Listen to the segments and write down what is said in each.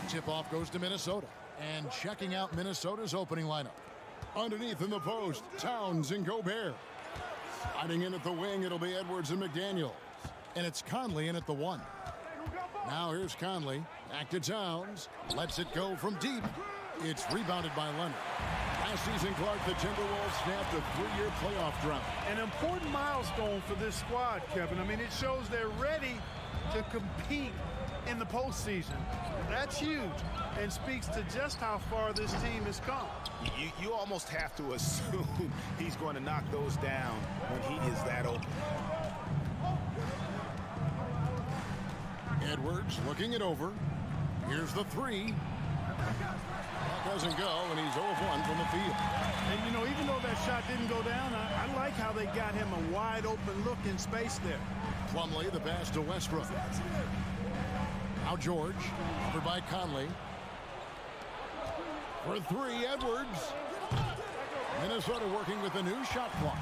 Tip-off goes to Minnesota. And checking out Minnesota's opening lineup. Underneath in the post, Towns and Gobert. Sliding in at the wing, it'll be Edwards and McDaniels. And it's Conley in at the 1. Now here's Conley. Back to Towns. Lets it go from deep. It's rebounded by Leonard. Last season, Clark, the Timberwolves snapped a 3-year playoff drought. An important milestone for this squad, Kevin. I mean, it shows they're ready to compete in the postseason. That's huge and speaks to just how far this team has come. You almost have to assume he's going to knock those down when he is that open. Edwards looking it over. Here's the 3. That doesn't go, and he's 0 of 1 from the field. And, you know, even though that shot didn't go down, I like how they got him a wide-open look in space there. Plumlee, the pass to Westbrook. Now George, covered by Conley. For 3, Edwards. Minnesota working with a new shot clock.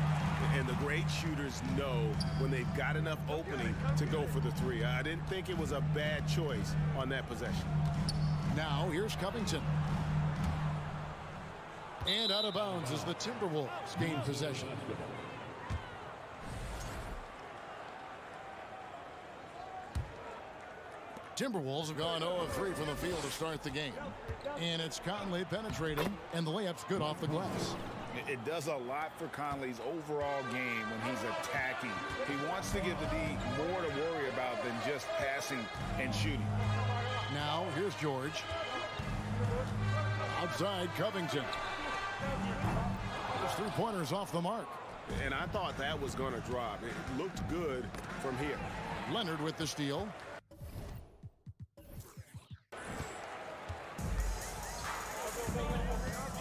And the great shooters know when they've got enough opening to go for the 3. I didn't think it was a bad choice on that possession. Now here's Covington. And out of bounds as the Timberwolves gain possession. Timberwolves have gone 0 of 3 from the field to start the game. And it's Conley penetrating, and the layup's good off the glass. It does a lot for Conley's overall game when he's attacking. He wants to give the D more to worry about than just passing and shooting. Now, here's George. Outside, Covington. Those 3-pointers off the mark. And I thought that was going to drop. It looked good from here. Leonard with the steal.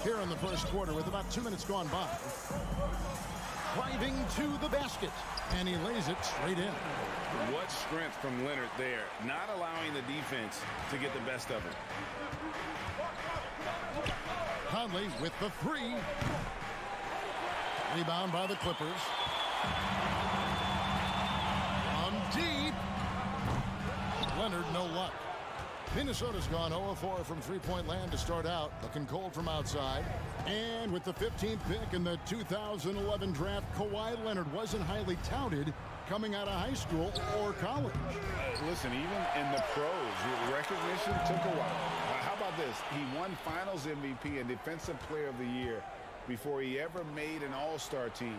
Here in the first quarter with about 2 minutes gone by. Driving to the basket. And he lays it straight in. What strength from Leonard there, not allowing the defense to get the best of him. Conley with the 3. Rebound by the Clippers. From deep. Leonard, no luck. Minnesota's gone 0 of 4 from three-point land to start out. Looking cold from outside. And with the 15th pick in the 2011 draft, Kawhi Leonard wasn't highly touted coming out of high school or college. Listen, even in the pros, recognition took a while. How about this? He won Finals MVP and Defensive Player of the Year before he ever made an All-Star team.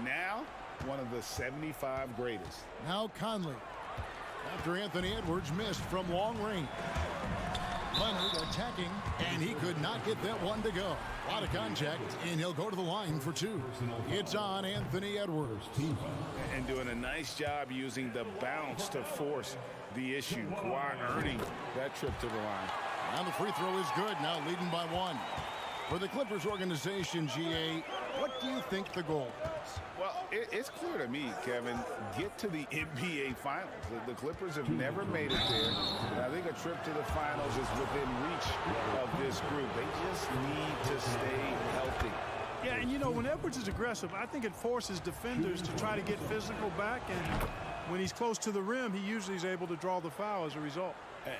Now, one of the 75 greatest. Now Conley. After Anthony Edwards missed from long range. Leonard attacking, and he could not get that one to go. A lot of contact, and he'll go to the line for 2. It's on Anthony Edwards. And doing a nice job using the bounce to force the issue. Kawhi earning that trip to the line. And the free throw is good, now leading by 1. For the Clippers organization, GA, what do you think the goal is? Well, it's clear to me, Kevin, get to the NBA Finals. The Clippers have never made it there. And I think a trip to the Finals is within reach of this group. They just need to stay healthy. Yeah, and you know, when Edwards is aggressive, I think it forces defenders to try to get physical back. And when he's close to the rim, he usually is able to draw the foul as a result.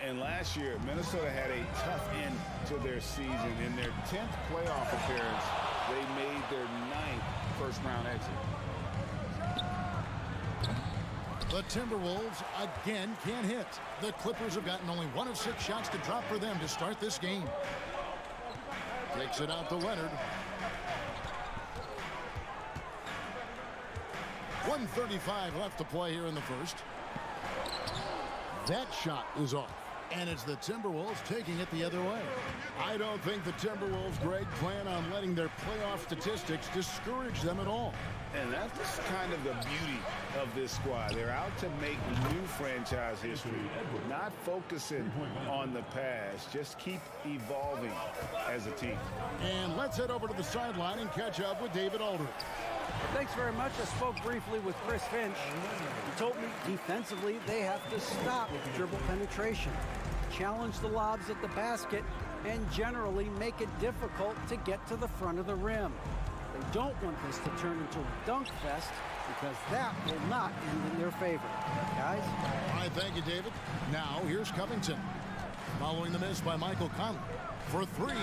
And last year, Minnesota had a tough end to their season. In their 10th playoff appearance, they made their 9th first-round exit. The Timberwolves again can't hit. The Clippers have gotten only 1 of 6 shots to drop for them to start this game. Takes it out to Leonard. 1:35 left to play here in the first. That shot is off. And it's the Timberwolves taking it the other way. I don't think the Timberwolves, Greg, plan on letting their playoff statistics discourage them at all. And that's kind of the beauty of this squad. They're out to make new franchise history, not focusing on the past. Just keep evolving as a team. And let's head over to the sideline and catch up with David Aldridge. Thanks very much. I spoke briefly with Chris Finch. He told me defensively they have to stop dribble penetration, challenge the lobs at the basket, and generally make it difficult to get to the front of the rim. They don't want this to turn into a dunk fest because that will not end in their favor. Guys? All right, thank you, David. Now, here's Covington. Following the miss by Michael Conley. For three.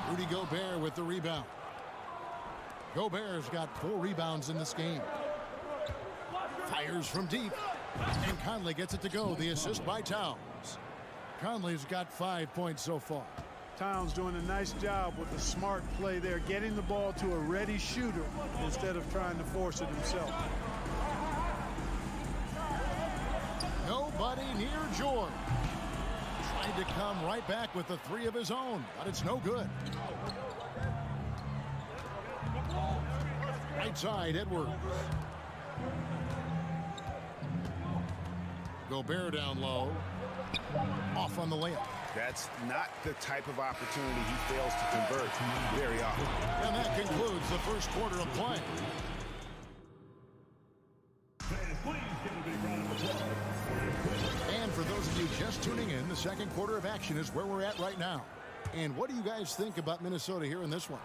Rudy Gobert with the rebound. Gobert's got 4 rebounds in this game. Fires from deep. And Conley gets it to go. The assist by Towns. Conley's got 5 points so far. Towns doing a nice job with a smart play there, getting the ball to a ready shooter instead of trying to force it himself. Nobody near George. Tried to come right back with the 3 of his own, but it's no good. Right side, Edwards. Gobert down low. Off on the layup. That's not the type of opportunity he fails to convert very often. And that concludes the first quarter of play. And for those of you just tuning in, the second quarter of action is where we're at right now. And what do you guys think about Minnesota here in this one?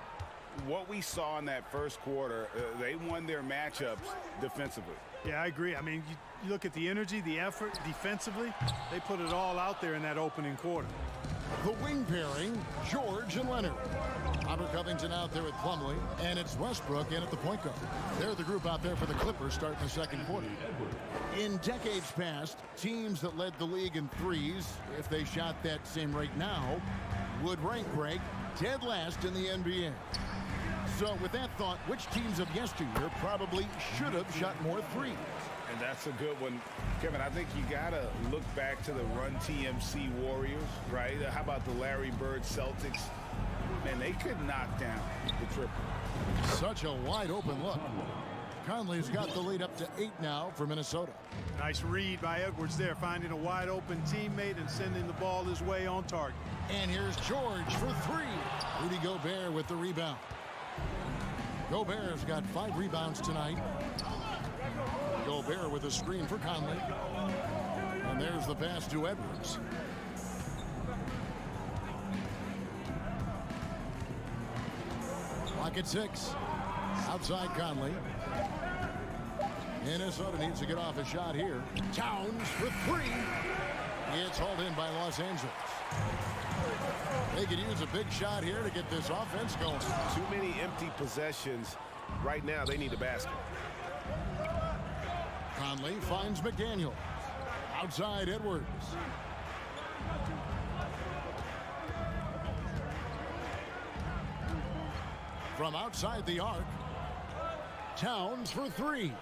What we saw in that first quarter, they won their matchups defensively. Yeah, I agree. I mean, you look at the energy, the effort defensively, they put it all out there in that opening quarter. The wing pairing, George and Leonard. Robert Covington out there with Plumlee, and it's Westbrook in at the point guard. They're the group out there for the Clippers starting the second quarter. In decades past, teams that led the league in threes, if they shot that same rate now, would rank break dead last in the NBA. So with that thought, which teams of yesteryear probably should have shot more threes? And that's a good one. Kevin, I think you got to look back to the Run TMC Warriors, right? How about the Larry Bird Celtics? Man, they could knock down the triple. Such a wide open look. Conley's got the lead up to 8 now for Minnesota. Nice read by Edwards there, finding a wide open teammate and sending the ball his way on target. And here's George for 3. Rudy Gobert with the rebound. Gobert's got 5 rebounds tonight. Gobert with a screen for Conley. And there's the pass to Edwards. Clock at 6. Outside Conley. Minnesota needs to get off a shot here. Towns for 3. It's hauled in by Los Angeles. They could use a big shot here to get this offense going. Too many empty possessions. Right now, they need a basket. Conley finds McDaniel. Outside Edwards. From outside the arc. Towns for 3.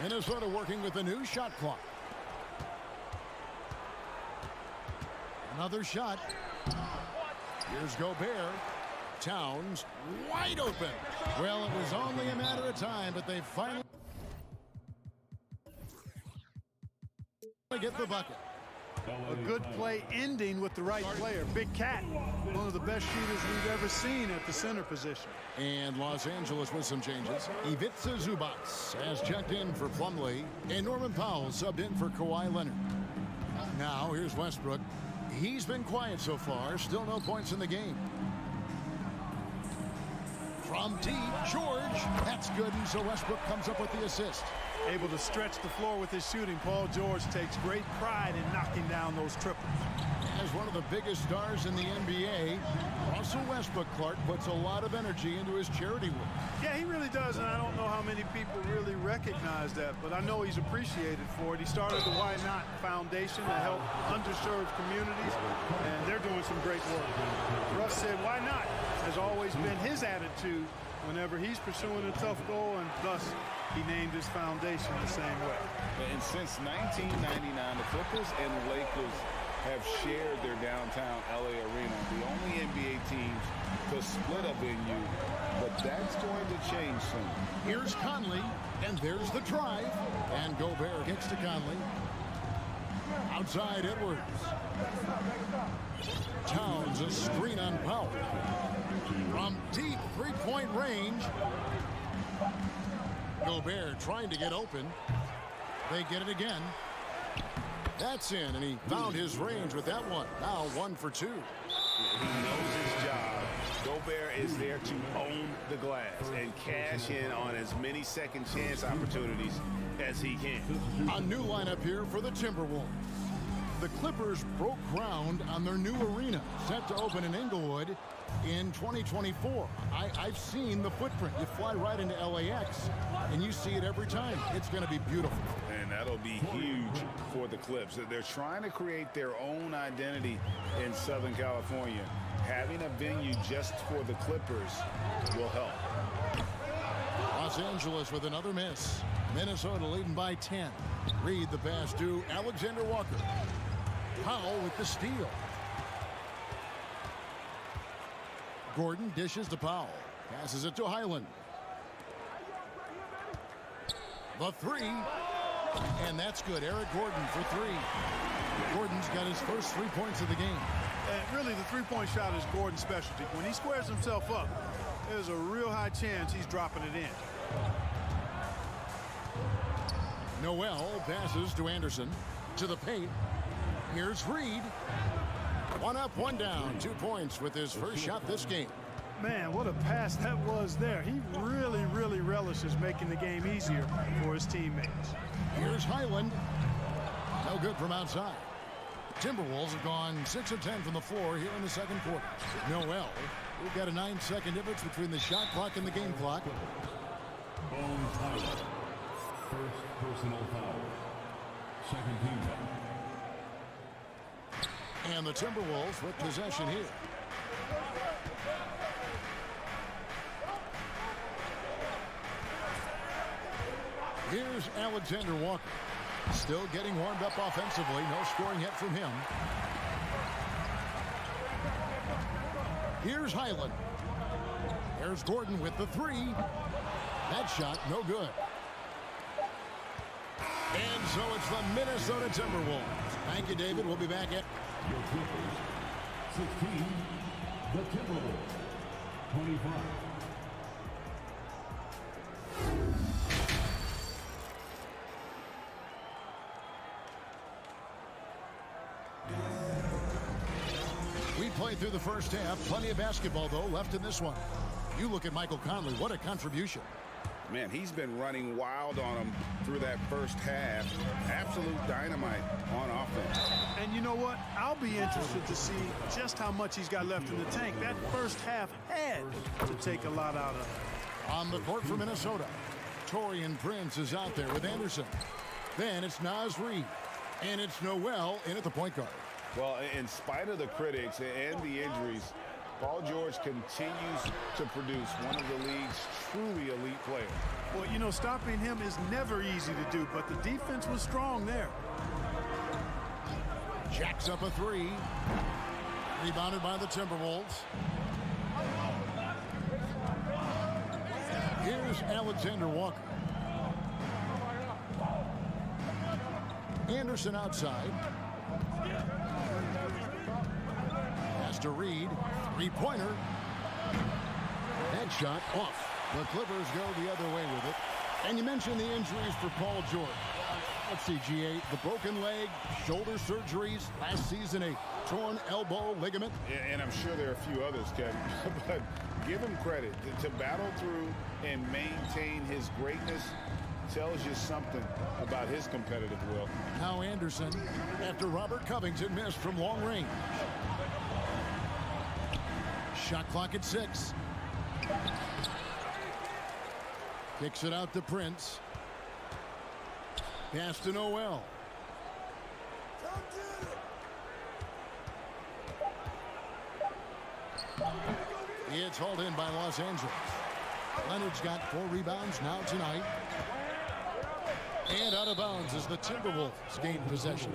Minnesota working with a new shot clock. Another shot. Here's Gobert. Towns wide open. Well, it was only a matter of time, but they finally get the bucket. A good play ending with the right player. Big Cat, one of the best shooters we've ever seen at the center position. And Los Angeles with some changes. Ivica Zubac has checked in for Plumlee, and Norman Powell subbed in for Kawhi Leonard. Now here's Westbrook. He's been quiet so far. Still no points in the game. From deep, George. That's good, and so Westbrook comes up with the assist. Able to stretch the floor with his shooting. Paul George takes great pride in knocking down those triples. As one of the biggest stars in the NBA, Russell Westbrook, Clark, puts a lot of energy into his charity work. Yeah, he really does, and I don't know how many people really recognize that, but I know he's appreciated for it. He started the Why Not Foundation to help underserved communities, and they're doing some great work. Russ said, why not? Has always been his attitude whenever he's pursuing a tough goal, and thus he named his foundation the same way. And since 1999, the Clippers and Lakers have shared their downtown LA arena, the only NBA teams to split a venue, but that's going to change soon. Here's Conley, and there's the drive, and Gobert gets to Conley. Outside Edwards. Towns a screen on Powell. From deep three-point range. Gobert trying to get open. They get it again. That's in, and he found his range with that one. Now 1 for 2. He knows his job. Gobert is there to own the glass and cash in on as many second chance opportunities as he can. A new lineup here for the Timberwolves. The Clippers broke ground on their new arena, set to open in Inglewood in 2024. I've seen the footprint. You fly right into LAX, and you see it every time. It's going to be beautiful. And that'll be huge for the Clips. They're trying to create their own identity in Southern California. Having a venue just for the Clippers will help. Los Angeles with another miss. Minnesota leading by 10. Reed the pass to Alexander Walker. Powell with the steal. Gordon dishes to Powell. Passes it to Highland. The three. And that's good. Eric Gordon for three. Gordon's got his first 3 points of the game. And really, the three-point shot is Gordon's specialty. When he squares himself up, there's a real high chance he's dropping it in. Noel passes to Anderson. To the paint. Here's Reed. One up, one down. 2 points with his first shot this game. Man, what a pass that was there. He really, really relishes making the game easier for his teammates. Here's Highland. No good from outside. Timberwolves have gone 6 of 10 from the floor here in the second quarter. Noel. We've got a 9-second difference between the shot clock and the game clock. First personal foul. Second team foul. And the Timberwolves with possession here. Here's Alexander Walker. Still getting warmed up offensively. No scoring yet from him. Here's Highland. There's Gordon with the three. That shot, no good. And so it's the Minnesota Timberwolves. Thank you, David. We'll be back at... Your Clippers, 16. The Timberwolves, 25. We played through the first half. Plenty of basketball, though, left in this one. You look at Michael Conley. What a contribution. Man, he's been running wild on him through that first half. Absolute dynamite on offense. And you know what? I'll be interested to see just how much he's got left in the tank. That first half had to take a lot out of him. On the court for Minnesota, Taurean Prince is out there with Anderson. Then it's Naz Reid. And it's Noel in at the point guard. Well, in spite of the critics and the injuries, Paul George continues to produce one of the league's truly elite players. Well, you know, stopping him is never easy to do, but the defense was strong there. Jacks up a three. Rebounded by the Timberwolves. Here's Alexander Walker. Anderson outside. Pass to Reed. Three-pointer. That shot off. The Clippers go the other way with it. And you mentioned the injuries for Paul George. Let's see, G8. The broken leg, shoulder surgeries, last season a torn elbow ligament. And I'm sure there are a few others, Kevin. But give him credit. To battle through and maintain his greatness tells you something about his competitive will. Now Anderson, after Robert Covington missed from long range. Shot clock at 6. Kicks it out to Prince. Pass to Noel. It's hauled in by Los Angeles. Leonard's got 4 rebounds now tonight. And out of bounds as the Timberwolves gain possession.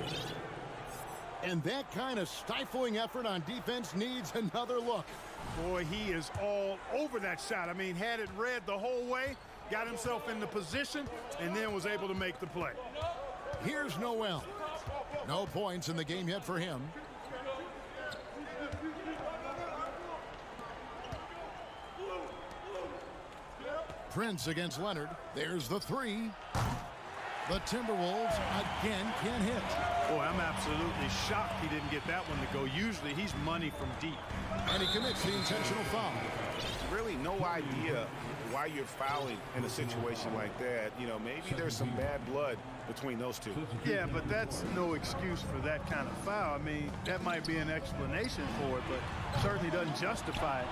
And that kind of stifling effort on defense needs another look. Boy, he is all over that shot. I mean, had it read the whole way, got himself in the position, and then was able to make the play. Here's Noel. No points in the game yet for him. Prince against Leonard. There's the three. The Timberwolves again can't hit. Boy, I'm absolutely shocked he didn't get that one to go. Usually he's money from deep. And he commits the intentional foul. really no idea why you're fouling in a situation like that. You know, maybe there's some bad blood between those two. Yeah, but that's no excuse for that kind of foul. I mean, that might be an explanation for it, but certainly doesn't justify it.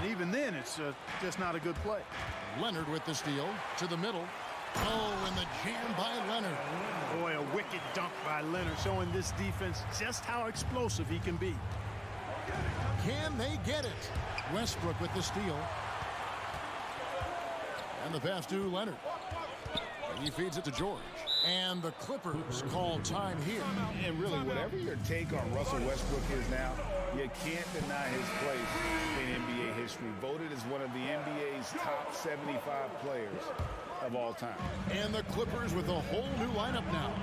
And even then, it's just not a good play. Leonard with the steal to the middle. Oh, and the jam by Leonard. Boy, a wicked dunk by Leonard, showing this defense just how explosive he can be. Can they get it? Westbrook with the steal. And the pass to Leonard. He feeds it to George. And the Clippers call time here. And really, whatever your take on Russell Westbrook is now, you can't deny his place in NBA history. Voted as one of the NBA's top 75 players of all time. And the Clippers with a whole new lineup now.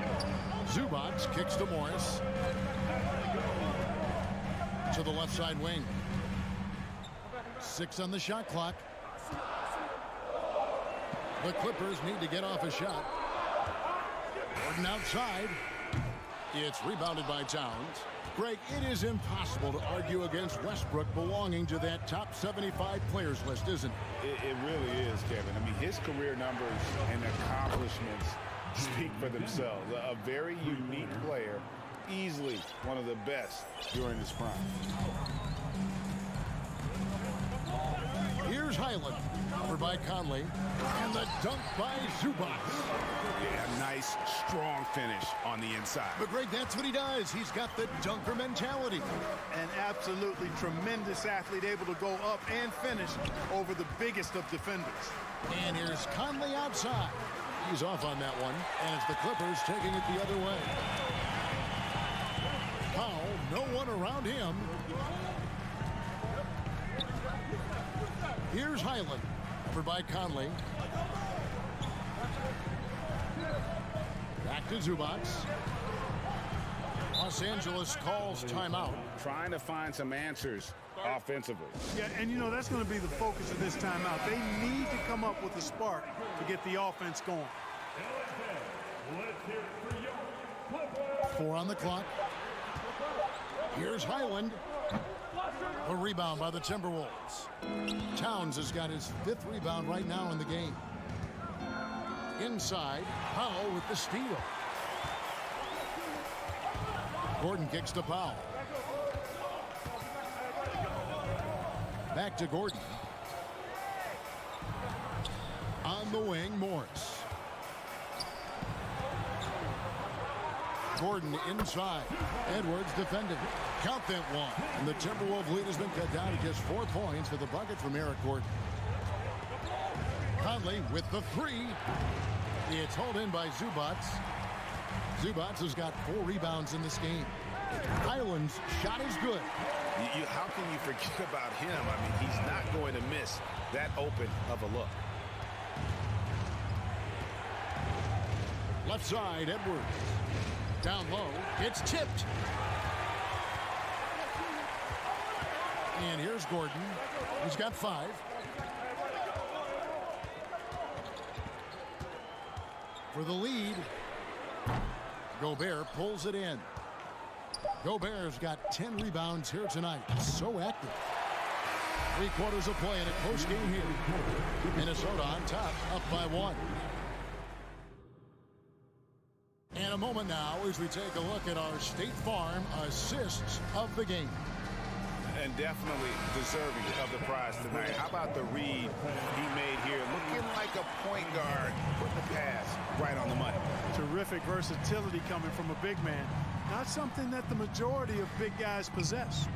Zubac kicks to Morris. To the left side wing. 6 on the shot clock. The Clippers need to get off a shot. Gordon outside. It's rebounded by Towns. Greg, it is impossible to argue against Westbrook belonging to that top 75 players list, isn't it? It really is, Kevin. I mean, his career numbers and accomplishments speak for themselves. A very unique player, easily one of the best during his prime. Here's Highland, covered by Conley, and the dunk by Zubac. Yeah, nice, strong finish on the inside. But Greg, that's what he does. He's got the dunker mentality. An absolutely tremendous athlete, able to go up and finish over the biggest of defenders. And here's Conley outside. He's off on that one, and it's the Clippers taking it the other way. Powell, no one around him. Here's Highland, covered by Conley. Back to Zubac. Los Angeles calls timeout. Trying to find some answers offensively. Yeah, and you know, that's going to be the focus of this timeout. They need to come up with a spark to get the offense going. 4 on the clock. Here's Highland. A rebound by the Timberwolves. Towns has got his 5th rebound right now in the game. Inside, Powell with the steal. Gordon kicks to Powell. Back to Gordon. On the wing, Morris. Gordon inside. Edwards defending. Count that one. And the Timberwolves lead has been cut down to just 4 points with a bucket from Eric Gordon. Conley with the 3. It's hauled in by Zubac. Zubac has got 4 rebounds in this game. Highland's shot is good. How can you forget about him? I mean, he's not going to miss that open of a look. Left side, Edwards. Down low, it's tipped. And here's Gordon. He's got 5. For the lead, Gobert pulls it in. Gobert's got 10 rebounds here tonight. So active. 3 quarters of play in a close game here. Minnesota on top, up by 1. And a moment now as we take a look at our State Farm assists of the game. And definitely deserving of the prize tonight. How about the read he made here? Looking like a point guard. Put the pass right on the money. Terrific versatility coming from a big man. Not something that the majority of big guys possess.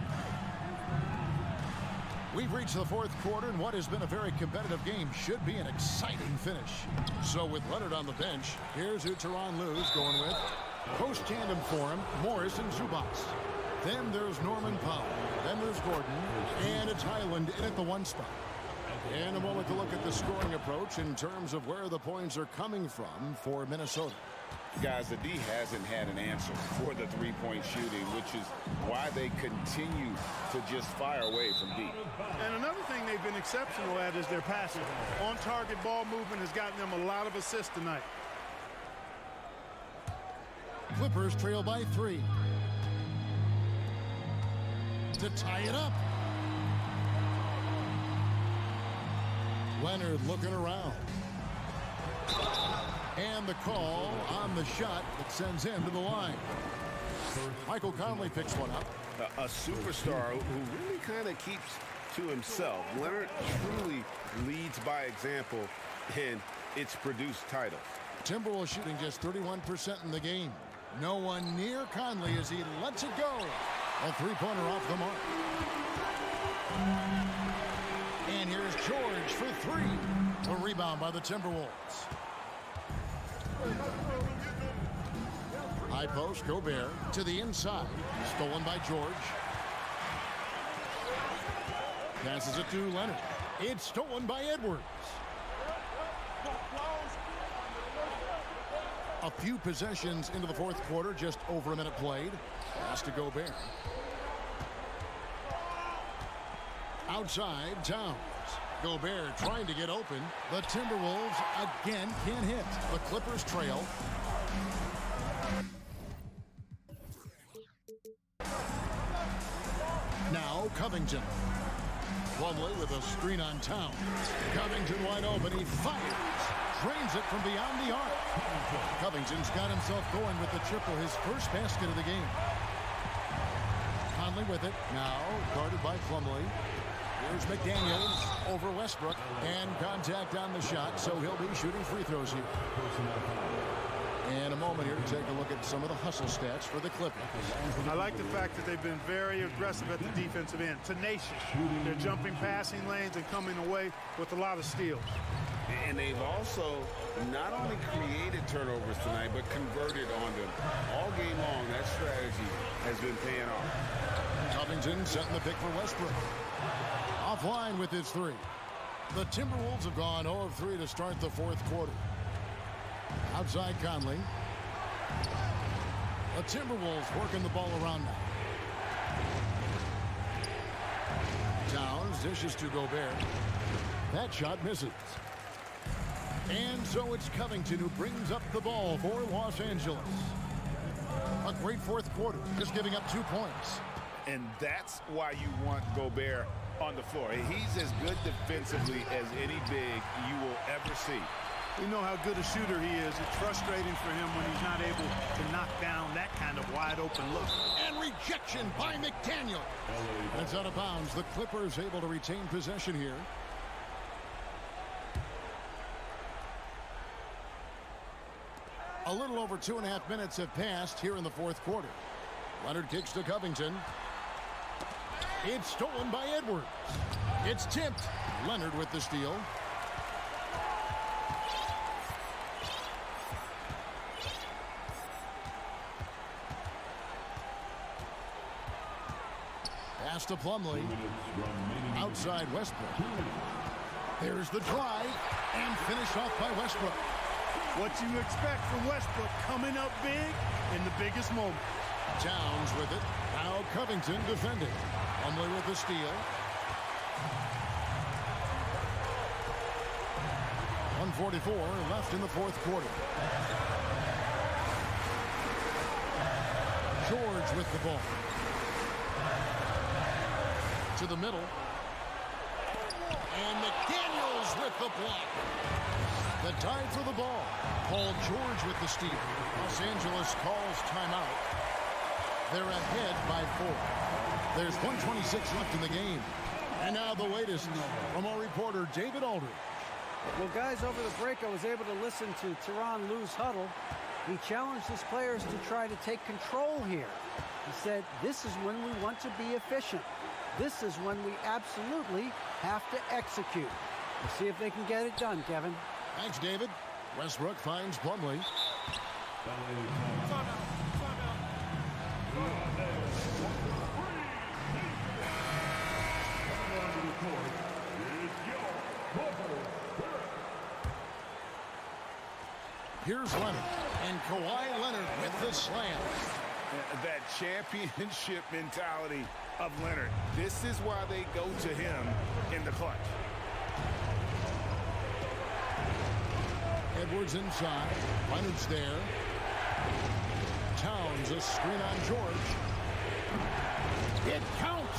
We've reached the 4th quarter, and what has been a very competitive game should be an exciting finish. So with Leonard on the bench, here's who Tyronn Lue's going with. Post tandem for him, Morris and Zubac. Then there's Norman Powell. Then there's Gordon. And it's Highland in at the 1 spot. And a moment to look at the scoring approach in terms of where the points are coming from for Minnesota. Guys, the D hasn't had an answer for the 3-point shooting, which is why they continue to just fire away from deep. And another thing they've been exceptional at is their passing. On-target ball movement has gotten them a lot of assists tonight. Clippers trail by 3. To tie it up. Leonard looking around. And the call on the shot that sends him to the line. Michael Conley picks one up. A superstar who really kind of keeps to himself. Leonard truly leads by example, and it's produced titles. Timberwolves shooting just 31% in the game. No one near Conley as he lets it go. A three-pointer off the mark. And here's George for three. A rebound by the Timberwolves. High post, Gobert to the inside. Stolen by George. Passes it to Leonard. It's stolen by Edwards. A few possessions into the fourth quarter, just over a minute played. Pass to Gobert. Outside, Towns. Gobert trying to get open. The Timberwolves again can't hit. The Clippers trail. Now Covington. Plumlee with a screen on Towns. Covington wide open. He fires. Drains it from beyond the arc. Covington's got himself going with the triple, his first basket of the game. Conley with it. Now guarded by Plumlee. Here's McDaniels over Westbrook. And contact on the shot, so he'll be shooting free throws here. And a moment here to take a look at some of the hustle stats for the Clippers. I like the fact that they've been very aggressive at the defensive end. Tenacious. They're jumping passing lanes and coming away with a lot of steals. And they've also not only created turnovers tonight, but converted on them. All game long, that strategy has been paying off. Covington setting the pick for Westbrook. Offline with his three. The Timberwolves have gone 0 of 3 to start the fourth quarter. Outside Conley. The Timberwolves working the ball around now. Towns dishes to Gobert. That shot misses. And so it's Covington who brings up the ball for Los Angeles. A great fourth quarter, just giving up 2 points. And that's why you want Gobert on the floor. He's as good defensively as any big you will ever see. We know how good a shooter he is. It's frustrating for him when he's not able to knock down that kind of wide open look. And rejection by McDaniel. That's out of bounds. The Clippers able to retain possession here. A little over 2.5 minutes have passed here in the fourth quarter. Leonard kicks to Covington. It's stolen by Edwards. It's tipped. Leonard with the steal. Pass to Plumlee. Outside Westbrook. There's the drive. And finished off by Westbrook. What you expect from Westbrook coming up big in the biggest moment. Towns with it. Now Covington defending. Plumlee with the steal. 1:44 left in the fourth quarter. George with the ball. To the middle. And McDaniels with the block. The tie for the ball. Paul George with the steal. Los Angeles calls timeout. They're ahead by 4. There's 1:26 left in the game. And now the latest from our reporter, David Aldridge. Well, guys, over the break, I was able to listen to Tyronn Lue's huddle. He challenged his players to try to take control here. He said, this is when we want to be efficient. This is when we absolutely have to execute. We'll see if they can get it done, Kevin. Thanks, David. Westbrook finds Plumlee. Here's Leonard. And Kawhi Leonard with the slam. That championship mentality of Leonard. This is why they go to him in the clutch. Edwards inside. Leonard's there. Towns a screen on George. It counts.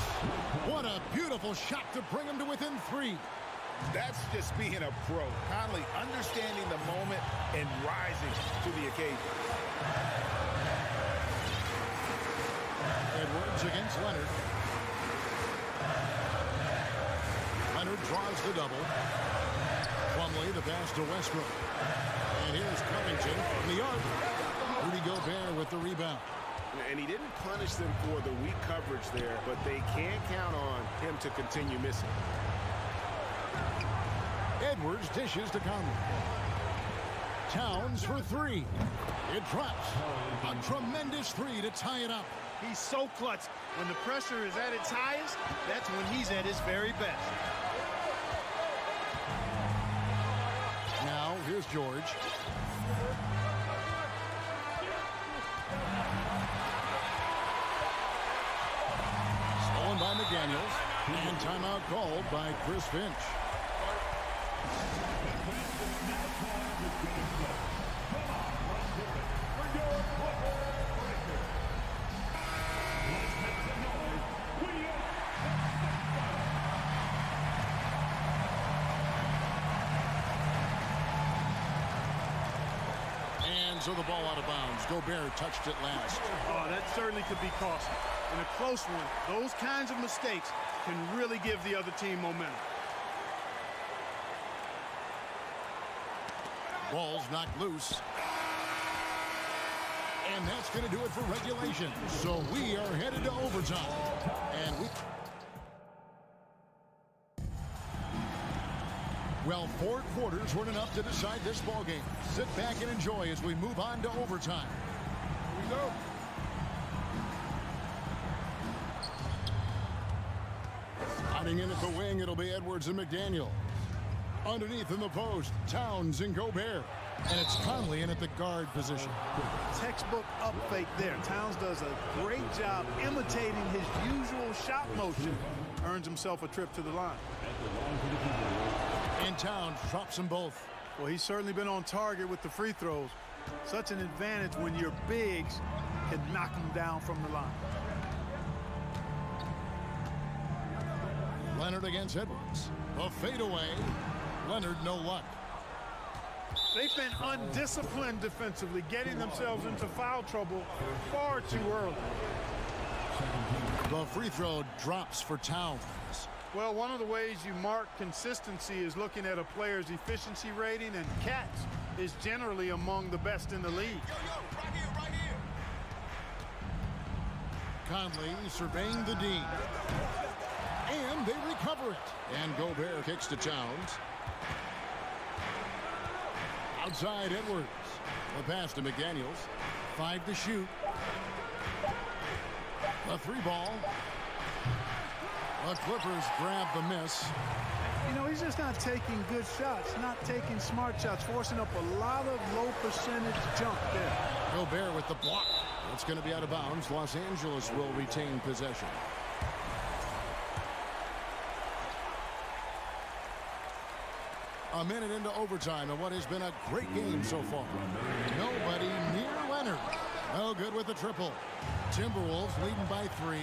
What a beautiful shot to bring him to within 3. That's just being a pro. Conley understanding the moment and rising to the occasion. Edwards against Leonard. Leonard draws the double. Plumlee the pass to Westbrook. And here's Covington in the arc. Rudy Gobert with the rebound. And he didn't punish them for the weak coverage there, but they can't count on him to continue missing. Edwards dishes to Conley. Towns for three. It drops. A tremendous three to tie it up. He's so clutch. When the pressure is at its highest, that's when he's at his very best. Now, here's George. Stolen by McDaniels. And timeout called by Chris Finch. So the ball out of bounds. Gobert touched it last. Oh, that certainly could be costly. In a close one, those kinds of mistakes can really give the other team momentum. Ball's knocked loose. And that's going to do it for regulation. So we are headed to overtime. And well, 4 quarters weren't enough to decide this ball game. Sit back and enjoy as we move on to overtime. Here we go. Hiding in at the wing, it'll be Edwards and McDaniel. Underneath in the post, Towns and Gobert. And it's Conley in at the guard position. Textbook up fake there. Towns does a great job imitating his usual shot motion. Earns himself a trip to the line. And Towns drops them both. Well, he's certainly been on target with the free throws. Such an advantage when your bigs can knock him down from the line. Leonard against Edwards. A fadeaway. Leonard, no luck. They've been undisciplined defensively, getting themselves into foul trouble far too early. The free throw drops for Towns. Well, one of the ways you mark consistency is looking at a player's efficiency rating, and Cats is generally among the best in the league. Right here. Conley surveying the D. And they recover it. And Gobert kicks to Towns. Outside Edwards. The pass to McDaniels. 5 to shoot. The 3 ball. The Clippers grab the miss. You know, he's just not taking good shots, not taking smart shots, forcing up a lot of low percentage jump there. Gobert with the block. It's going to be out of bounds. Los Angeles will retain possession. A minute into overtime and what has been a great game so far. Nobody near Leonard. No good with the triple. Timberwolves leading by 3.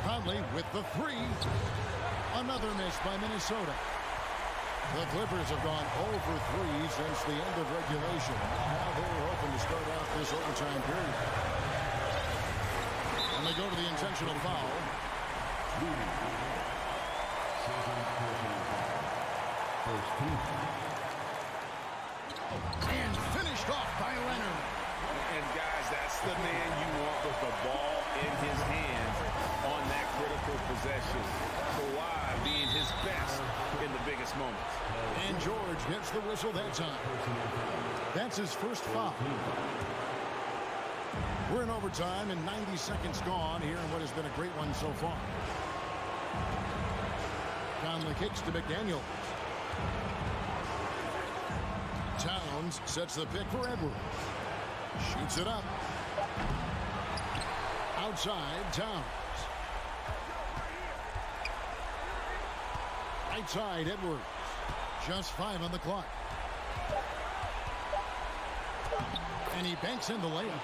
Conley with the 3. Another miss by Minnesota. The Clippers have gone 0 for 3 since the end of regulation. Now they're hoping to start out this overtime period. And they go to the intentional foul. And finished off by Leonard. And guys, that's the man you want with the ball in his hands on that critical possession. Kawhi being his best in the biggest moments. And George gets the whistle that time. That's his first foul. We're in overtime and 90 seconds gone here in what has been a great one so far. Conley kicks to McDaniels. Towns sets the pick for Edwards. Shoots it up. Outside, Towns. Right side, Edwards. Just 5 on the clock. And he banks in the layup.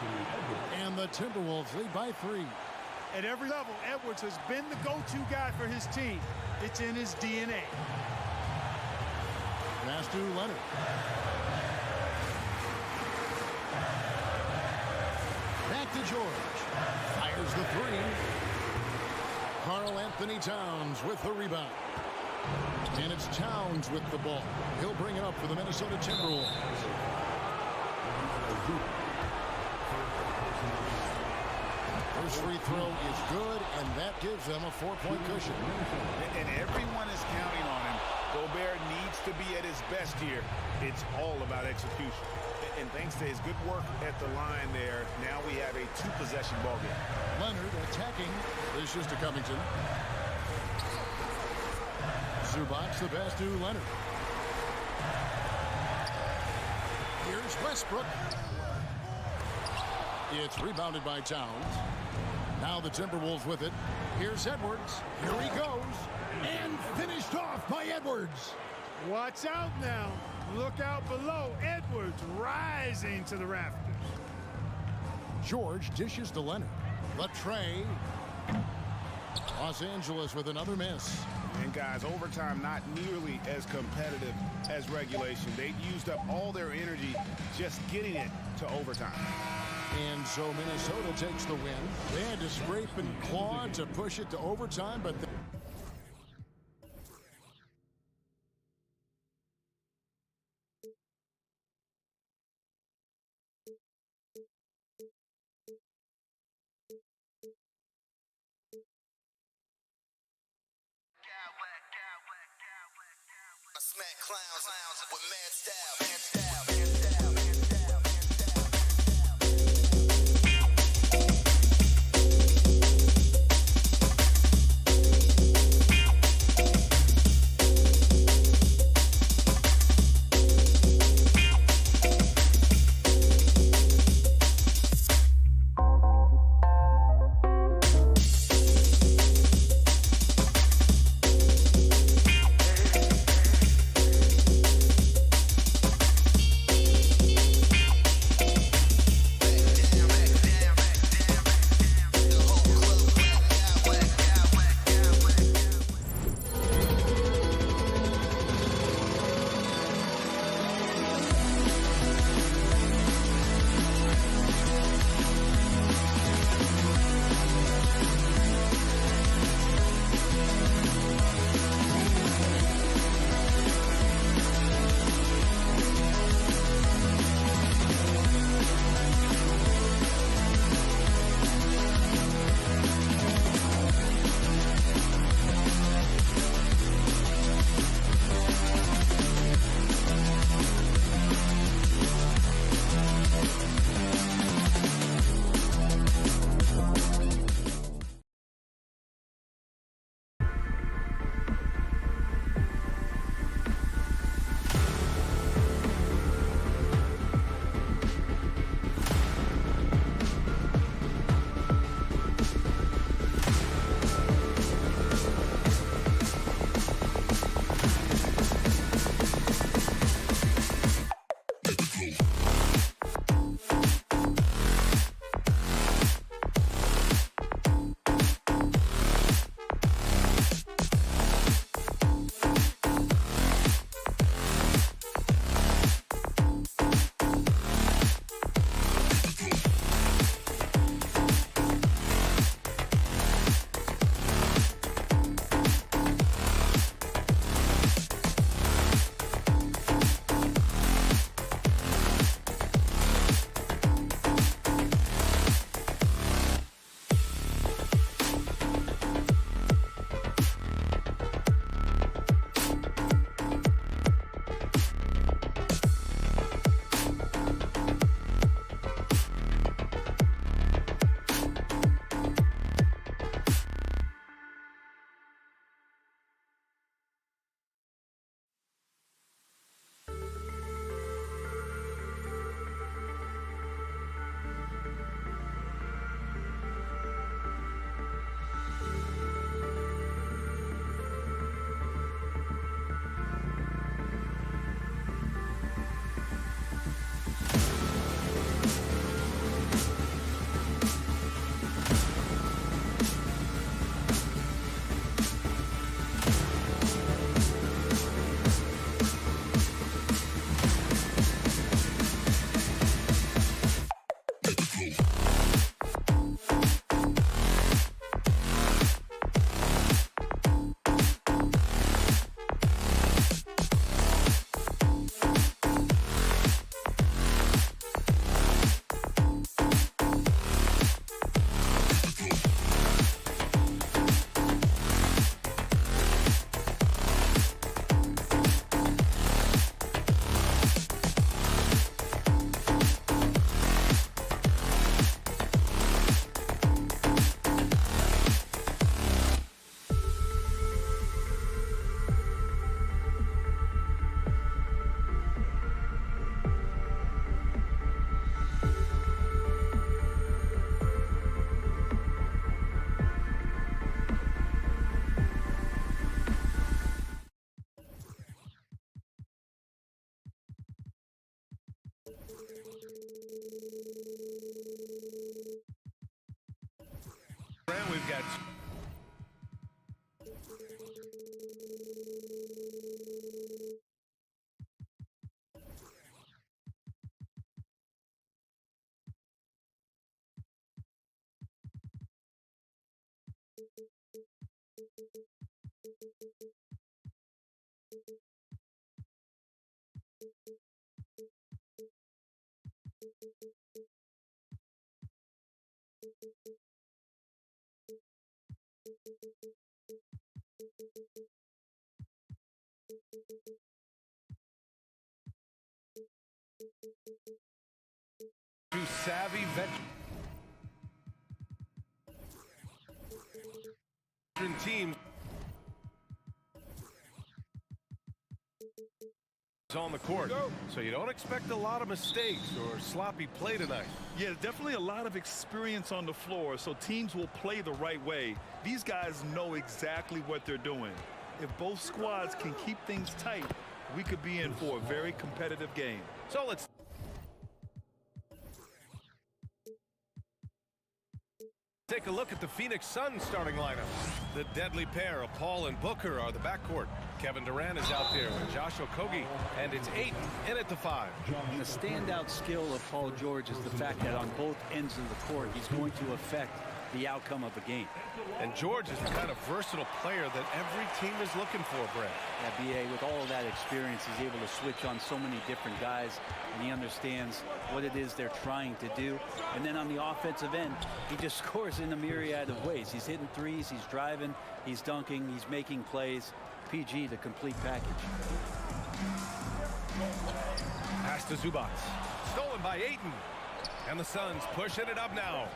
And the Timberwolves lead by 3. At every level, Edwards has been the go-to guy for his team. It's in his DNA. pass to Leonard. Back to George. Fires the three. Karl Anthony Towns with the rebound. And it's Towns with the ball. He'll bring it up for the Minnesota Timberwolves. First free throw is good, and that gives them a 4-point cushion. And everyone is counting on him. Gobert needs to be at his best here. It's all about execution. And thanks to his good work at the line there, now we have a 2-possession ball game. Leonard attacking. This is to Covington. Zubac the pass to Leonard. Here's Westbrook. It's rebounded by Towns. Now the Timberwolves with it. Here's Edwards. Here he goes. And finished off by Edwards. Watch out now. Look out below. Edwards rising to the rafters. George dishes to Leonard. Latre. Los Angeles with another miss. And guys, overtime not nearly as competitive as regulation. They used up all their energy just getting it to overtime. And so Minnesota takes the win. They had to scrape and claw to push it to overtime, but I smack clowns with mad style. And we've got two savvy veteran teams on the court, so you don't expect a lot of mistakes or sloppy play tonight. Yeah, definitely a lot of experience on the floor, so teams will play the right way. These guys know exactly what they're doing. If both squads can keep things tight, we could be in for a very competitive game. So let's take a look at the Phoenix Suns starting lineup. The deadly pair of Paul and Booker are the backcourt. Kevin Durant is out there with Josh Okogie, and it's Ayton in at the 5. And the standout skill of Paul George is the fact that on both ends of the court, he's going to affect the outcome of a game. And George is the kind of versatile player that every team is looking for, Brett. Yeah, BA, with all of that experience, he's able to switch on so many different guys, and he understands what it is they're trying to do. And then on the offensive end, he just scores in a myriad of ways. He's hitting threes, he's driving, he's dunking, he's making plays. PG, the complete package. Pass to Zubac. Stolen by Ayton. And the Suns pushing it up now.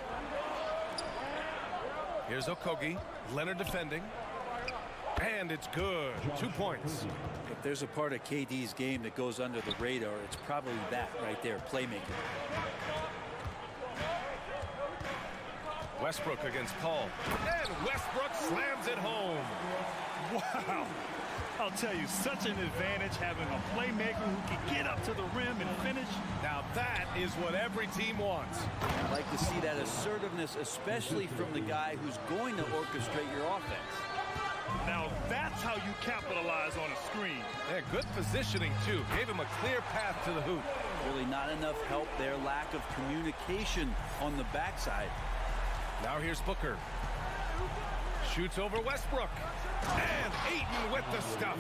Here's Okogie. Leonard defending. And it's good. 2 points. If there's a part of KD's game that goes under the radar, it's probably that right there, playmaker. Westbrook against Paul. And Westbrook slams it home. Wow. I'll tell you, such an advantage having a playmaker who can get up to the rim and finish. Now that is what every team wants. I'd like to see that assertiveness, especially from the guy who's going to orchestrate your offense. Now that's how you capitalize on a screen. Yeah, good positioning, too. Gave him a clear path to the hoop. Really not enough help there. Lack of communication on the backside. Now here's Booker. Shoots over Westbrook. And Ayton with the stuff.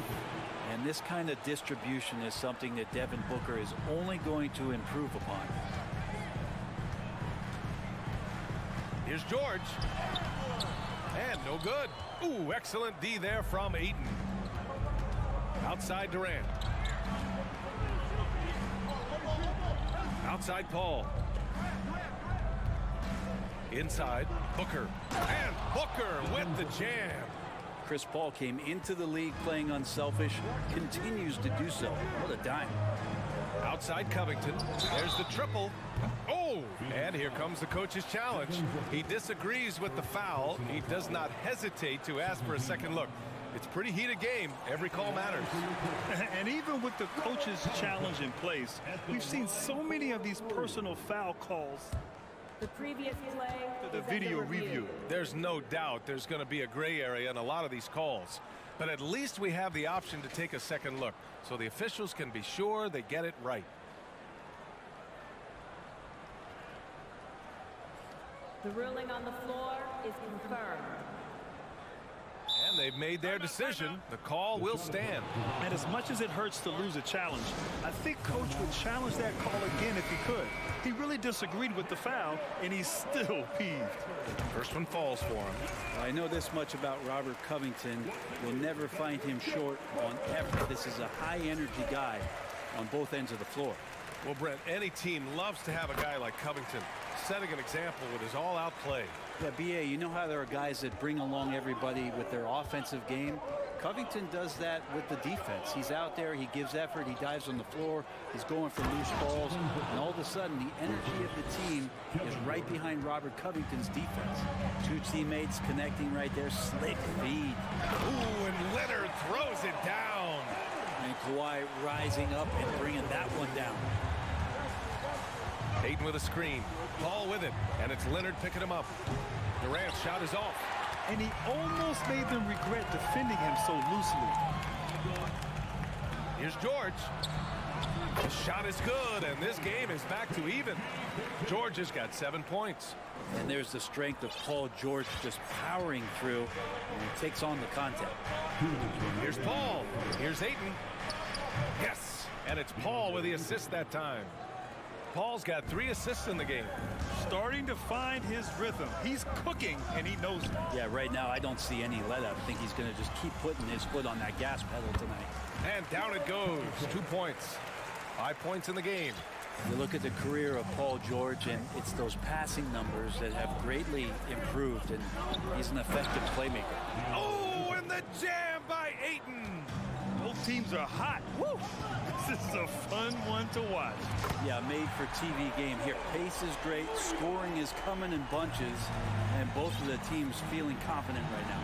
And this kind of distribution is something that Devin Booker is only going to improve upon. Here's George. And no good. Ooh, excellent D there from Ayton. Outside Durant. Outside Paul. Inside Booker. And Booker with the jam. Chris Paul came into the league playing unselfish, continues to do so. What a dime. Outside Covington. There's the triple. Oh, and here comes the coach's challenge. He disagrees with the foul. He does not hesitate to ask for a second look. It's a pretty heated game. Every call matters. And even with the coach's challenge in place, we've seen so many of these personal foul calls. The previous play The video review. There's no doubt there's going to be a gray area in a lot of these calls. But at least we have the option to take a second look, so the officials can be sure they get it right. The ruling on the floor is confirmed. And they've made their decision. The call will stand. And as much as it hurts to lose a challenge, I think Coach would challenge that call again if he could. He really disagreed with the foul, and he's still peeved. First one falls for him. I know this much about Robert Covington. You'll never find him short on effort. This is a high-energy guy on both ends of the floor. Well, Brent, any team loves to have a guy like Covington setting an example with his all-out play. Yeah, BA, you know how there are guys that bring along everybody with their offensive game? Covington does that with the defense. He's out there, he gives effort, he dives on the floor, he's going for loose balls, and all of a sudden the energy of the team is right behind Robert Covington's defense. Two teammates connecting right there, slick feed. Ooh, and Leonard throws it down. And Kawhi rising up and bringing that one down. Ayton with a screen. Paul with it, and it's Leonard picking him up. Durant's shot is off. And he almost made them regret defending him so loosely. Here's George. The shot is good, and this game is back to even. George has got 7 points. And there's the strength of Paul George just powering through, and he takes on the contact. Here's Paul. Here's Ayton. Yes, and it's Paul with the assist that time. Paul's got 3 assists in the game. Starting to find his rhythm. He's cooking, and he knows it. Yeah, right now I don't see any let up. I think he's going to just keep putting his foot on that gas pedal tonight. And down it goes. 2 points. 5 points in the game. You look at the career of Paul George, and it's those passing numbers that have greatly improved, and he's an effective playmaker. Oh, and the jam by Ayton. Both teams are hot. Woo! This is a fun one to watch. Yeah, made for TV game here. Pace is great, scoring is coming in bunches, and both of the teams feeling confident right now.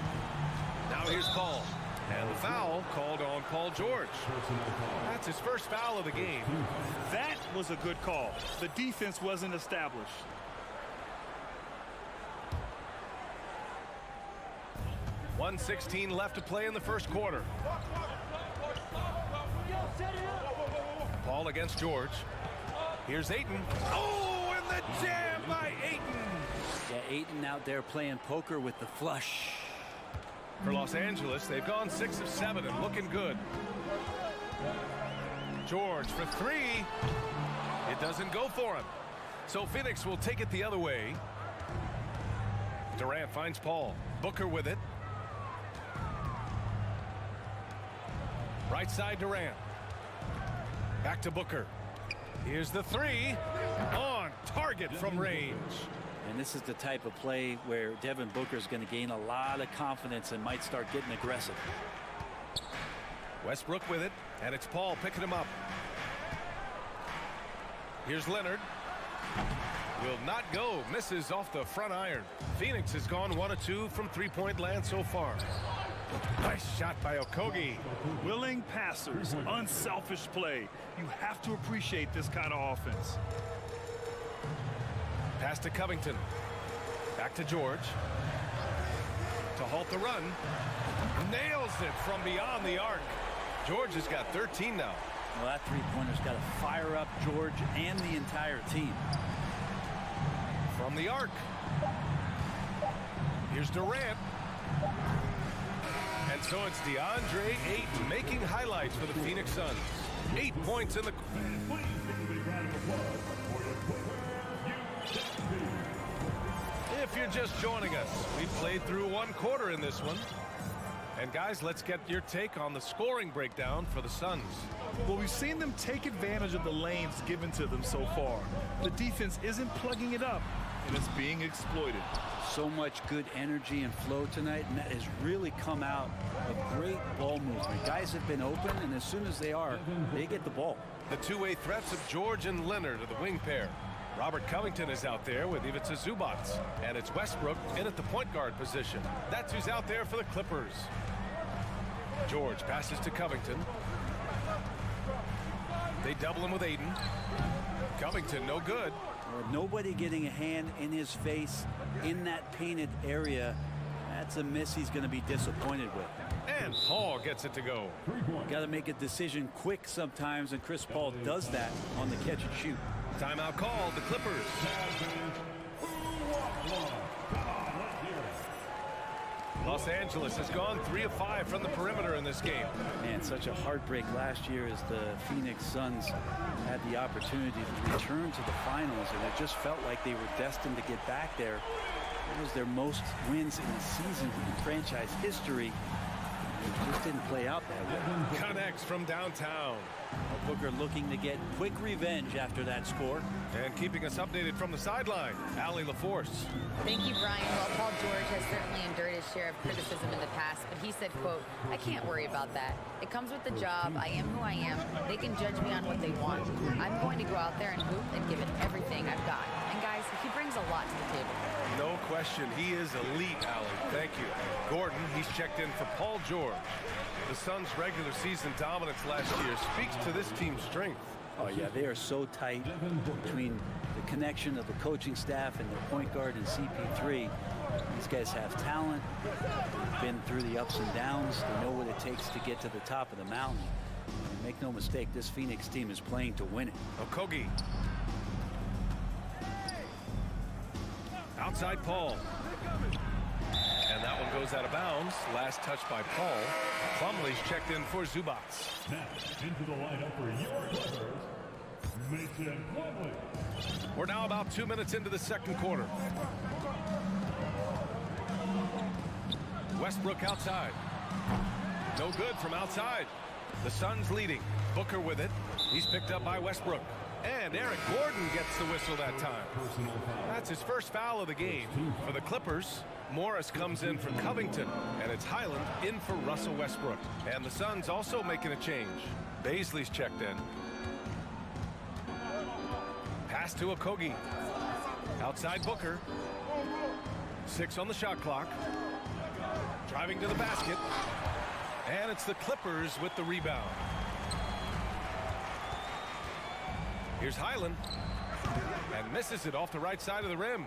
Now here's Paul. And the foul called on Paul George. That's his first foul of the game. That was a good call. The defense wasn't established. .116 left to play in the first quarter. Paul against George. Here's Ayton. Oh, and the jam by Ayton. Yeah, Ayton out there playing poker with the flush. For Los Angeles, they've gone 6 of 7 and looking good. George for 3. It doesn't go for him. So Phoenix will take it the other way. Durant finds Paul. Booker with it. Right side Durant. Back to Booker. Here's the 3. On target from range. And this is the type of play where Devin Booker is going to gain a lot of confidence and might start getting aggressive. Westbrook with it, and it's Paul picking him up. Here's Leonard. Will not go. Misses off the front iron. Phoenix has gone 1 of 2 from three-point land so far. Nice shot by Okogie. Willing passers, unselfish play. You have to appreciate this kind of offense. Pass to Covington. Back to George. To halt the run. Nails it from beyond the arc. George has got 13 now. Well, that three-pointer's got to fire up George and the entire team. From the arc. Here's Durant. And so it's DeAndre Ayton making highlights for the Phoenix Suns. 8 points in the... If you're just joining us, we've played through 1 quarter in this one. And guys, let's get your take on the scoring breakdown for the Suns. Well, we've seen them take advantage of the lanes given to them so far. The defense isn't plugging it up, and it's being exploited. So much good energy and flow tonight, and that has really come out of great ball movement. Guys have been open, and as soon as they are, they get the ball. The two-way threats of George and Leonard are the wing pair. Robert Covington is out there with Ivica Zubac, and it's Westbrook in at the point guard position. That's who's out there for the Clippers. George passes to Covington. They double him with Ayton. Covington, no good. Nobody getting a hand in his face in that painted area. That's a miss he's going to be disappointed with. And Paul gets it to go. Got to make a decision quick sometimes, and Chris Paul does that on the catch and shoot. Timeout called, the Clippers. Los Angeles has gone 3 of 5 from the perimeter in this game. Man, such a heartbreak last year as the Phoenix Suns had the opportunity to return to the finals, and it just felt like they were destined to get back there. It was their most wins in the season in franchise history. It just didn't play out that way. Connects from downtown. Booker looking to get quick revenge after that score. And keeping us updated from the sideline, Allie LaForce. Thank you, Brian. Well, Paul George has certainly endured his share of criticism in the past, but he said, quote, "I can't worry about that. It comes with the job. I am who I am. They can judge me on what they want. I'm going to go out there and hoop and give it everything I've got." And guys, he brings a lot to the table. No question, he is elite, Allie. Thank you. Gordon, he's checked in for Paul George. The Suns' regular season dominance last year speaks to this team's strength. Oh, yeah, they are so tight between the connection of the coaching staff and their point guard and CP3. These guys have talent. They've been through the ups and downs. They know what it takes to get to the top of the mountain. And make no mistake, this Phoenix team is playing to win it. Okogie. Outside Paul. And that one goes out of bounds. Last touch by Paul. Plumlee's checked in for Zubac. Next into the lineup for your Clippers, Mason Plumlee. We're now about 2 minutes into the second quarter. Westbrook outside. No good from outside. The Suns leading. Booker with it. He's picked up by Westbrook. And Eric Gordon gets the whistle that time. That's his first foul of the game. For the Clippers, Morris comes in for Covington. And it's Highland in for Russell Westbrook. And the Suns also making a change. Baisley's checked in. Pass to Okogie. Outside Booker. 6 on the shot clock. Driving to the basket. And it's the Clippers with the rebound. Here's Highland. And misses it off the right side of the rim.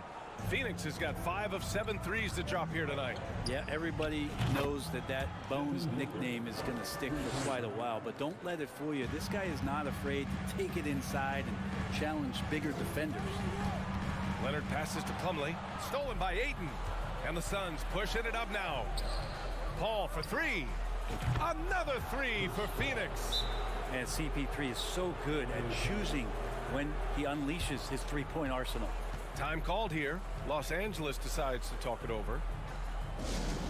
Phoenix has got 5 of 7 threes to drop here tonight. Yeah, everybody knows that Bones nickname is going to stick for quite a while, but don't let it fool you. This guy is not afraid to take it inside and challenge bigger defenders. Leonard passes to Plumlee. Stolen by Ayton. And the Suns pushing it up now. Paul for 3. Another 3 for Phoenix. And CP3 is so good at choosing when he unleashes his three-point arsenal. Time called here. Los Angeles decides to talk it over.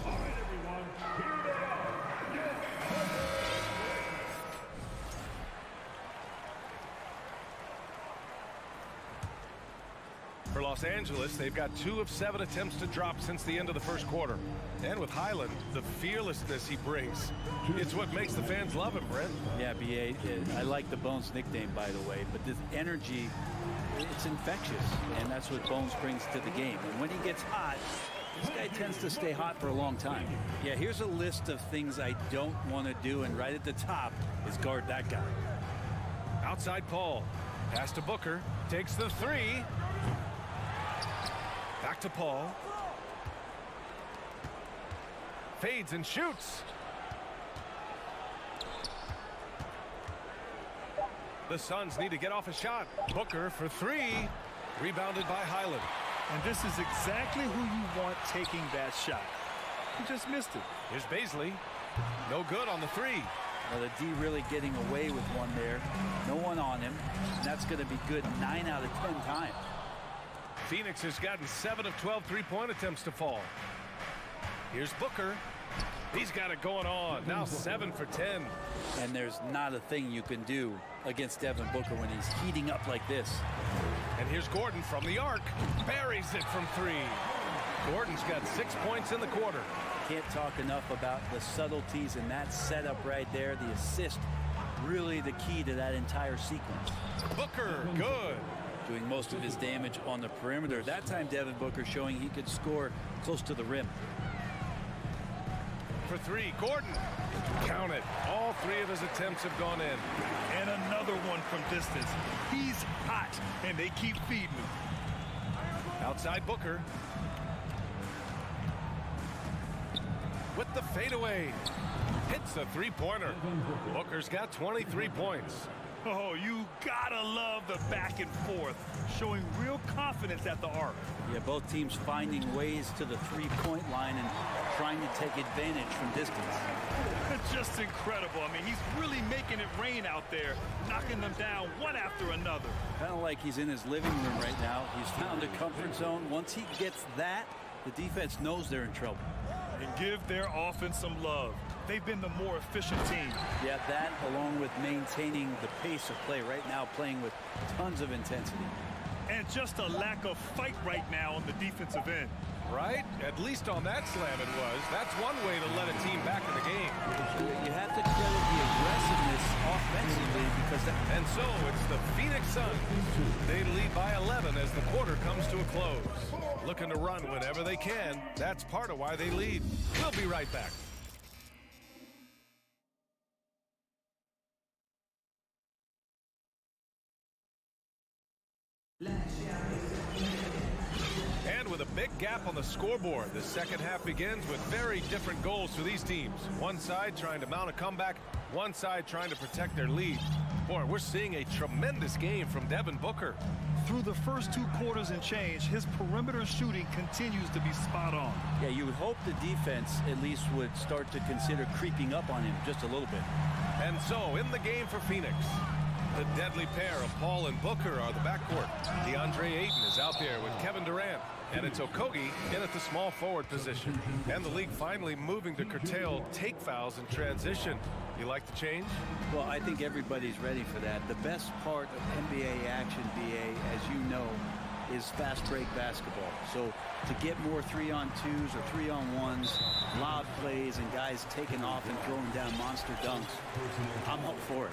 All right, everyone, here they are. For Los Angeles, they've got 2 of 7 attempts to drop since the end of the first quarter. And with Highland, the fearlessness he brings, it's what makes the fans love him, Brent. Yeah, B.A., I like the Bones nickname, by the way, but this energy, it's infectious, and that's what Bones brings to the game. And when he gets hot, this guy tends to stay hot for a long time. Yeah, here's a list of things I don't want to do, and right at the top is guard that guy. Outside Paul. Pass to Booker. Takes the 3. Back to Paul. Fades and shoots. The Suns need to get off a shot. Booker for 3. Rebounded by Highland. And this is exactly who you want taking that shot. He just missed it. Here's Baisley. No good on the 3. Well, the D really getting away with one there. No one on him. And that's going to be good 9 out of 10 times. Phoenix has gotten 7 of 12 three-point attempts to fall. Here's Booker. He's got it going on. Now 7 for 10. And there's not a thing you can do against Devin Booker when he's heating up like this. And here's Gordon from the arc. Buries it from 3. Gordon's got 6 points in the quarter. Can't talk enough about the subtleties in that setup right there. The assist, really the key to that entire sequence. Booker, good. Doing most of his damage on the perimeter. That time Devin Booker showing he could score close to the rim. For 3, Gordon. Count it. All 3 of his attempts have gone in. And another one from distance. He's hot, and they keep feeding him. Outside Booker. With the fadeaway. Hits a 3-pointer. Booker's got 23 points. Oh, you gotta love the back and forth, showing real confidence at the arc. Yeah, both teams finding ways to the three-point line and trying to take advantage from distance. It's just incredible. I mean, he's really making it rain out there, knocking them down one after another. Kind of like he's in his living room right now. He's found a comfort zone. Once he gets that, the defense knows they're in trouble. And give their offense some love. They've been the more efficient team. Yeah, that along with maintaining the pace of play right now, playing with tons of intensity. And just a lack of fight right now on the defensive end. Right? At least on that slam it was. That's one way to let a team back in the game. You have to credit the aggressiveness offensively because that... And so it's the Phoenix Suns. They lead by 11 as the quarter comes to a close. Looking to run whenever they can. That's part of why they lead. We'll be right back. And with a big gap on the scoreboard. The second half begins with very different goals for these teams. One side trying to mount a comeback, one side trying to protect their lead. Boy, we're seeing a tremendous game from Devin Booker. Through the first 2 quarters and change, his perimeter shooting continues to be spot on. Yeah, you would hope the defense at least would start to consider creeping up on him just a little bit. And so, in the game for Phoenix, the deadly pair of Paul and Booker are the backcourt. DeAndre Ayton is out there with Kevin Durant. And it's Okogie in at the small forward position. And the league finally moving to curtail take fouls in transition. You like the change? Well, I think everybody's ready for that. The best part of NBA action, BA, as you know, is fast break basketball. So to get more 3-on-2s or 3-on-1s, lob plays, and guys taking off and throwing down monster dunks, I'm up for it.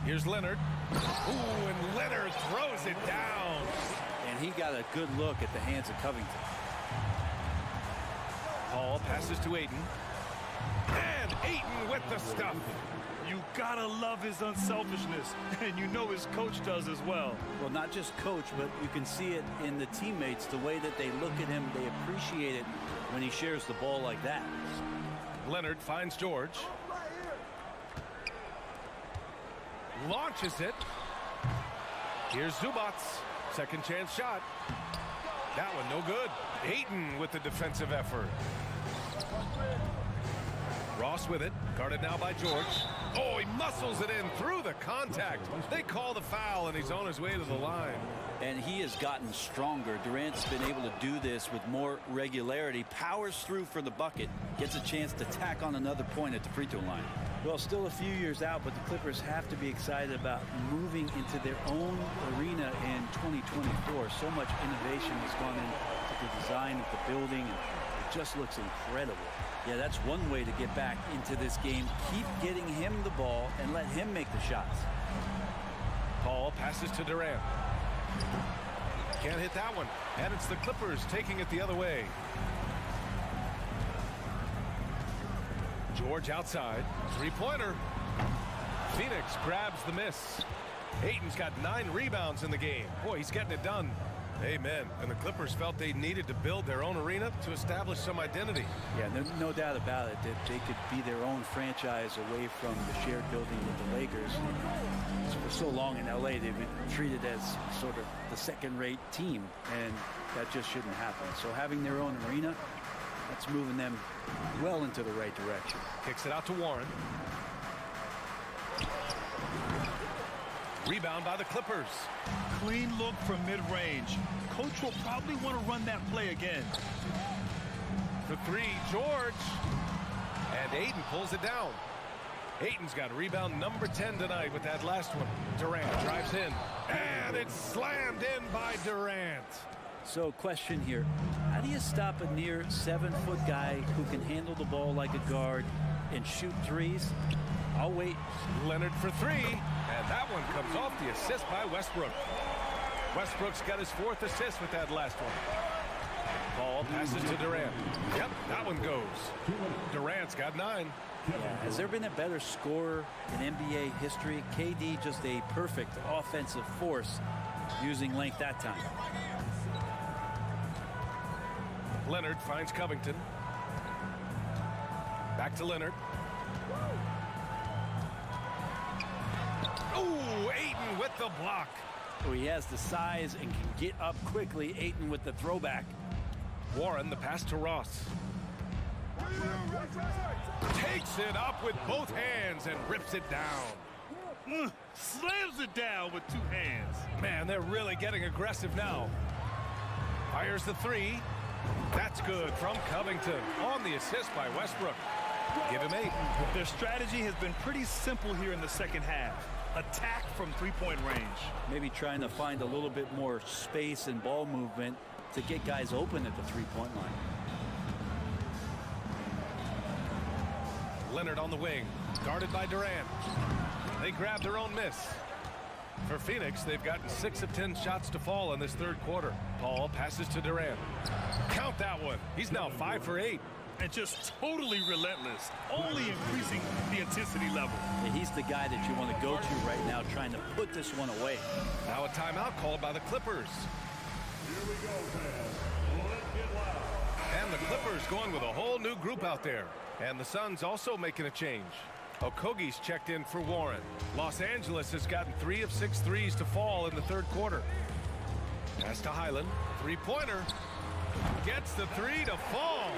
Here's Leonard. Ooh, and Leonard throws it down. And he got a good look at the hands of Covington. Paul passes to Ayton. And Ayton with the stuff. You gotta love his unselfishness, and you know his coach does as well. Well, not just coach, but you can see it in the teammates, the way that they look at him. They appreciate it when he shares the ball like that. Leonard finds George. Launches it. Here's Zubac. Second chance shot. That one no good. Ayton with the defensive effort. Ross with it. Guarded now by George. Oh, he muscles it in through the contact. They call the foul, and he's on his way to the line. And he has gotten stronger. Durant's been able to do this with more regularity. Powers through for the bucket. Gets a chance to tack on another point at the free throw line. Well, still a few years out, but the Clippers have to be excited about moving into their own arena in 2024. So much innovation has gone into the design of the building, and it just looks incredible. Yeah, that's one way to get back into this game. Keep getting him the ball and let him make the shots. Paul passes to Durant. Can't hit that one. And it's the Clippers taking it the other way. George outside. Three-pointer. Phoenix grabs the miss. Ayton's got 9 rebounds in the game. Boy, he's getting it done. Amen. And the Clippers felt they needed to build their own arena to establish some identity. Yeah, no doubt about it that they could be their own franchise away from the shared building with the Lakers. For so long in LA, they've been treated as sort of the second-rate team, and that just shouldn't happen. So having their own arena, that's moving them well into the right direction. Kicks it out to Warren. Rebound by the Clippers. Clean look from mid-range. Coach will probably want to run that play again. The three, George. And Ayton pulls it down. Ayton's got rebound number 10 tonight with that last one. Durant drives in. And it's slammed in by Durant. So question here. How do you stop a near 7-foot guy who can handle the ball like a guard and shoot threes? I'll wait. Leonard for three. And that one comes off the assist by Westbrook. Westbrook's got his 4th assist with that last one. Paul passes to Durant. Yep, that one goes. Durant's got 9. Yeah, has there been a better scorer in NBA history? KD just a perfect offensive force using length that time. Leonard finds Covington. Back to Leonard. Ooh, Ayton with the block. Oh, he has the size and can get up quickly. Ayton with the throwback. Warren, the pass to Ross. Takes it up with both hands and rips it down. Slams it down with 2 hands. Man, they're really getting aggressive now. Fires the 3. That's good from Covington on the assist by Westbrook. Give him 8. Their strategy has been pretty simple here in the second half. Attack from 3-point range. Maybe trying to find a little bit more space and ball movement to get guys open at the 3-point line. Leonard on the wing, guarded by Durant. They grab their own miss. For Phoenix, they've gotten 6 of 10 shots to fall in this 3rd quarter. Paul passes to Durant. Count that one. He's now 5 for 8. and just totally relentless, only increasing the intensity level. Yeah, he's the guy that you want to go to right now, trying to put this one away. Now a timeout called by the Clippers. Here we go, fans. Let's get loud. And the Clippers going with a whole new group out there. And the Suns also making a change. Okogi's checked in for Warren. Los Angeles has gotten 3 of 6 threes to fall in the third quarter. Pass to Highland. Three-pointer. Gets the 3 to fall.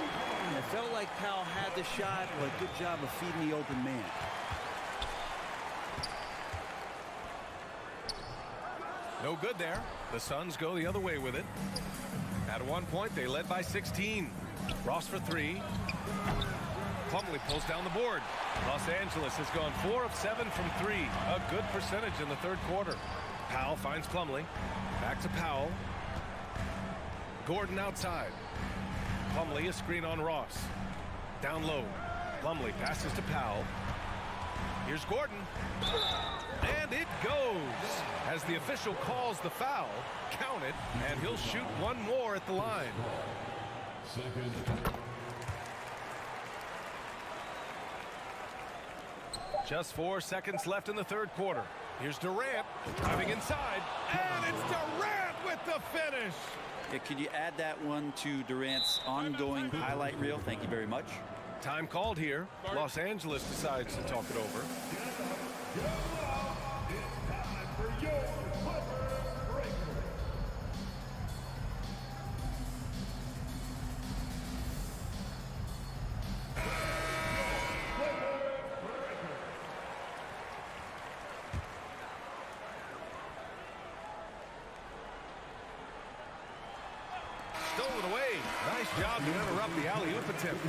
It felt like Powell had the shot, but good job of feeding the open man. No good there. The Suns go the other way with it. At one point, they led by 16. Ross for 3. Plumlee pulls down the board. Los Angeles has gone 4 of 7 from 3. A good percentage in the third quarter. Powell finds Plumlee. Back to Powell. Gordon outside. Plumlee a screen on Ross. Down low. Plumlee passes to Powell. Here's Gordon. And it goes. As the official calls the foul, count it, and he'll shoot one more at the line. Second. Just 4 seconds left in the third quarter. Here's Durant driving inside, and it's Durant with the finish. Yeah, could you add that one to Durant's ongoing highlight reel? Thank you very much. Time called here. Los Angeles decides to talk it over. Stolen away. Nice job to interrupt the alley-oop attempt.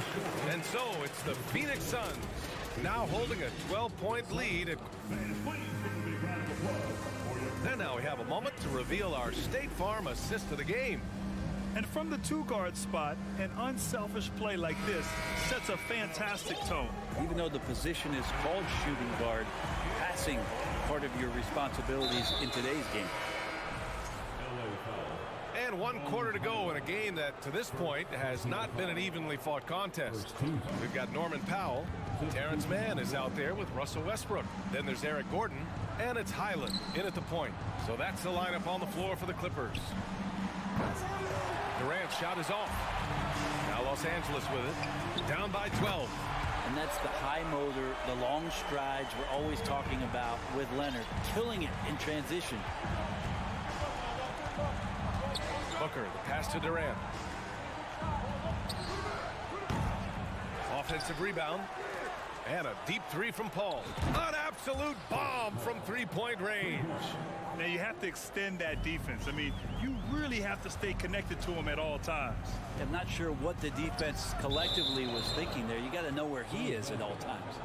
And so it's the Phoenix Suns now holding a 12-point lead. And now we have a moment to reveal our State Farm assist of the game. And from the two-guard spot, an unselfish play like this sets a fantastic tone. Even though the position is called shooting guard, passing part of your responsibilities in today's game. And 1 quarter to go in a game that, to this point, has not been an evenly fought contest. We've got Norman Powell. Terrence Mann is out there with Russell Westbrook. Then there's Eric Gordon. And it's Highland in at the point. So that's the lineup on the floor for the Clippers. Durant's shot is off. Now Los Angeles with it. Down by 12. And that's the high motor, the long strides we're always talking about with Leonard. Killing it in transition. Booker, the pass to Durant. Offensive rebound. And a deep 3 from Paul. An absolute bomb from three-point range. Now you have to extend that defense. I mean, you really have to stay connected to him at all times. I'm not sure what the defense collectively was thinking there. You got to know where he is at all times.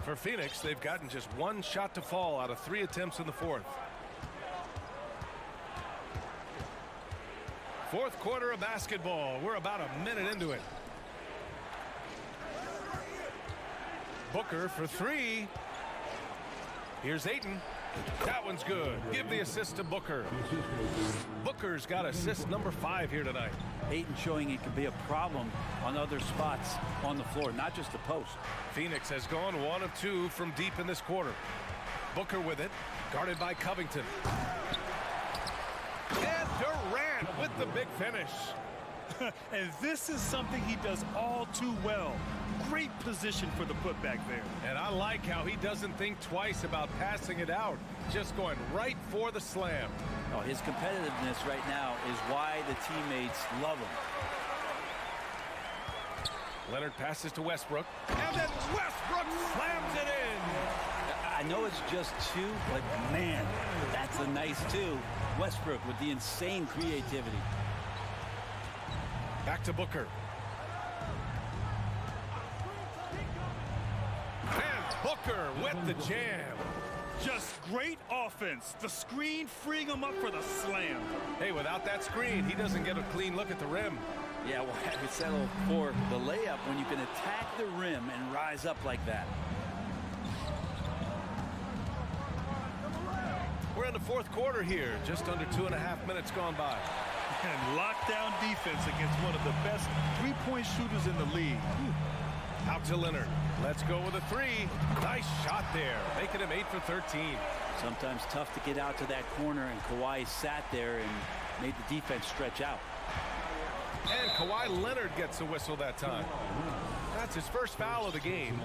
For Phoenix, they've gotten just 1 shot to fall out of 3 attempts in the fourth. Fourth quarter of basketball. We're about a minute into it. Booker for 3. Here's Ayton. That one's good. Give the assist to Booker. Booker's got assist number 5 here tonight. Ayton showing it could be a problem on other spots on the floor, not just the post. Phoenix has gone 1 of 2 from deep in this quarter. Booker with it, guarded by Covington. And Durant with the big finish. And this is something he does all too well. Great position for the putback there. And I like how he doesn't think twice about passing it out, just going right for the slam. Oh, his competitiveness right now is why the teammates love him. Leonard passes to Westbrook, and then Westbrook slams it in. I know it's just 2, but man, that's a nice 2. Westbrook with the insane creativity. Back to Booker. And Booker with the jam. Just great offense. The screen freeing him up for the slam. Hey, without that screen, he doesn't get a clean look at the rim. Yeah, well, we settle for the layup when you can attack the rim and rise up like that. we're in the fourth quarter here. Just under 2.5 minutes gone by. And lockdown defense against one of the best three-point shooters in the league. Out to Leonard. Let's go with a three. Nice shot there, making him 8 for 13. Sometimes tough to get out to that corner, and Kawhi sat there and made the defense stretch out. And Kawhi Leonard gets a whistle that time. That's his first foul of the game.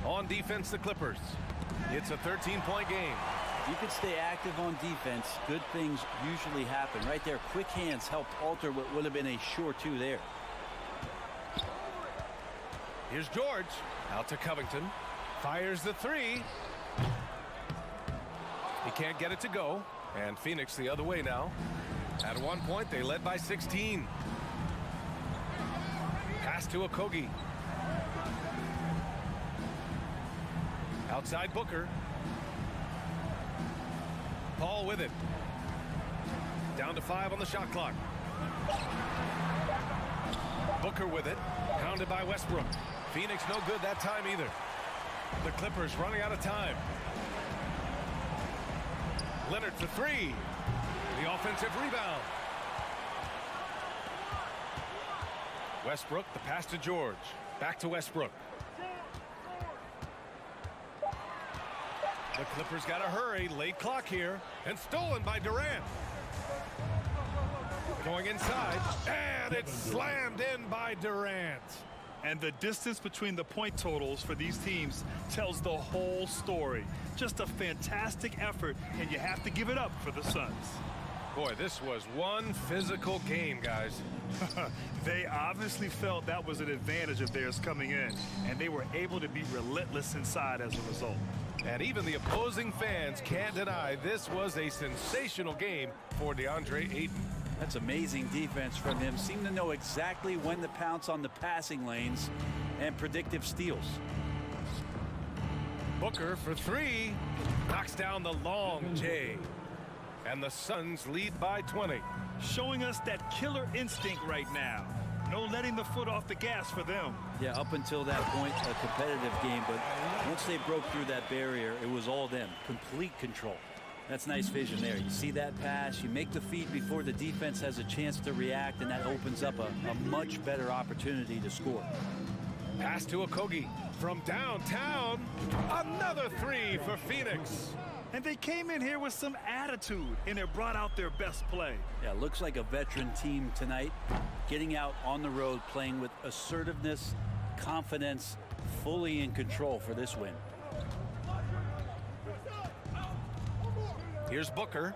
On defense, the Clippers. It's a 13-point game. You can stay active on defense. Good things usually happen. Right there, quick hands helped alter what would have been a sure two there. Here's George. Out to Covington. Fires the three. He can't get it to go. And Phoenix the other way now. At one point, they led by 16. Pass to Okogie. Outside Booker. Paul with it. Down to 5 on the shot clock. Booker with it. Pounded by Westbrook. Phoenix no good that time either. The Clippers running out of time. Leonard for three. The offensive rebound. Westbrook, the pass to George. Back to Westbrook. The Clippers got to hurry. Late clock here. And stolen by Durant. Going inside. And it's slammed in by Durant. And the distance between the point totals for these teams tells the whole story. Just a fantastic effort, and you have to give it up for the Suns. Boy, this was one physical game, guys. They obviously felt that was an advantage of theirs coming in, and they were able to be relentless inside as a result. And even the opposing fans can't deny this was a sensational game for DeAndre Ayton. That's amazing defense from him. Seemed to know exactly when to pounce on the passing lanes and predictive steals. Booker for three. Knocks down the long J. And the Suns lead by 20. Showing us that killer instinct right now. No letting the foot off the gas for them. Yeah, up until that point, a competitive game. But once they broke through that barrier, it was all them. Complete control. That's nice vision there. You see that pass, you make the feed before the defense has a chance to react, and that opens up a much better opportunity to score. Pass to Okogie from downtown. Another three for Phoenix. And they came in here with some attitude, and it brought out their best play. Yeah, looks like a veteran team tonight, getting out on the road, playing with assertiveness, confidence, fully in control for this win. Here's Booker.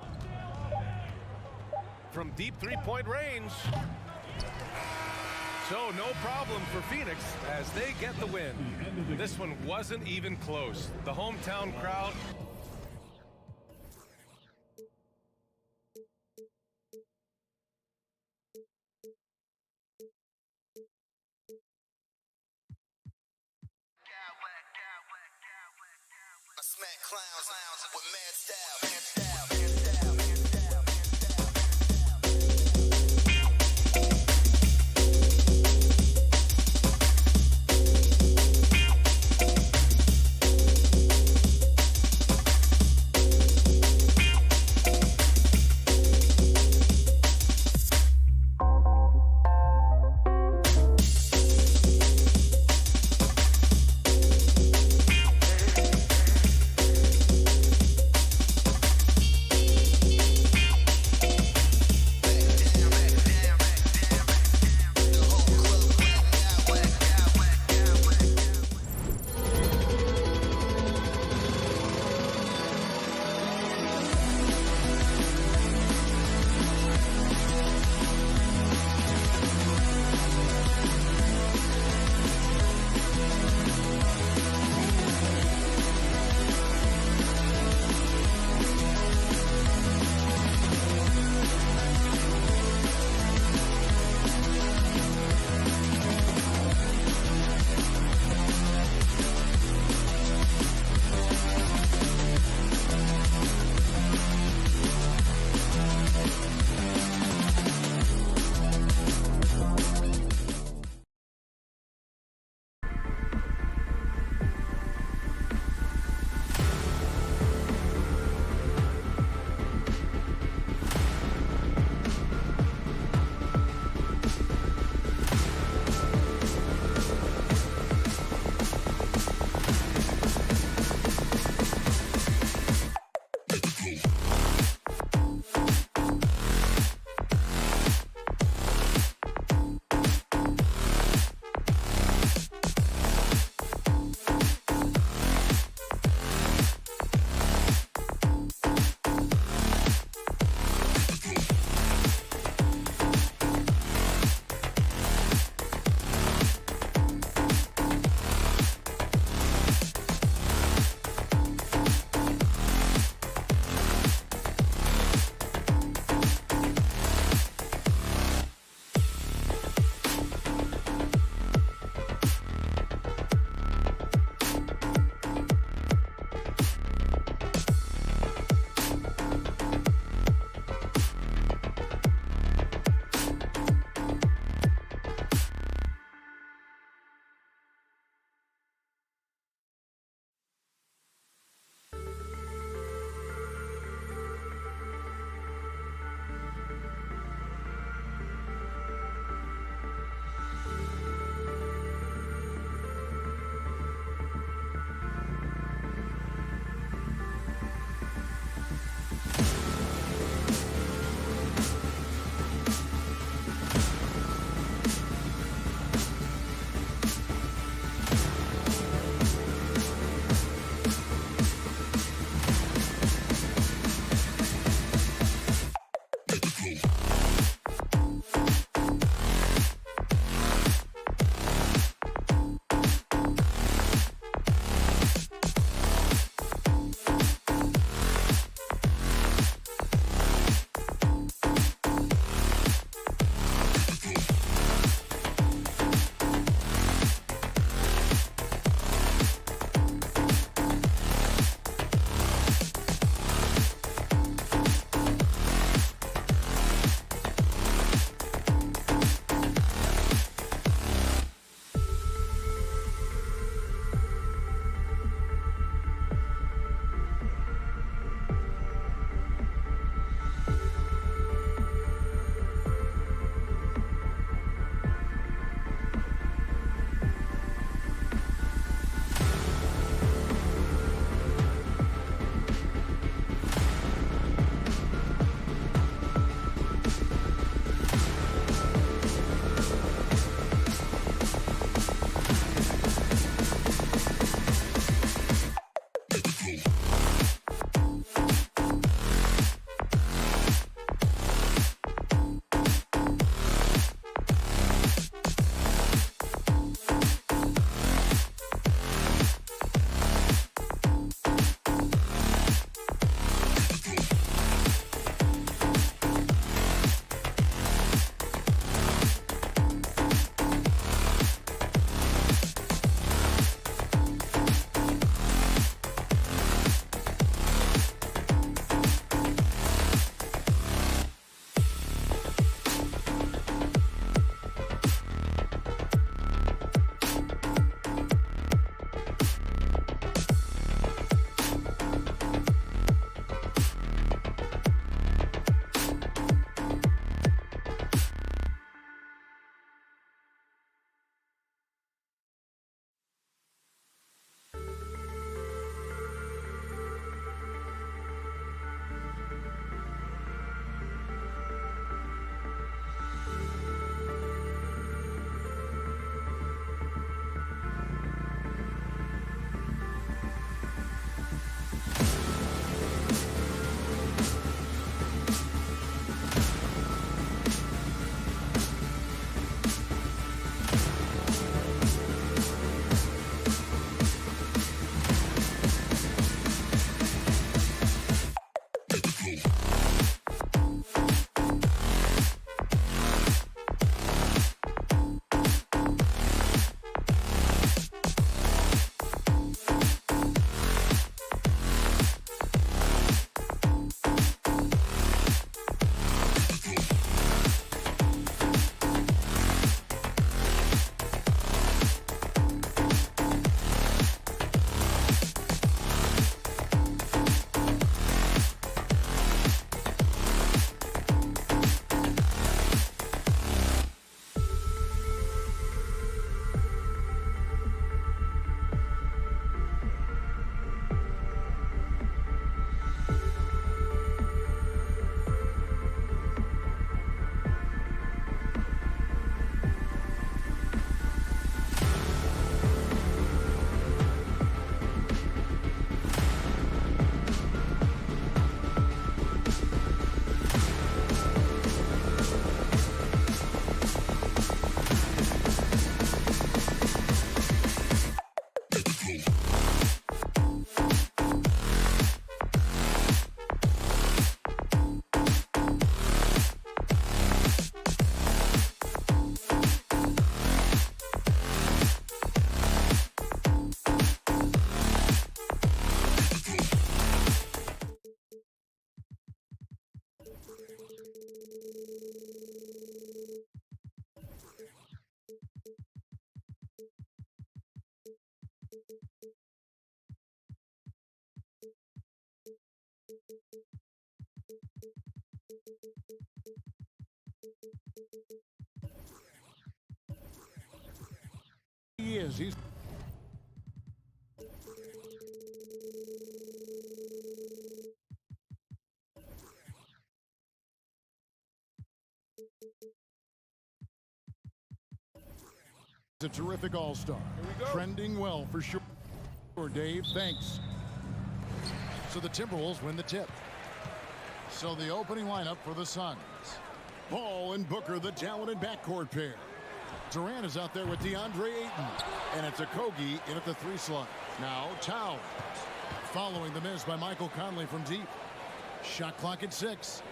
From deep three-point range. So no problem for Phoenix as they get the win. This one wasn't even close. The hometown crowd. I smack clowns with mad style. he is. He's a terrific all-star. Trending well for sure, Dave. Thanks. So the Timberwolves win the tip. So the opening lineup for the Suns. Paul and Booker, the talented backcourt pair. Durant is out there with DeAndre Ayton. And it's Octopi in at the 3 slot. Now Towns. Following the miss by Michael Conley from deep. Shot clock at 6.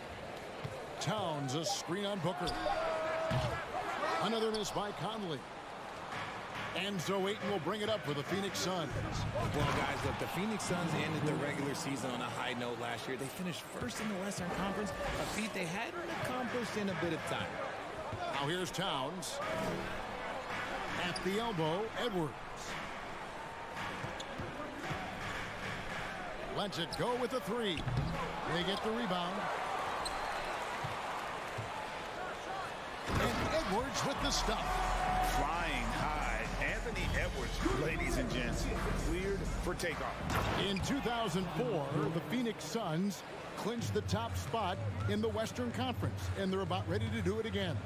Towns, a screen on Booker. Another miss by Conley. And so Ayton will bring it up for the Phoenix Suns. Well, guys, look, the Phoenix Suns ended the regular season on a high note last year. They finished first in the Western Conference, a feat they hadn't accomplished in a bit of time. Now here's Towns. At the elbow, Edwards. Lets it go with the 3. They get the rebound. And Edwards with the stuff. Flying high. Anthony Edwards, ladies and gents, cleared for takeoff. In 2004, the Phoenix Suns clinched the top spot in the Western Conference, and they're about ready to do it again.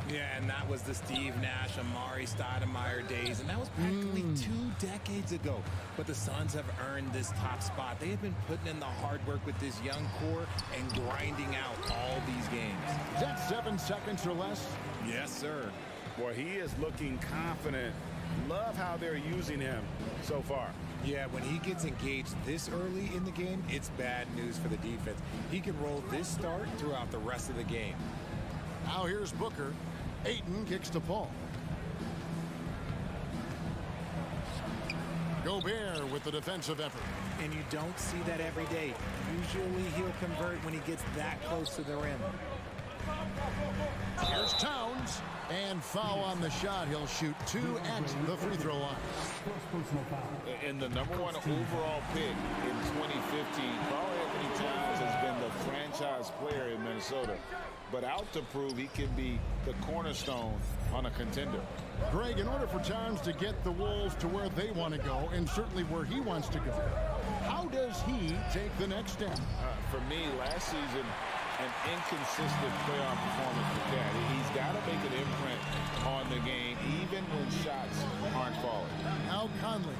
Yeah, and that was the Steve Nash, Amari Stoudemire days, and that was practically 2 decades ago. But the Suns have earned this top spot. They have been putting in the hard work with this young core and grinding out all these games. Is that 7 seconds or less? Yes, sir. Well, he is looking confident. Love how they're using him so far. Yeah, when he gets engaged this early in the game, it's bad news for the defense. He can roll this start throughout the rest of the game. Now here's Booker. Ayton kicks to Paul. Gobert with the defensive effort. And you don't see that every day. Usually he'll convert when he gets that close to the rim. Here's Towns. And foul on the shot. He'll shoot 2 at the free throw line. And the #1 overall pick in 2015, Karl Anthony Towns has been the franchise player in Minnesota. But out to prove he can be the cornerstone on a contender. Greg, in order for Towns to get the Wolves to where they want to go, and certainly where he wants to go, how does he take the next step? For me, last season, an inconsistent playoff performance for Cat. He's got to make an imprint on the game, even when shots aren't falling. Now Conley,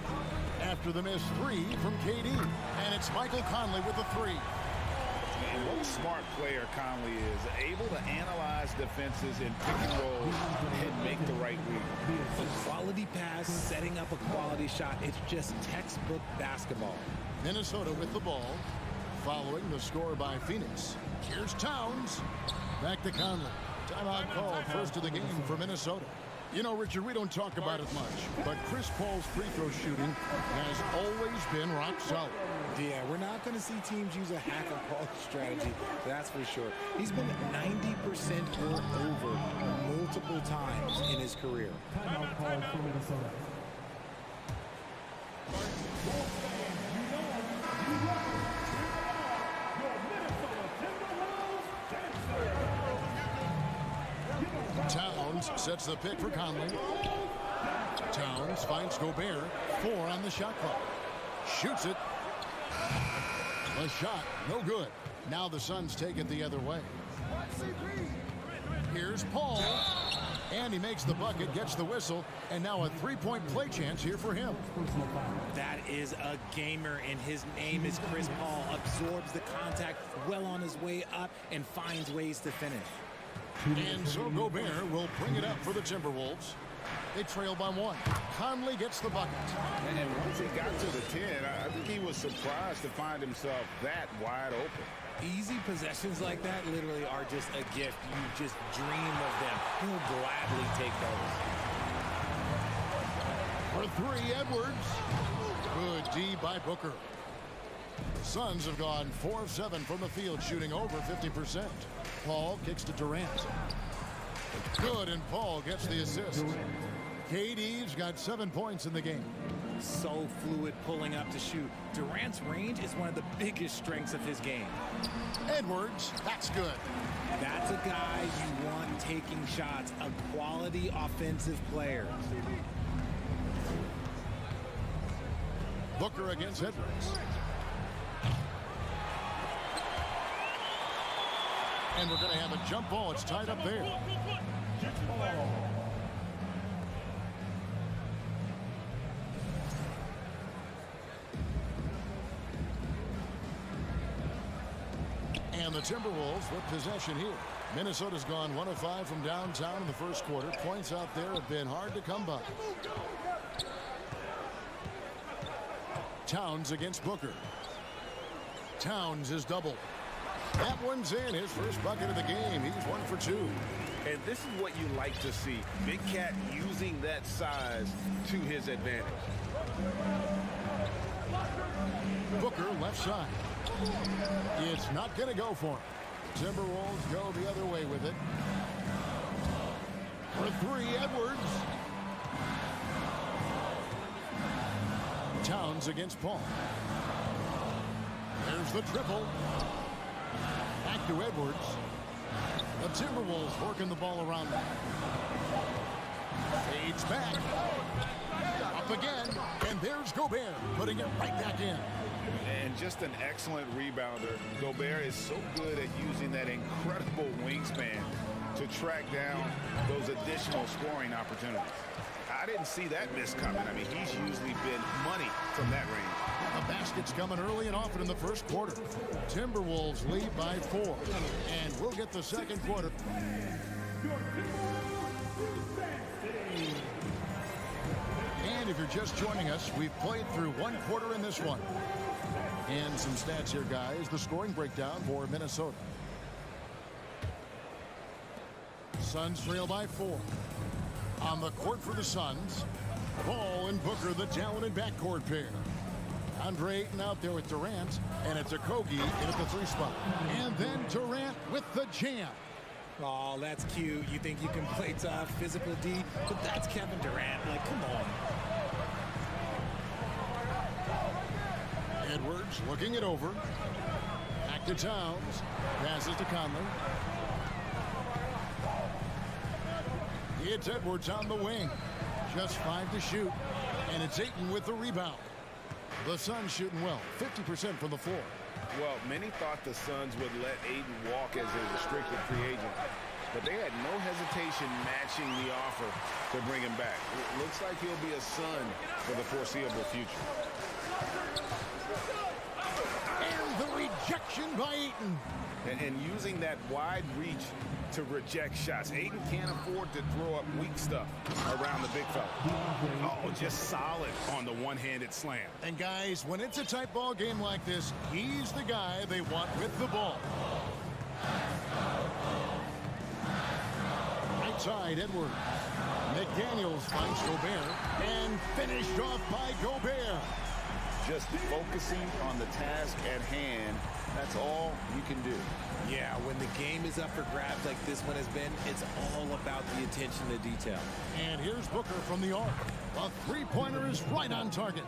after the missed 3 from KD. And it's Michael Conley with the 3. And what a smart player Conley is, able to analyze defenses in pick and roll and make the right read. A quality pass, setting up a quality shot. It's just textbook basketball. Minnesota with the ball, following the score by Phoenix. Here's Towns. Back to Conley. Timeout called, first of the game for Minnesota. You know, Richard, we don't talk about it much, but Chris Paul's free throw shooting has always been rock solid. Yeah, we're not going to see teams use a hack and Paul strategy, that's for sure. He's been 90% or over multiple times in his career. Timeout call for Minnesota. Towns sets the pick for Conley. Towns finds Gobert. 4 on the shot clock. Shoots it. The shot, no good. Now the Suns take it the other way. Here's Paul. And he makes the bucket, gets the whistle, and now a 3-point play chance here for him. That is a gamer, and his name is Chris Paul. Absorbs the contact, well on his way up, and finds ways to finish. And so Gobert will bring it up for the Timberwolves. They trail by 1. Conley gets the bucket. And once he got to the 10, I think he was surprised to find himself that wide open. Easy possessions like that literally are just a gift. You just dream of them. He'll gladly take those. For 3, Edwards. Good D by Booker. The Suns have gone 4 of 7 from the field, shooting over 50%. Paul kicks to Durant. Good, and Paul gets the assist. KD's got 7 points in the game. So fluid, pulling up to shoot. Durant's range is one of the biggest strengths of his game. Edwards, that's good. That's a guy you want taking shots, a quality offensive player. Booker against Edwards. And we're going to have a jump ball. It's tied up there. And the Timberwolves with possession here. Minnesota's gone 1 of 5 from downtown in the first quarter. Points out there have been hard to come by. Towns against Booker. Towns is doubled. That one's in. His first bucket of the game. He's 1 for 2. And this is what you like to see. Big Cat using that size to his advantage. Booker left side. It's not going to go for him. Timberwolves go the other way with it. For 3, Edwards. Towns against Paul. There's the triple. Back to Edwards. The Timberwolves working the ball around them. Fades back. Up again. And there's Gobert putting it right back in. And just an excellent rebounder. Gobert is so good at using that incredible wingspan to track down those additional scoring opportunities. I didn't see that miss coming. I mean, he's usually been money from that range. The basket's coming early and often in the first quarter. Timberwolves lead by 4. And we'll get the second quarter. And if you're just joining us, we've played through 1 quarter in this one. And some stats here, guys. The scoring breakdown for Minnesota. Suns trail by 4. On the court for the Suns, Ball and Booker, the talented backcourt pair. Andre Ayton out there with Durant, and it's Octopi in at the 3 spot. And then Durant with the jam. Oh, that's cute. You think you can play tough, physical D, but that's Kevin Durant. Like, come on. Edwards looking it over. Back to Towns. Passes to Conley. It's Edwards on the wing. Just 5 to shoot. And it's Ayton with the rebound. The Suns shooting well. 50% from the floor. Well, many thought the Suns would let Ayton walk as a restricted free agent. But they had no hesitation matching the offer to bring him back. It looks like he'll be a Sun for the foreseeable future. And the rejection by Ayton. And using that wide reach to reject shots. Ayton can't afford to throw up weak stuff around the big fella. Oh, just solid on the one-handed slam. And guys, when it's a tight ball game like this, he's the guy they want with the ball. Right side, Edwards. McDaniels finds Gobert and finished off by Gobert. Just focusing on the task at hand. That's all you can do. Yeah, when the game is up for grabs like this one has been, it's all about the attention to detail. And here's Booker from the arc. A three-pointer is right on target.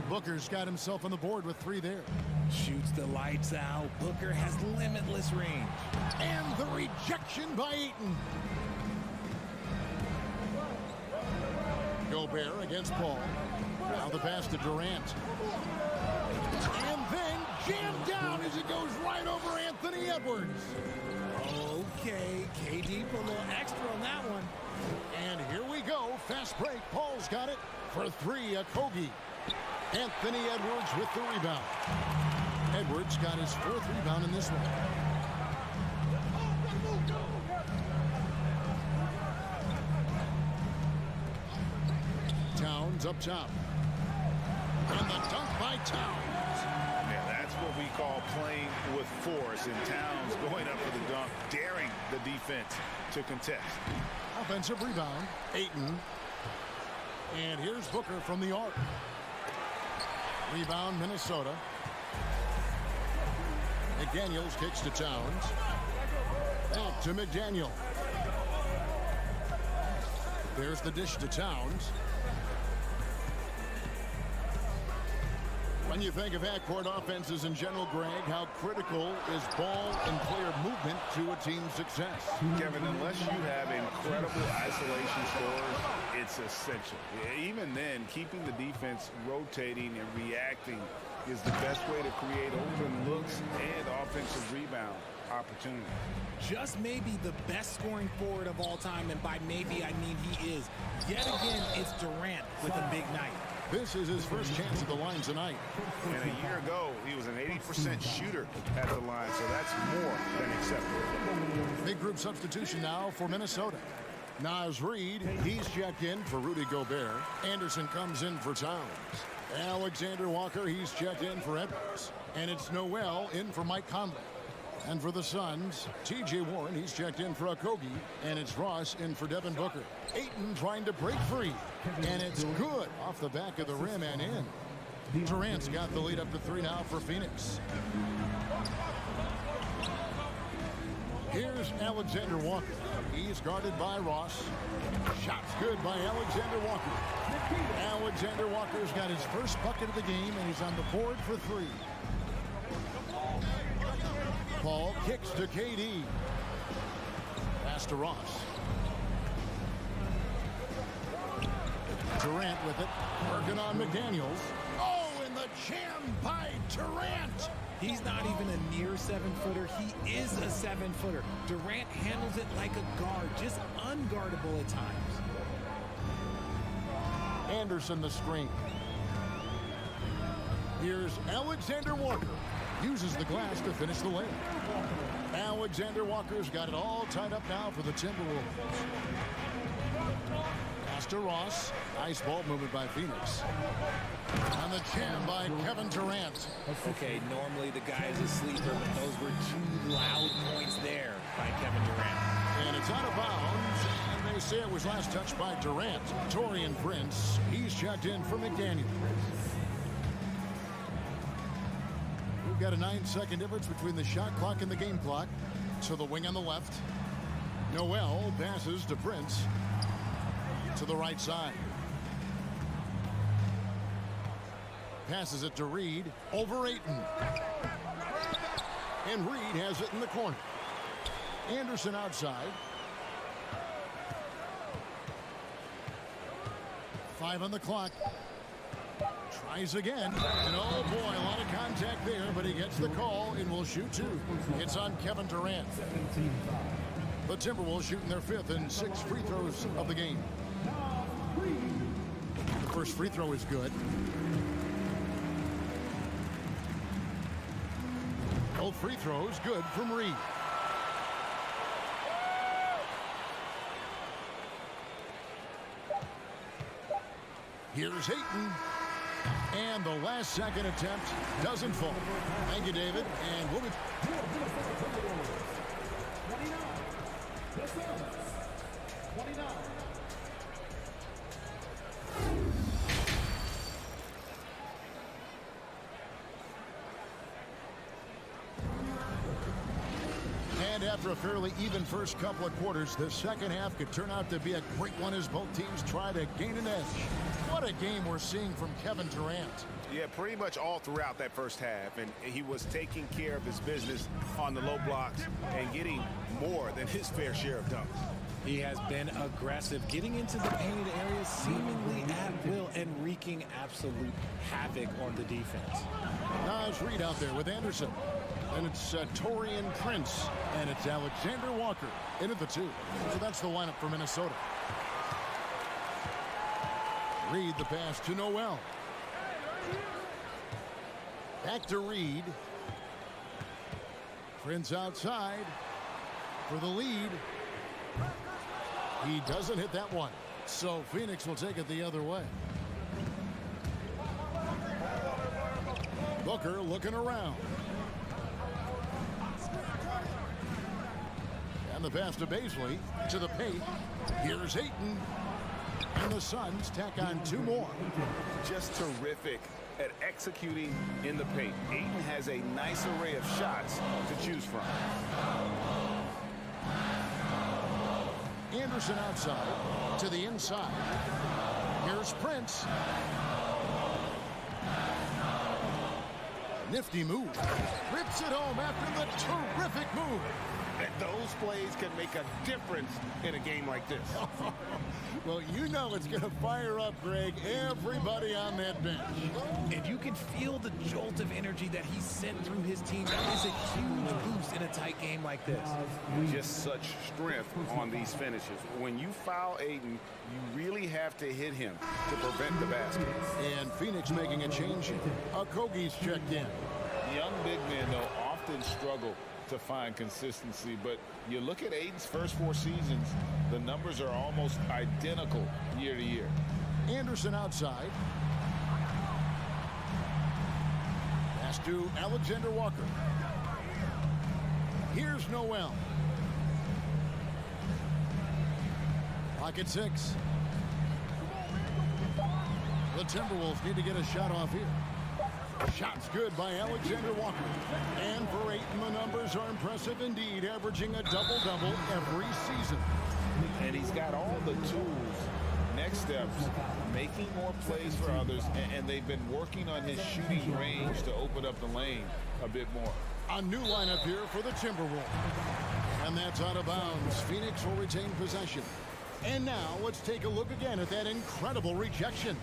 Booker's got himself on the board with 3 there. Shoots the lights out. Booker has limitless range. And the rejection by Ayton. Gobert against Paul. Now the pass to Durant. And then jammed down as it goes right over Anthony Edwards. Okay, KD put a little extra on that one. And here we go. Fast break. Paul's got it for 3. Octopi. Anthony Edwards with the rebound. Edwards got his 4th rebound in this one. Towns up top. And the dunk by Towns. Yeah, that's what we call playing with force. And Towns going up for the dunk, daring the defense to contest. Offensive rebound. Ayton. And here's Booker from the arc. Rebound, Minnesota. McDaniels kicks to Towns. Back to McDaniel. There's the dish to Towns. When you think of backcourt offenses in general, Greg, how critical is ball and player movement to a team's success? Kevin, unless you have incredible isolation scores, it's essential. Even then, keeping the defense rotating and reacting is the best way to create open looks and offensive rebound opportunity. Just maybe the best scoring forward of all time, and by maybe I mean he is. Yet again, it's Durant with a big night. This is his first chance at the line tonight. And a year ago, he was an 80% shooter at the line, so that's more than acceptable. Big group substitution now for Minnesota. Naz Reid, he's checked in for Rudy Gobert. Anderson comes in for Towns. Alexander Walker, he's checked in for Edwards. And it's Noel in for Mike Conley. And for the Suns, T.J. Warren, he's checked in for Octopi. And it's Ross in for Devin Booker. Ayton trying to break free. And it's good off the back of the rim and in. Durant's got the lead up to 3 now for Phoenix. Here's Alexander Walker. He's guarded by Ross. Shot's good by Alexander Walker. Alexander Walker's got his first bucket of the game, and he's on the board for 3. Paul kicks to KD. Pass to Ross. Durant with it. Working on McDaniels. Oh, and the jam by Durant. He's not even a near 7-footer. He is a 7-footer. Durant handles it like a guard, just unguardable at times. Anderson the screen. Here's Alexander Walker. Uses the glass to finish the layup. Alexander Walker's got it all tied up now for the Timberwolves. Pass to Ross. Nice ball movement by Phoenix. On the jam by Kevin Durant. Okay, normally the guy is a sleeper, but those were 2 loud points there by Kevin Durant. And it's out of bounds. And they say it was last touched by Durant. Taurean Prince, he's checked in for McDaniel. We've got a 9-second difference between the shot clock and the game clock. So the wing on the left. Noel passes to Prince. To the right side. Passes it to Reid. Over Ayton. And Reid has it in the corner. Anderson outside. 5 on the clock. Tries again. And oh boy, a lot of contact there, but he gets the call and will shoot 2. It's on Kevin Durant. The Timberwolves shooting their 5th and 6th free throws of the game. The first free throw is good. Both free throws good from Reid. Here's Ayton. And the last second attempt doesn't fall. Thank you, David. And we'll be... And after a fairly even first couple of quarters, the second half could turn out to be a great one as both teams try to gain an edge. What a game we're seeing from Kevin Durant. Yeah, pretty much all throughout that first half. And he was taking care of his business on the low blocks and getting more than his fair share of dunks. He has been aggressive, getting into the painted areas seemingly at will and wreaking absolute havoc on the defense. Naz Reid out there with Anderson. And it's Taurean Prince. And it's Alexander Walker in at the 2. So that's the lineup for Minnesota. Reid the pass to Noel. Back to Reid. Prince outside for the lead. He doesn't hit that one. So Phoenix will take it the other way. Booker looking around. And the pass to Baisley to the paint. Here's Ayton. And the Suns tack on 2 more. Just terrific at executing in the paint. Ayton has a nice array of shots to choose from. Anderson outside to the inside. Here's Prince. Nifty move. Rips it home after the terrific move. And those plays can make a difference in a game like this. Well, you know it's going to fire up, Greg, everybody on that bench. And you can feel the jolt of energy that he sent through his team. That is a huge boost in a tight game like this. Just such strength on these finishes. When you foul Ayton, you really have to hit him to prevent the basket. And Phoenix making a change here. Okogi's checked in. Young big men, though, often struggle to find consistency, but you look at Ayton's first 4 seasons, the numbers are almost identical year to year. Anderson outside. Pass to Alexander Walker. Here's Noel. Pocket 6. The Timberwolves need to get a shot off here. Shots good by Alexander Walker. And for Ayton, the numbers are impressive indeed, averaging a double-double every season. And he's got all the tools. Next steps, making more plays for others, and they've been working on his shooting range to open up the lane a bit more. A new lineup here for the Timberwolves. And that's out of bounds. Phoenix will retain possession. And now let's take a look again at that incredible rejection.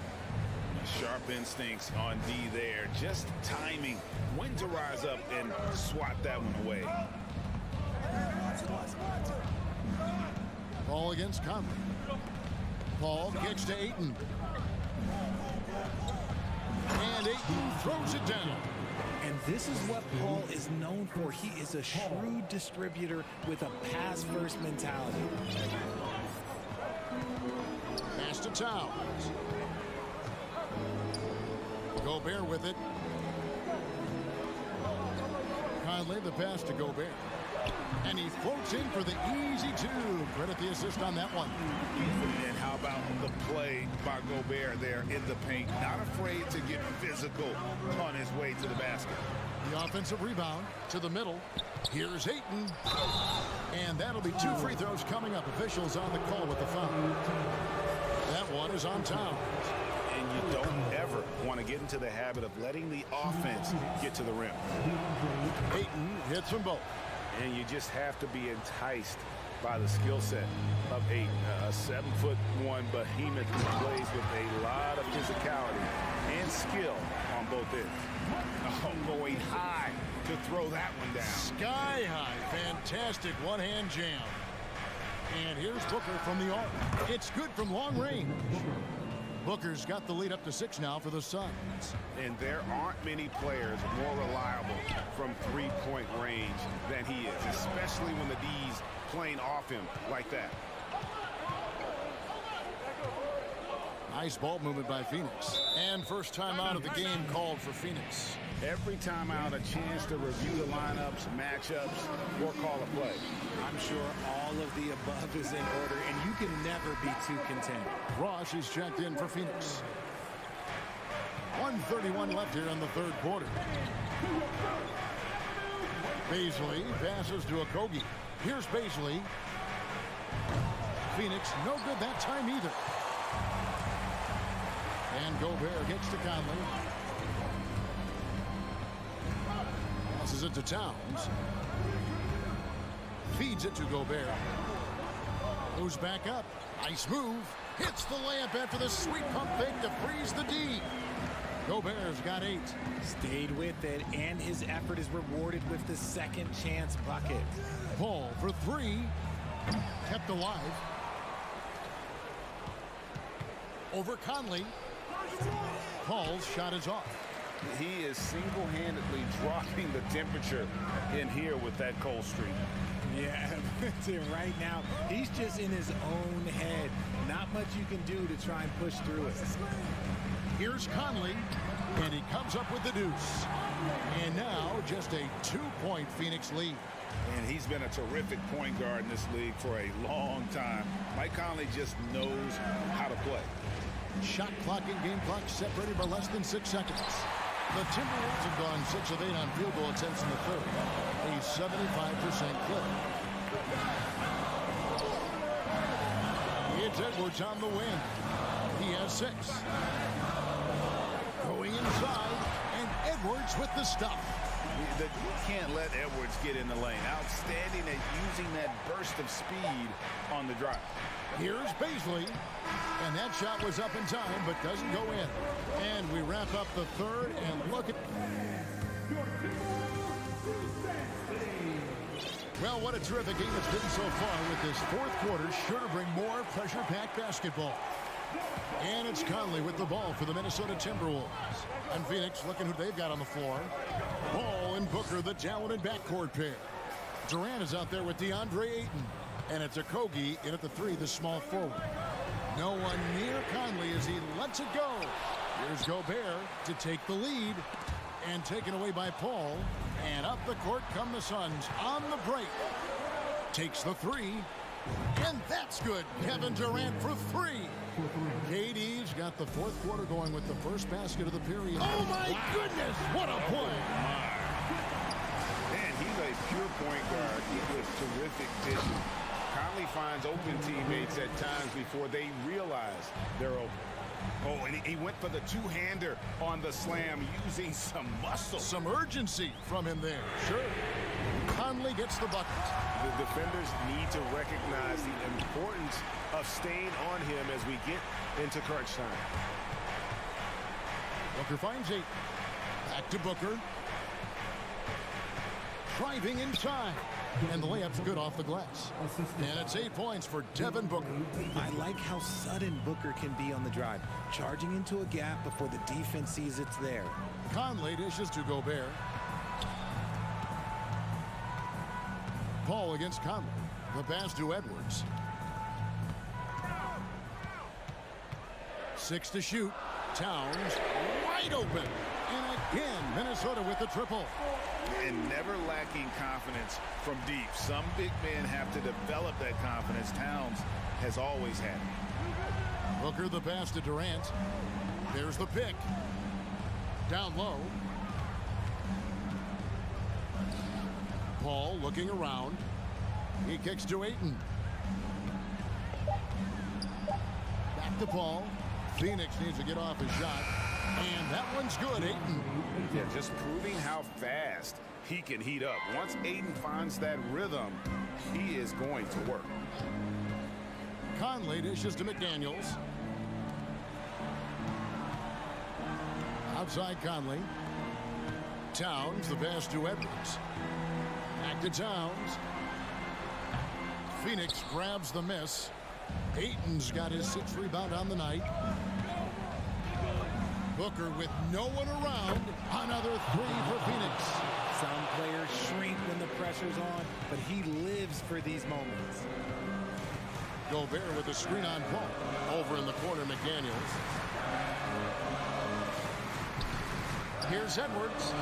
Sharp instincts on D there. Just timing when to rise up and swat that one away. Ball against Conley. Paul kicks to Ayton. And Ayton throws it down. And this is what Paul is known for. He is a shrewd distributor with a pass-first mentality. Pass to Towns. Gobert with it. Conley, the pass to Gobert. And he floats in for the easy 2. Credit the assist on that one. And how about the play by Gobert there in the paint? Not afraid to get physical on his way to the basket. The offensive rebound to the middle. Here's Ayton. And that'll be 2 free throws coming up. Officials on the call with the foul. That one is on Towns. And you don't ever want to get into the habit of letting the offense get to the rim. Ayton hits them both. And you just have to be enticed by the skill set of Ayton. A 7'1" behemoth who plays with a lot of physicality and skill on both ends. Oh, going high to throw that one down. Sky high. Fantastic one-hand jam. And here's Booker from the arc. It's good from long range. Booker's got the lead up to 6 now for the Suns. And there aren't many players more reliable from three-point range than he is, especially when the D's playing off him like that. Nice ball movement by Phoenix. And first time out of the game called for Phoenix. Every time out, a chance to review the lineups, matchups, or call a play. I'm sure all of the above is in order, and you can never be too content. Ross is checked in for Phoenix. 1:31 left here in the third quarter. Baisley passes to Okogie. Here's Baisley. Phoenix no good that time either. And Gobert gets to Conley. Passes it to Towns. Feeds it to Gobert. Moves back up. Nice move. Hits the layup after the sweet pump fake to freeze the D. Gobert's got 8. Stayed with it, and his effort is rewarded with the second chance bucket. Paul for 3. Kept alive. Over Conley. Paul's shot is off. He is single-handedly dropping the temperature in here with that cold streak. Yeah, right now, he's just in his own head. Not much you can do to try and push through it. Here's Conley, and he comes up with the deuce. And now just a 2-point Phoenix lead. And he's been a terrific point guard in this league for a long time. Mike Conley just knows how to play. Shot clock and game clock separated by less than 6 seconds. The Timberwolves have gone 6 of 8 on field goal attempts in the third. A 75% clip. It's Edwards on the win. He has 6. Going inside, and Edwards with the stuff. You can't let Edwards get in the lane. Outstanding at using that burst of speed on the drive. Here's Baisley. And that shot was up in time, but doesn't go in. And we wrap up the third, and look at... Well, what a terrific game it's been so far with this fourth quarter. Sure to bring more pressure-packed basketball. And it's Conley with the ball for the Minnesota Timberwolves. And Phoenix looking who they've got on the floor. Ball and Booker, the talented backcourt pair. Durant is out there with DeAndre Ayton. And it's Octopi in at the three, the small forward. No one near Conley as he lets it go. Here's Gobert to take the lead. And taken away by Paul. And up the court come the Suns on the break. Takes the three. And that's good. Kevin Durant for three. KD's got the fourth quarter going with the first basket of the period. Oh, my goodness. What a play. Man, he's a pure point guard with terrific vision. Conley finds open teammates at times before they realize they're open. Oh, and he went for the two-hander on the slam using some muscle. Some urgency from him there. Sure. Conley gets the bucket. The defenders need to recognize the importance of staying on him as we get into crunch time. Booker finds Ayton. Back to Booker. Driving inside. And the layup's good off the glass. And it's 8 points for Devin Booker. I like how sudden Booker can be on the drive, charging into a gap before the defense sees it's there. Conley dishes to Gobert. Paul against Conley. The pass to Edwards. 6 to shoot. Towns wide open. And again, Minnesota with the triple. And never lacking confidence from deep. Some big men have to develop that confidence. Towns has always had it. Booker the pass to Durant. There's the pick. Down low. Paul looking around. He kicks to Ayton. Back to Paul. Phoenix needs to get off his shot. And that one's good, Ayton. Yeah, just proving how fast he can heat up. Once Ayton finds that rhythm, he is going to work. Conley dishes to McDaniels. Outside Conley. Towns, the pass to Edwards. Back to Towns. Phoenix grabs the miss. Ayton's got his 6th rebound on the night. Booker with no one around. Another three for Phoenix. Some players shrink when the pressure's on, but he lives for these moments. Gobert with the screen on Paul. Over in the corner, McDaniels. Here's Edwards.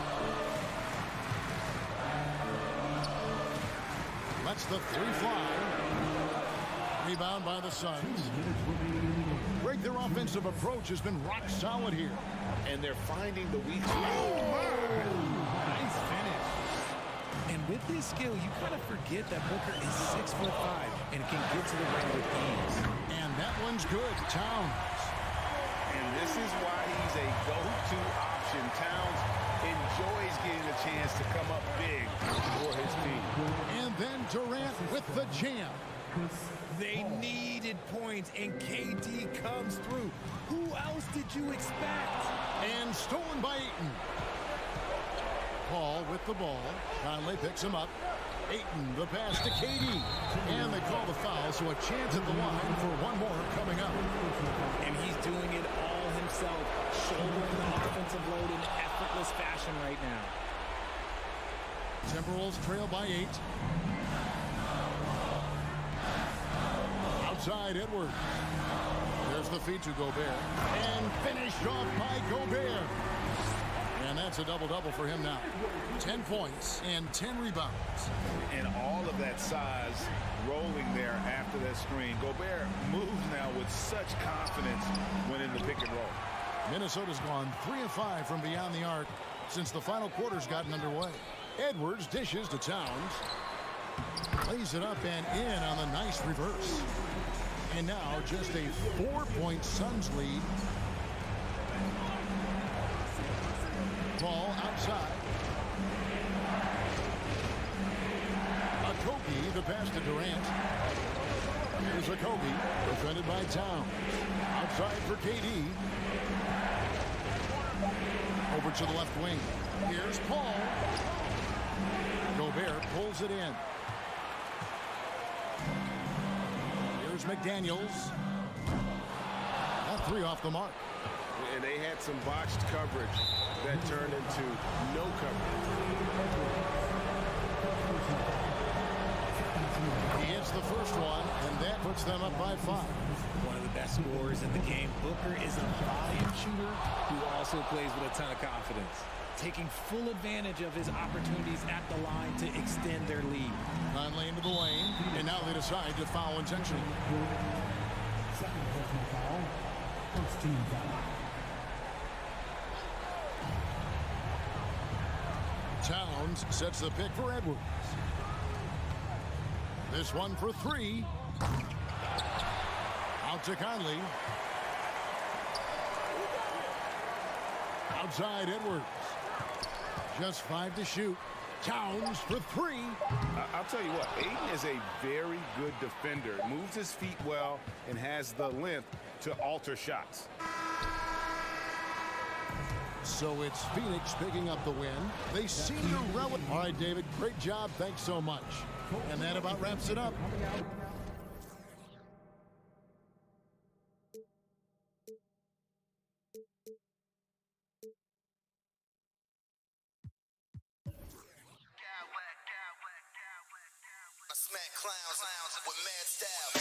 Lets the three fly. Rebound by the Suns. Greg, their offensive approach has been rock solid here. And they're finding the weak spot. Nice finish. And with this skill, you kind of forget that Booker is 6'5" and can get to the rim with ease. And that one's good. Towns. And this is why he's a go-to option. Towns enjoys getting a chance to come up big for his team. And then Durant with the jam. They needed points, and KD comes through. Who else did you expect? And stolen by Ayton. Paul with the ball. Conley picks him up. Ayton, the pass to KD. And they call the foul, so a chance at the line for one more coming up. And he's doing it all himself, shouldering the offensive load in effortless fashion right now. Timberwolves trail by 8. Outside Edwards. There's the feed to Gobert. And finished off by Gobert. And that's a double-double for him now. 10 points and 10 rebounds. And all of that size rolling there after that screen. Gobert moves now with such confidence when in the pick and roll. Minnesota's gone 3 of 5 from beyond the arc since the final quarter's gotten underway. Edwards dishes to Towns. Plays it up and in on the nice reverse. And now just a 4-point Suns lead. ball outside. Octopi, the pass to Durant. Here's Octopi, defended by Towns. Outside for KD. Over to the left wing. Here's Paul. Gobert pulls it in. Here's McDaniels. That three off the mark. And they had some botched coverage that turned into no coverage. He hits the first one, and that puts them up by 5. One of the best scorers in the game. Booker is a volume shooter who also plays with a ton of confidence, taking full advantage of his opportunities at the line to extend their lead. Conley into the lane, and now they decide to foul intentionally. Second personal foul. First team foul. Towns sets the pick for Edwards. This one for 3. Out to Conley. Outside Edwards. Just 5 to shoot. Towns for 3. I'll tell you what, Ayton is a very good defender. Moves his feet well and has the length to alter shots. So it's Phoenix picking up the win. They seem to relish. All right, David, great job. Thanks so much. And that about wraps it up. Smack clowns with mad style.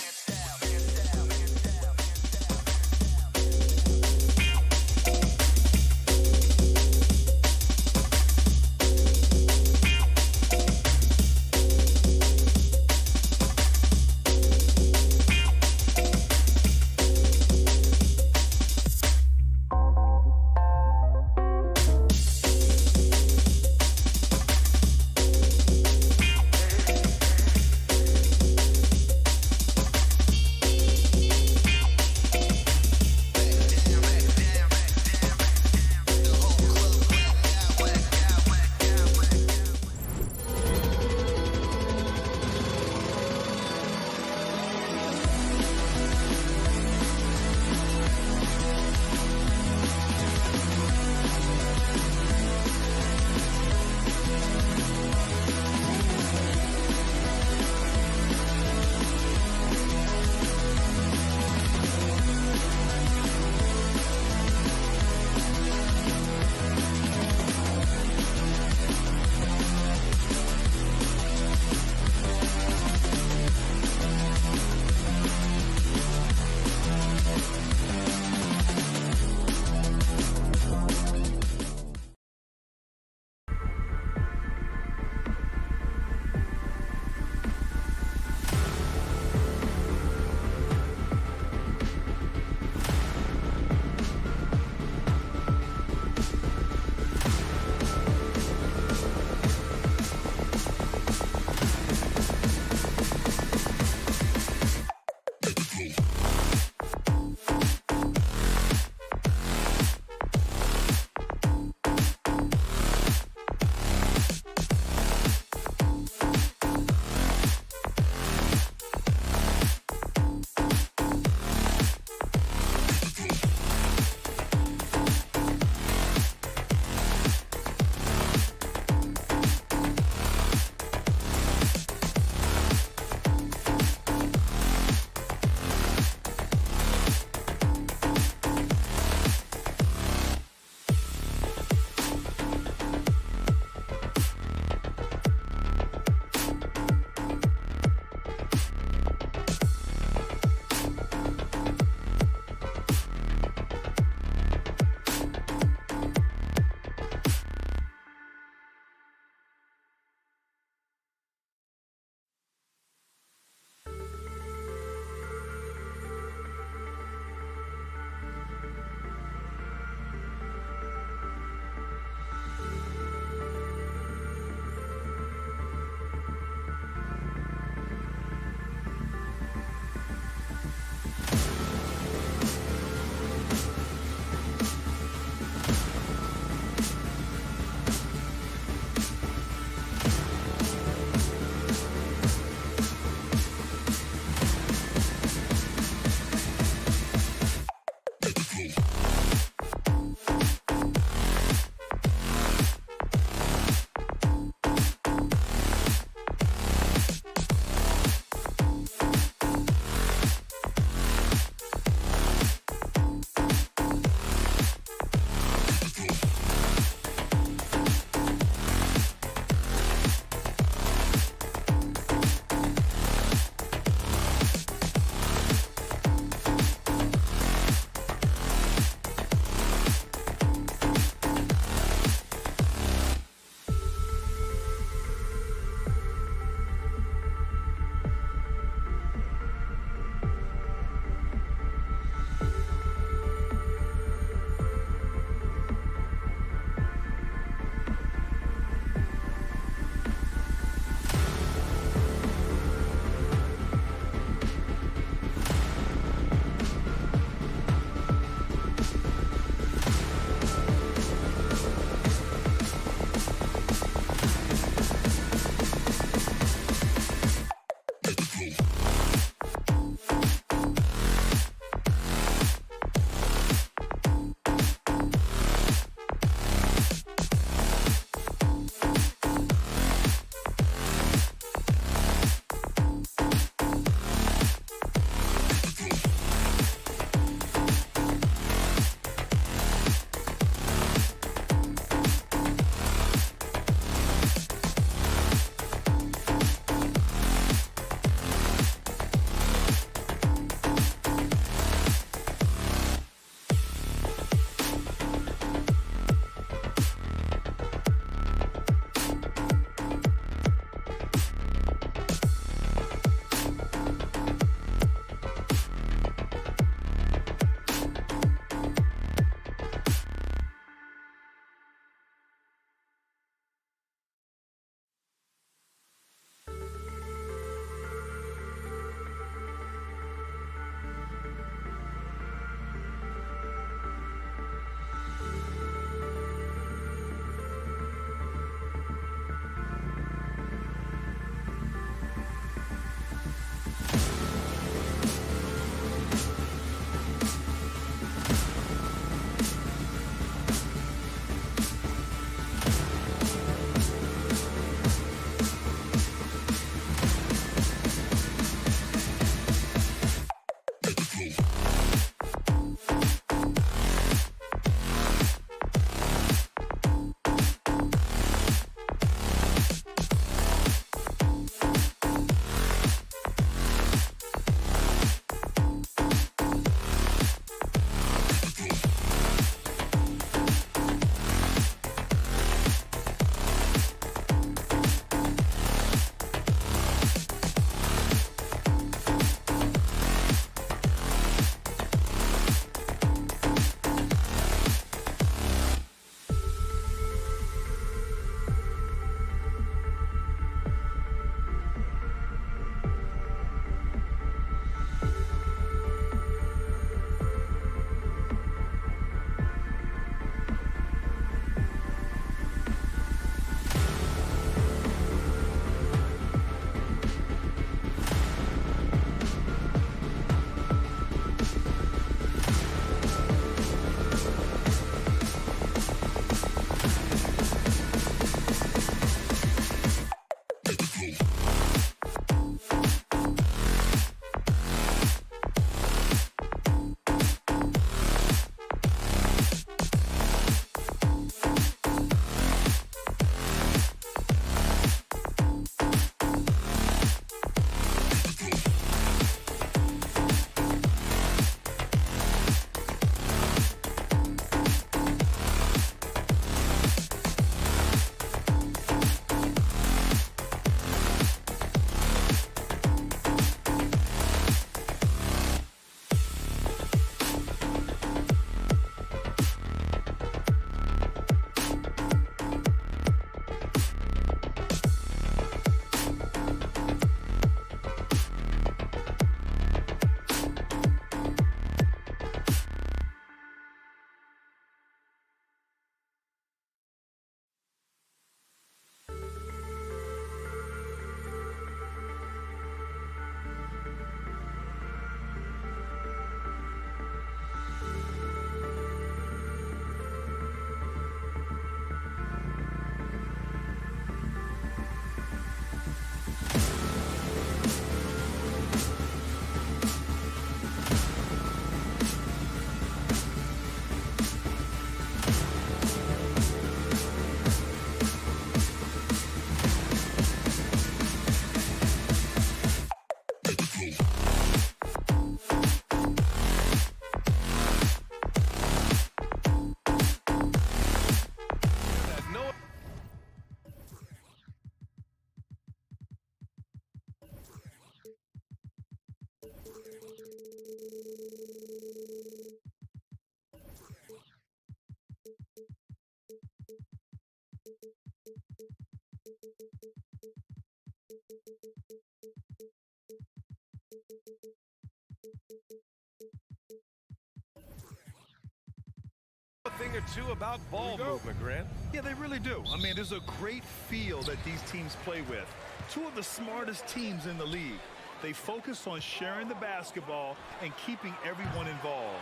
thing or two about ball movement, Grant. Yeah, they really do. I mean, there's a great feel that these teams play with. Two of the smartest teams in the league. They focus on sharing the basketball and keeping everyone involved.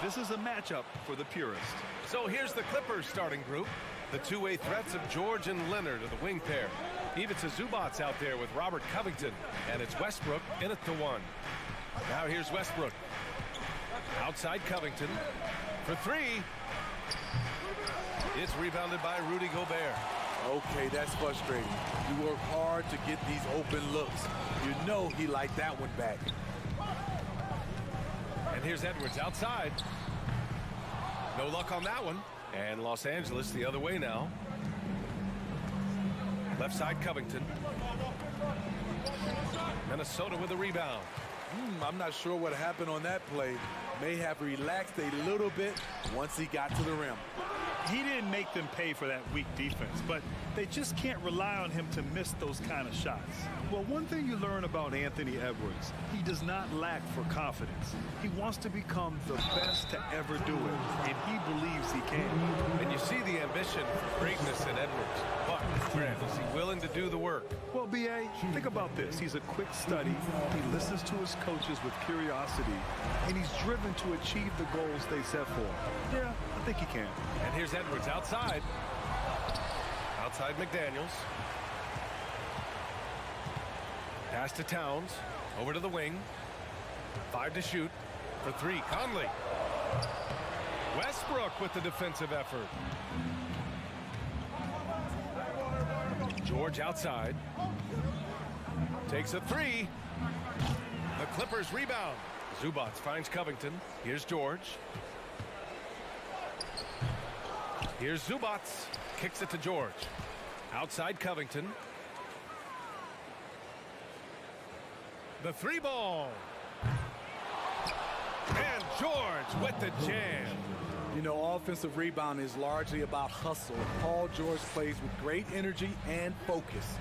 This is a matchup for the purist. So here's the Clippers starting group. The two-way threats of George and Leonard are the wing pair. Ivica Zubac's out there with Robert Covington, and it's Westbrook in at the 1. Now here's Westbrook. Outside Covington for 3. It's rebounded by Rudy Gobert. Okay, that's frustrating. You work hard to get these open looks. You know he liked that one back. And here's Edwards outside. No luck on that one. And Los Angeles the other way now. Left side Covington. Minnesota with a rebound. I'm not sure what happened on that play. May have relaxed a little bit once he got to the rim. He didn't make them pay for that weak defense, but they just can't rely on him to miss those kind of shots. Well, one thing you learn about Anthony Edwards, he does not lack for confidence. He wants to become the best to ever do it, and he believes he can. And you see the ambition for greatness in Edwards. But, Grant, is he willing to do the work? Well, B.A., think about this. He's a quick study. He listens to his coaches with curiosity, and he's driven to achieve the goals they set for him. Yeah, I think he can. And here's Edwards outside. Outside McDaniels. Pass to Towns. Over to the wing. 5 to shoot. For 3, Conley. Westbrook with the defensive effort. George outside. Takes a 3. The Clippers rebound. Zubac finds Covington. Here's George. Here's Zubac. Kicks it to George. Outside Covington. The 3 ball. And George with the jam. You know, offensive rebound is largely about hustle. Paul George plays with great energy and focus.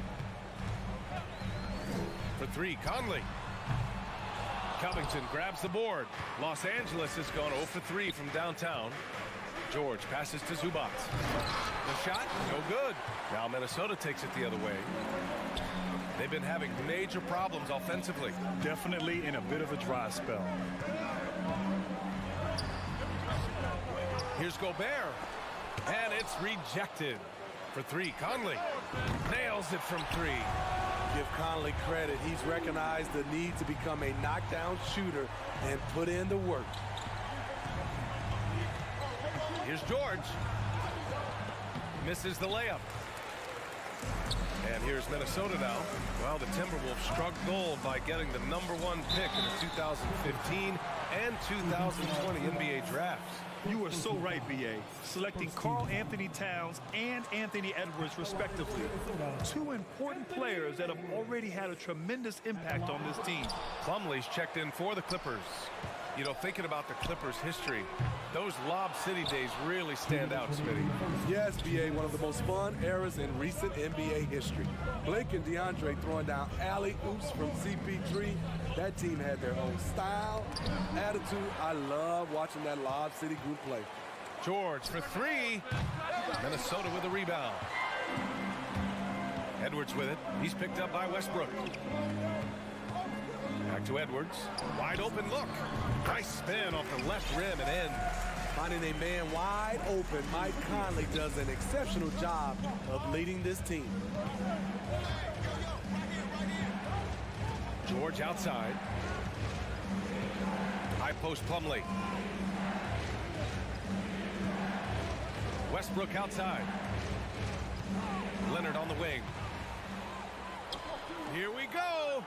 For 3, Conley. Covington grabs the board. Los Angeles has gone 0 for 3 from downtown. George passes to Zubac. The shot, no good. Now Minnesota takes it the other way. They've been having major problems offensively. Definitely in a bit of a dry spell. Here's Gobert. And it's rejected. For 3, Conley. Nails it from 3. Give Conley credit. He's recognized the need to become a knockdown shooter and put in the work. Here's George. Misses the layup. And here's Minnesota now. Well, the Timberwolves struck gold by getting the #1 pick in the 2015 and 2020 NBA drafts. You are so right, B.A. Selecting Karl Anthony Towns and Anthony Edwards, respectively. 2 important players that have already had a tremendous impact on this team. Plumlee's checked in for the Clippers. You know, thinking about the Clippers' history, those Lob City days really stand out, Smitty. Yes, B.A., one of the most fun eras in recent NBA history. Blake and DeAndre throwing down alley-oops from CP3. That team had their own style, attitude. I love watching that Lob City group play. George for 3. Minnesota with a rebound. Edwards with it. He's picked up by Westbrook. Back to Edwards. Wide open look. Nice spin off the left rim and in. Finding a man wide open, Mike Conley does an exceptional job of leading this team. George outside. High post Plumlee. Westbrook outside. Leonard on the wing. Here we go.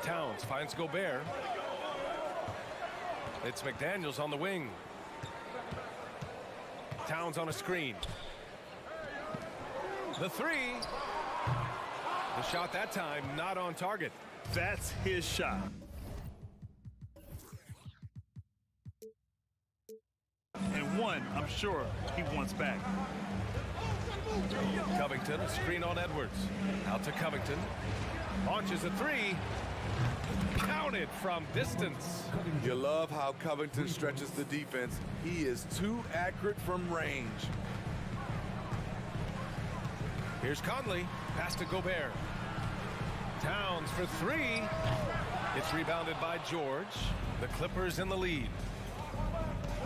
Towns finds Gobert. It's McDaniels on the wing. Towns on a screen. The 3. The shot that time not on target. That's his shot. And one, I'm sure, he wants back. Covington, a screen on Edwards. Out to Covington. Launches a 3. Counted from distance. You love how Covington stretches the defense. He is too accurate from range. Here's Conley. Pass to Gobert. Towns for three. It's rebounded by George. The Clippers in the lead.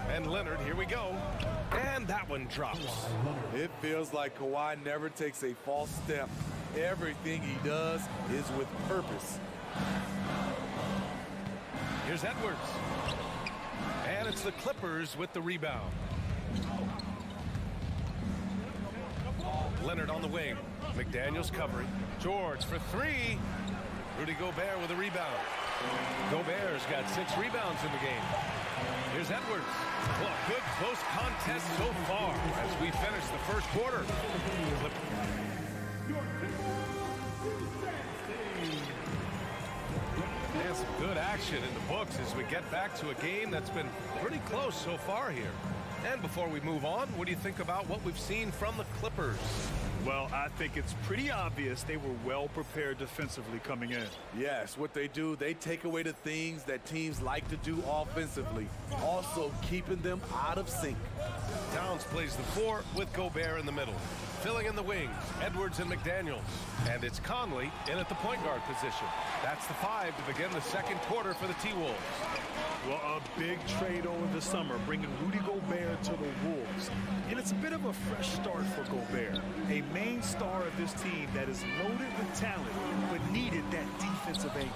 And Leonard, here we go. And that one drops. It feels like Kawhi never takes a false step. Everything he does is with purpose. Here's Edwards. And it's the Clippers with the rebound. Leonard on the wing. McDaniels covering. George for three. Rudy Gobert with a rebound. Gobert's got 6 rebounds in the game. Here's Edwards. Well, a good close contest so far as we finish the first quarter. And some good action in the books as we get back to a game that's been pretty close so far here. And before we move on, what do you think about what we've seen from the Clippers? Well, I think it's pretty obvious they were well prepared defensively coming in. Yes, what they do, they take away the things that teams like to do offensively, also keeping them out of sync. Towns plays the 4 with Gobert in the middle. Filling in the wings, Edwards and McDaniels. And it's Conley in at the point guard position. That's the 5 to begin the second quarter for the T-Wolves. Well, a big trade over the summer, bringing Rudy Gobert to the Wolves. And it's a bit of a fresh start for Gobert, a main star of this team that is loaded with talent, but needed that defensive anchor.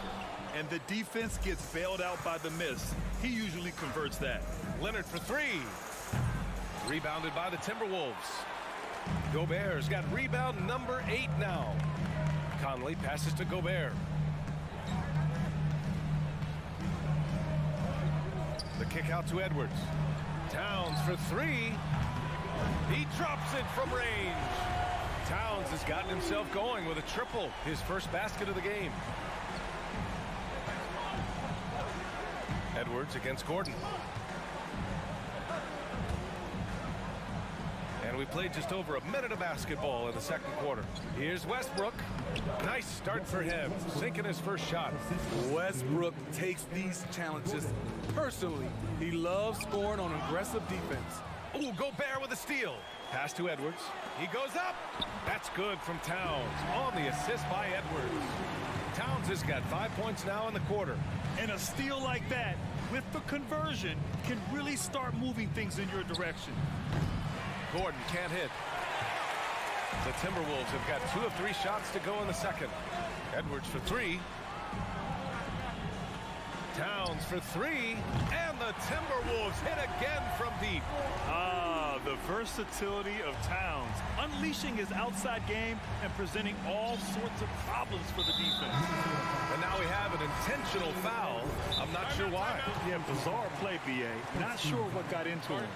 And the defense gets bailed out by the Myst. He usually converts that. Leonard for 3. Rebounded by the Timberwolves. Gobert's got rebound number 8 now. Conley passes to Gobert. The kick out to Edwards. Towns for 3. He drops it from range. Towns has gotten himself going with a triple, his first basket of the game. Edwards against Gordon. And we played just over a minute of basketball in the second quarter. Here's Westbrook. Nice start for him, sinking his first shot. Westbrook takes these challenges personally. He loves scoring on aggressive defense. Ooh, Gobert with a steal. Pass to Edwards. He goes up. That's good from Towns on the assist by Edwards. Towns has got 5 points now in the quarter. And a steal like that, with the conversion, can really start moving things in your direction. Gordon can't hit. The Timberwolves have got 2 of 3 shots to go in the second. Edwards for 3. Towns for 3. And the Timberwolves hit again from deep. Ah, the versatility of Towns, unleashing his outside game and presenting all sorts of problems for the defense. And now we have an intentional foul. I'm not sure why. Yeah, bizarre play, B.A. Not sure what got into him.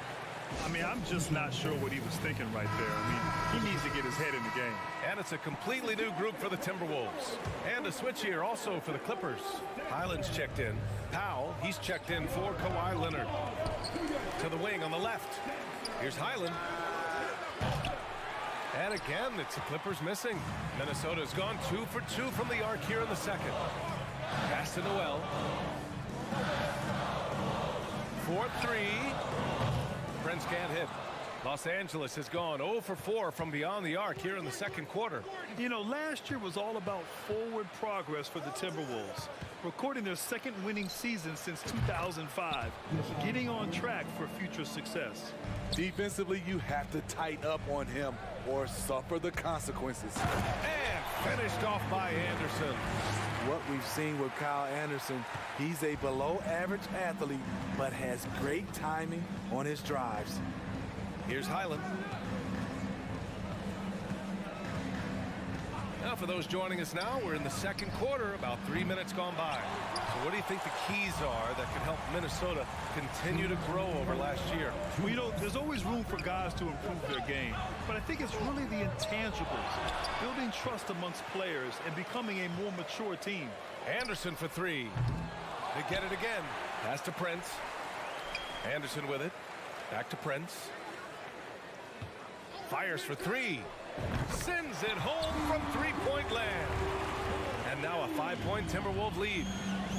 I mean, I'm just not sure what he was thinking right there. I mean, he needs to get his head in the game. And it's a completely new group for the Timberwolves. And a switch here also for the Clippers. Highland's checked in. Powell, he's checked in for Kawhi Leonard. To the wing on the left. Here's Highland. And again, it's the Clippers missing. Minnesota's gone 2 for 2 from the arc here in the second. Pass to Noel. 4-3. Prince can't hit. Los Angeles has gone 0 for 4 from beyond the arc here in the second quarter. You know, last year was all about forward progress for the Timberwolves, recording their second winning season since 2005, getting on track for future success. Defensively, you have to tighten up on him or suffer the consequences. And finished off by Anderson. What we've seen with Kyle Anderson, he's a below-average athlete, but has great timing on his drives. Here's Highland. Now, for those joining us now, we're in the second quarter, about 3 minutes gone by. So what do you think the keys are that can help Minnesota continue to grow over last year? Well, you know, there's always room for guys to improve their game, but I think it's really the intangibles, building trust amongst players and becoming a more mature team. Anderson for 3. They get it again. Pass to Prince. Anderson with it. Back to Prince. Fires for 3. Sends it home from three-point land. And now a 5-point Timberwolves lead.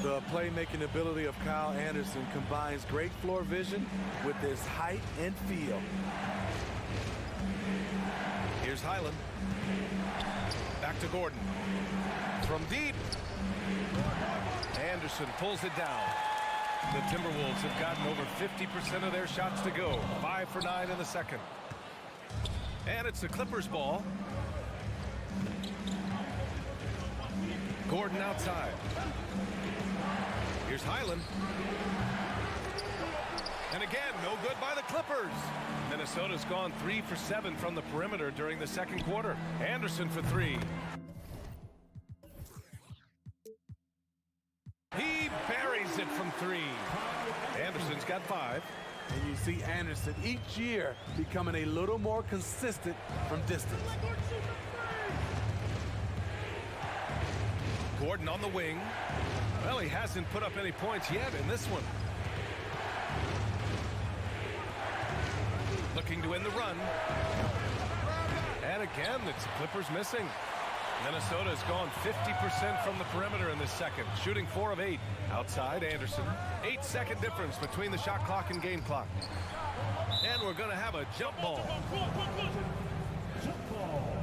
The playmaking ability of Kyle Anderson combines great floor vision with his height and feel. Here's Highland. Back to Gordon. From deep. Anderson pulls it down. The Timberwolves have gotten over 50% of their shots to go. 5 for 9 in the second. And it's the Clippers ball. Gordon outside. Here's Highland. And again, no good by the Clippers. Minnesota's gone 3 for 7 from the perimeter during the second quarter. Anderson for 3. He buries it from 3. Anderson's got 5. And you see Anderson each year becoming a little more consistent from distance. Gordon on the wing. Well, he hasn't put up any points yet in this one. Looking to end the run. And again, it's Clippers missing. Minnesota's gone 50% from the perimeter in this second, shooting 4 of 8. Outside, Anderson. 8-second difference between the shot clock and game clock. And we're going to have a jump ball. Jump ball.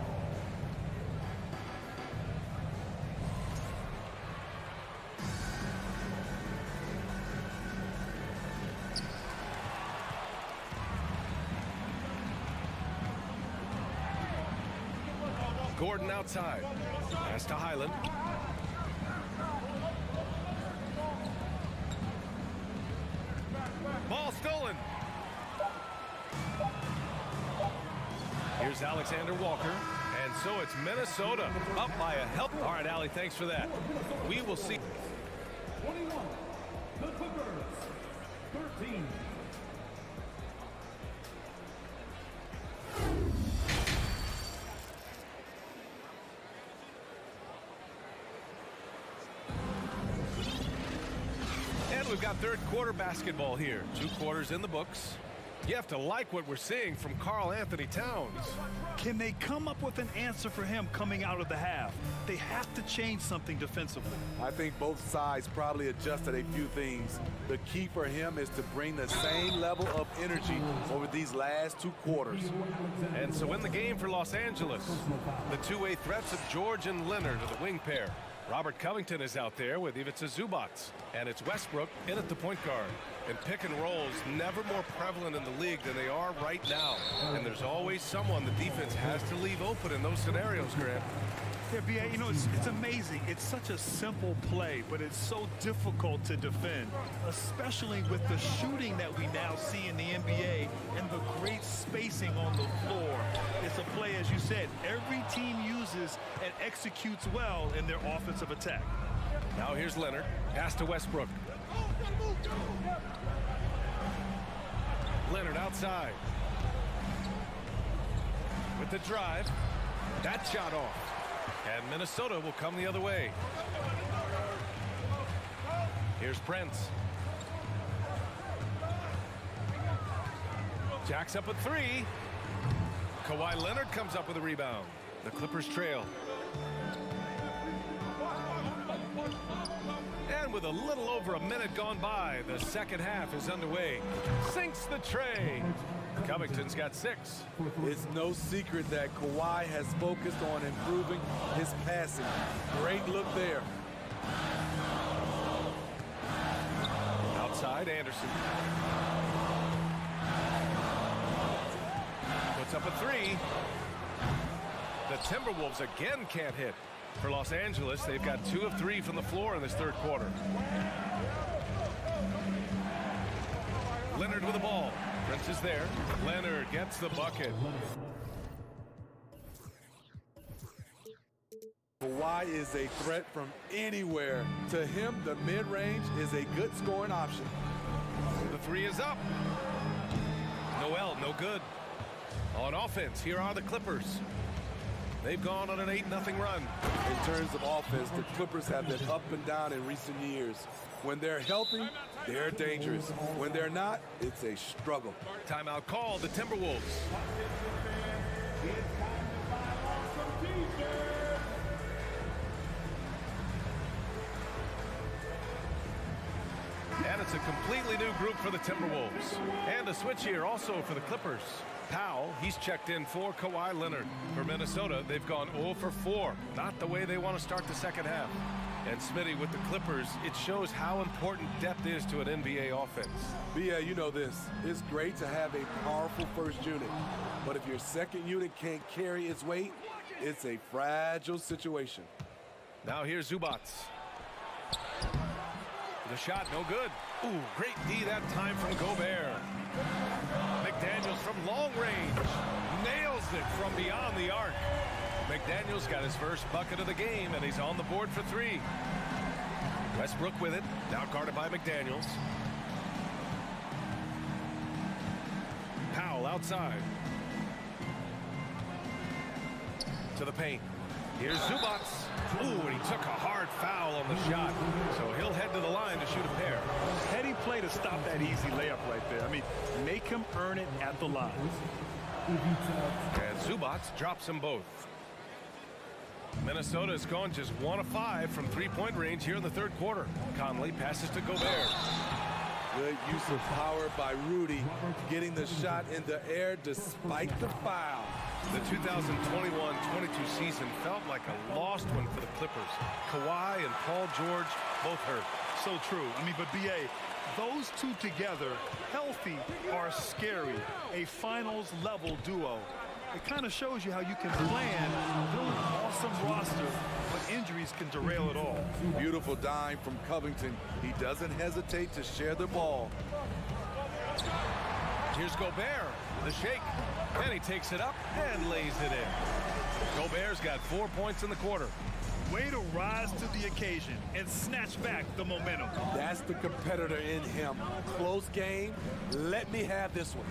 Gordon outside. Pass to Highland. Ball stolen. Here's Alexander Walker. And so it's Minnesota up by a help. All right, Allie, thanks for that. We will see. 21. The Clippers. 13. We've got third quarter basketball here. 2 quarters in the books. You have to like what we're seeing from Karl Anthony Towns. Can they come up with an answer for him coming out of the half? They have to change something defensively. I think both sides probably adjusted a few things. The key for him is to bring the same level of energy over these last 2 quarters. And so in the game for Los Angeles, the two-way threats of George and Leonard are the wing pair. Robert Covington is out there with Ivica Zubac. And it's Westbrook in at the point guard. And pick and rolls never more prevalent in the league than they are right now. And there's always someone the defense has to leave open in those scenarios, Grant. Yeah, B.A., you know, it's amazing. It's such a simple play, but it's so difficult to defend, especially with the shooting that we now see in the NBA and the great spacing on the floor. It's a play, as you said, every team uses and executes well in their offensive attack. Now here's Leonard. Pass to Westbrook. Leonard outside. With the drive. That shot off. And Minnesota will come the other way. Here's Prince. Jacks up a 3. Kawhi Leonard comes up with a rebound. The Clippers trail. And with a little over a minute gone by, the second half is underway. Sinks the tray. Covington's got 6. It's no secret that Kawhi has focused on improving his passing. Great look there. Outside, Anderson. Puts up a 3. The Timberwolves again can't hit. For Los Angeles, they've got 2 of 3 from the floor in this third quarter. Leonard with the ball. Prince is there. Leonard gets the bucket. Kawhi is a threat from anywhere. To him, the mid-range is a good scoring option. The 3 is up. Noel, no good. On offense, here are the Clippers. They've gone on an 8-0 run. In terms of offense, the Clippers have been up and down in recent years. When they're healthy, they're dangerous. When they're not, it's a struggle. Timeout called, the Timberwolves. And it's a completely new group for the Timberwolves. And a switch here also for the Clippers. Powell, he's checked in for Kawhi Leonard. For Minnesota, they've gone 0 for 4. Not the way they want to start the second half. And Smitty, with the Clippers, it shows how important depth is to an NBA offense. Yeah, you know this. It's great to have a powerful first unit. But if your second unit can't carry its weight, it's a fragile situation. Now here's Zubac. The shot, no good. Ooh, great D that time from Gobert. McDaniels from long range. Nails it from beyond the arc. McDaniels got his first bucket of the game, and he's on the board for 3. Westbrook with it, now guarded by McDaniels. Powell outside. To the paint. Here's Zubac. Ooh, and he took a hard foul on the shot. So he'll head to the line to shoot a pair. Heady play to stop that easy layup right there. I mean, make him earn it at the line. And Zubac drops them both. Minnesota has gone just 1 of 5 from three-point range here in the third quarter. Conley passes to Gobert. Good use of power by Rudy, getting the shot in the air despite the foul. The 2021-22 season felt like a lost one for the Clippers. Kawhi and Paul George both hurt. So true. I mean, but B.A., those two together, healthy, are scary. A finals-level duo. It kind of shows you how you can plan, build an awesome roster, but injuries can derail it all. Beautiful dime from Covington. He doesn't hesitate to share the ball. Here's Gobert, the shake, and he takes it up and lays it in. Gobert's got 4 points in the quarter. Way to rise to the occasion and snatch back the momentum. That's the competitor in him. Close game. Let me have this one.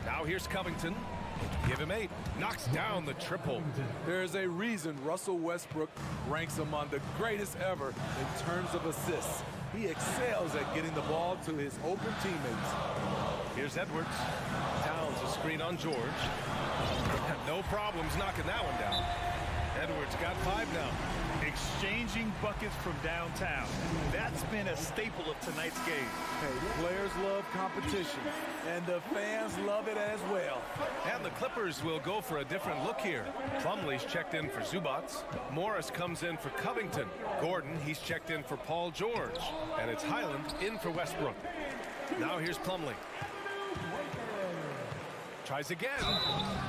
Now here's Covington. Give him 8. Knocks down the triple. There's a reason Russell Westbrook ranks among the greatest ever in terms of assists. He excels at getting the ball to his open teammates. Here's Edwards. Towns a screen on George. No problems knocking that one down. Edwards got 5 now. Exchanging buckets from downtown. That's been a staple of tonight's game. Hey, players love competition, and the fans love it as well. And the Clippers will go for a different look here. Plumlee's checked in for Zubac. Morris comes in for Covington. Gordon, he's checked in for Paul George. And it's Highland in for Westbrook. Now here's Plumlee. Tries again.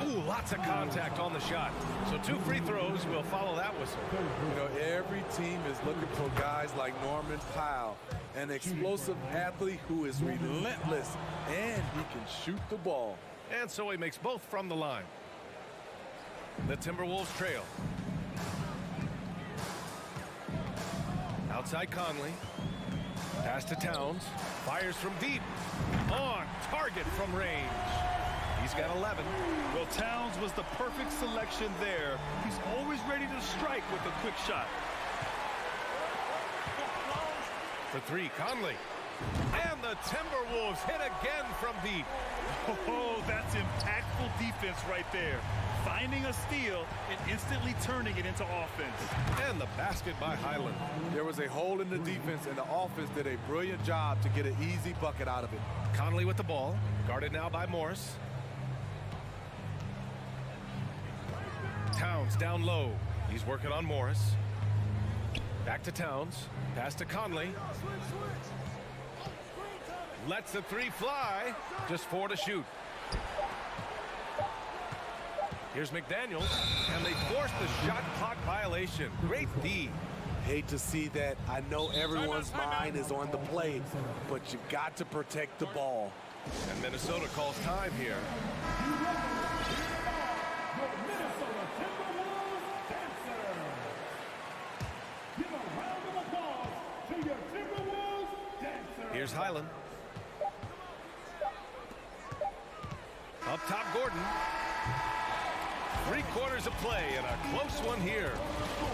Ooh, lots of contact on the shot. So 2 free throws will follow that whistle. You know, every team is looking for guys like Norman Powell, an explosive athlete who is relentless, and he can shoot the ball. And so he makes both from the line. The Timberwolves trail. Outside Conley. Pass to Towns. Fires from deep. On target from range. He's got 11. Well, Towns was the perfect selection there. He's always ready to strike with a quick shot. For 3, Conley. And the Timberwolves hit again from deep. Oh, that's impactful defense right there. Finding a steal and instantly turning it into offense. And the basket by Highland. There was a hole in the defense, and the offense did a brilliant job to get an easy bucket out of it. Conley with the ball. Guarded now by Morris. Towns down low. He's working on Morris. Back to Towns. Pass to Conley. Lets the 3 fly. Just 4 to shoot. Here's McDaniels. And they force the shot clock violation. Great D. Hate to see that. I know everyone's mind is on the play, but you got to protect the ball. And Minnesota calls time here. Here's Highland. Up top, Gordon. 3 quarters of play and a close one here.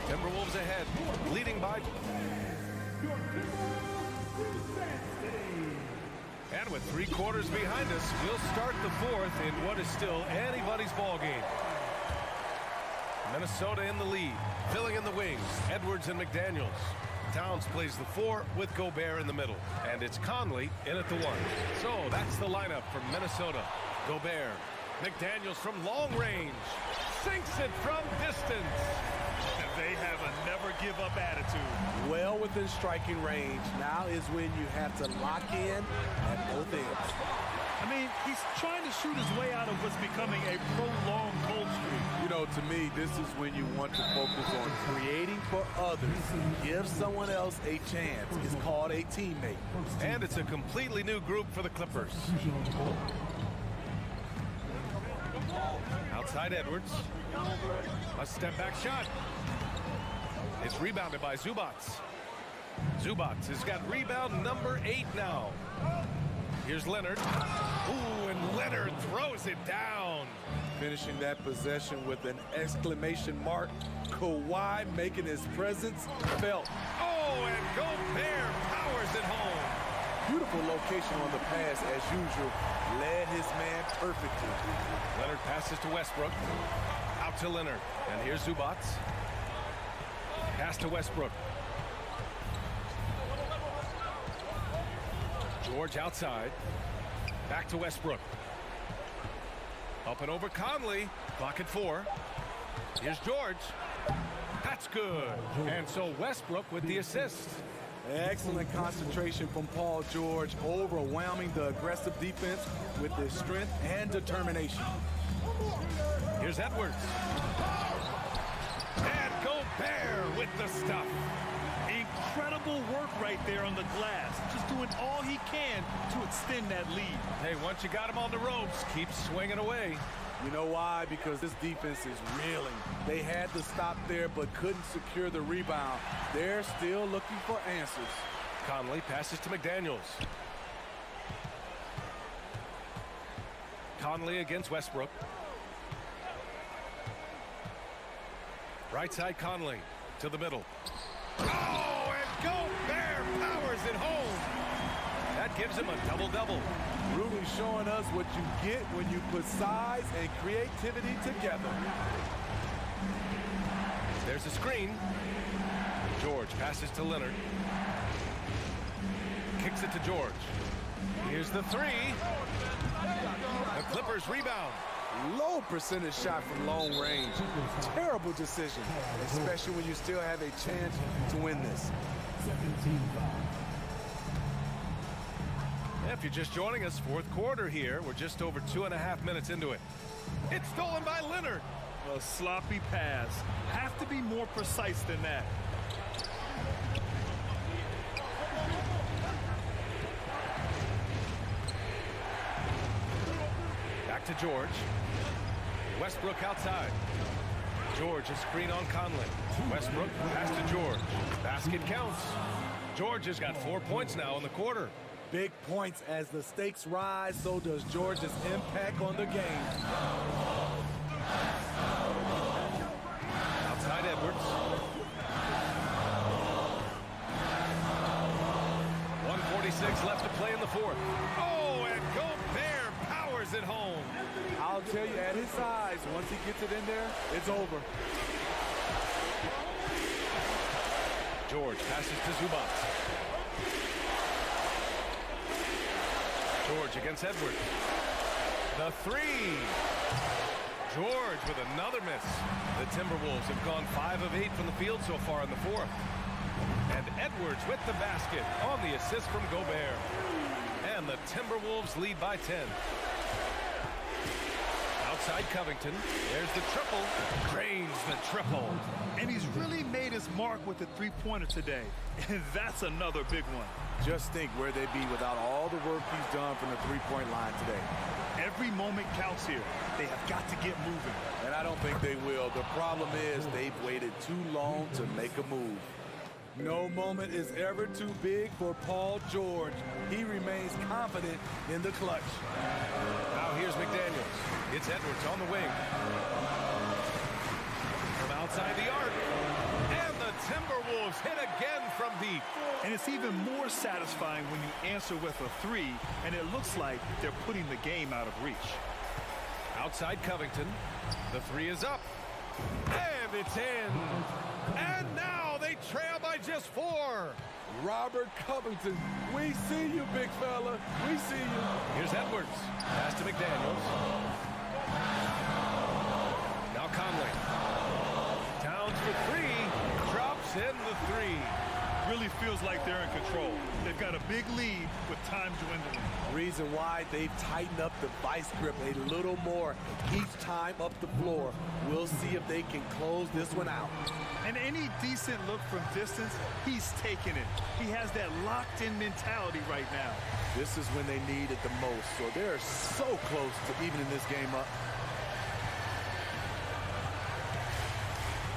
Timberwolves ahead, leading by. And with 3 quarters behind us, we'll start the 4th in what is still anybody's ball game. Minnesota in the lead, filling in the wings. Edwards and McDaniels. Towns plays the 4 with Gobert in the middle. And it's Conley in at the 1. So that's the lineup from Minnesota. Gobert. McDaniels from long range. Sinks it from distance. They have a never-give-up attitude. Well within striking range. Now is when you have to lock in at both ends. I mean, he's trying to shoot his way out of what's becoming a prolonged cold streak. You know, to me, this is when you want to focus on creating for others. Give someone else a chance. It's called a teammate. And it's a completely new group for the Clippers. Outside Edwards. A step-back shot. It's rebounded by Zubats. Zubats has got rebound number 8 now. Here's Leonard. Ooh, and Leonard throws it down. Finishing that possession with an exclamation mark. Kawhi making his presence felt. Oh, and Gobert powers it home. Beautiful location on the pass as usual. Led his man perfectly. Leonard passes to Westbrook. Out to Leonard. And here's Zubats. Pass to Westbrook. George outside. Back to Westbrook. Up and over Conley. Clock at 4. Here's George. That's good. And so Westbrook with the assist. Excellent concentration from Paul George, overwhelming the aggressive defense with his strength and determination. Here's Edwards. And Gobert with the stuff. Incredible work right there on the glass. Just doing all he can to extend that lead. Hey, once you got him on the ropes, keep swinging away. You know why? Because this defense is reeling. They had to stop there but couldn't secure the rebound. They're still looking for answers. Conley passes to McDaniels. Conley against Westbrook. Right side Conley to the middle. Oh, and Gobert powers it home. That gives him a double-double. Really showing us what you get when you put size and creativity together. There's a screen. George passes to Leonard. Kicks it to George. Here's the 3. The Clippers rebound. Low percentage shot from long range. Terrible decision, especially when you still have a chance to win this. If you're just joining us, fourth quarter here. We're just over 2.5 minutes into it. It's stolen by Leonard. A sloppy pass. Have to be more precise than that. Back to George. Westbrook outside. George, a screen on Conley. Westbrook pass to George. Basket counts. George has got 4 points now in the quarter. Big points as the stakes rise, so does George's impact on the game. Outside Edwards. 1:46 left to play in the fourth. Oh, and Gobert powers it home. I'll tell you, at his size, once he gets it in there, it's over. George passes to Zubats. George against Edwards. The 3. George with another miss. The Timberwolves have gone 5 of 8 from the field so far in the fourth. And Edwards with the basket on the assist from Gobert. And the Timberwolves lead by 10. Outside Covington. There's the triple. Drains the triple. And he's really made his mark with the three-pointer today. And that's another big one. Just think where they'd be without all the work he's done from the three-point line today. Every moment counts here. They have got to get moving. And I don't think they will. The problem is they've waited too long to make a move. No moment is ever too big for Paul George. He remains confident in the clutch. Now here's McDaniels. It's Edwards on the wing. From outside the arc. And the Timberwolves hit again from deep. And it's even more satisfying when you answer with a 3, and it looks like they're putting the game out of reach. Outside Covington. The 3 is up. And it's in. And now they trail by just 4. Robert Covington, we see you, big fella. We see you. Here's Edwards. Pass to McDaniels. Now Conley. Towns for 3. Drops in the 3. Really feels like they're in control. They've got a big lead with time dwindling. Reason why they've tightened up the vice grip a little more each time up the floor. We'll see if they can close this one out. And any decent look from distance, he's taking it. He has that locked-in mentality right now. This is when they need it the most, so they're so close to evening this game up.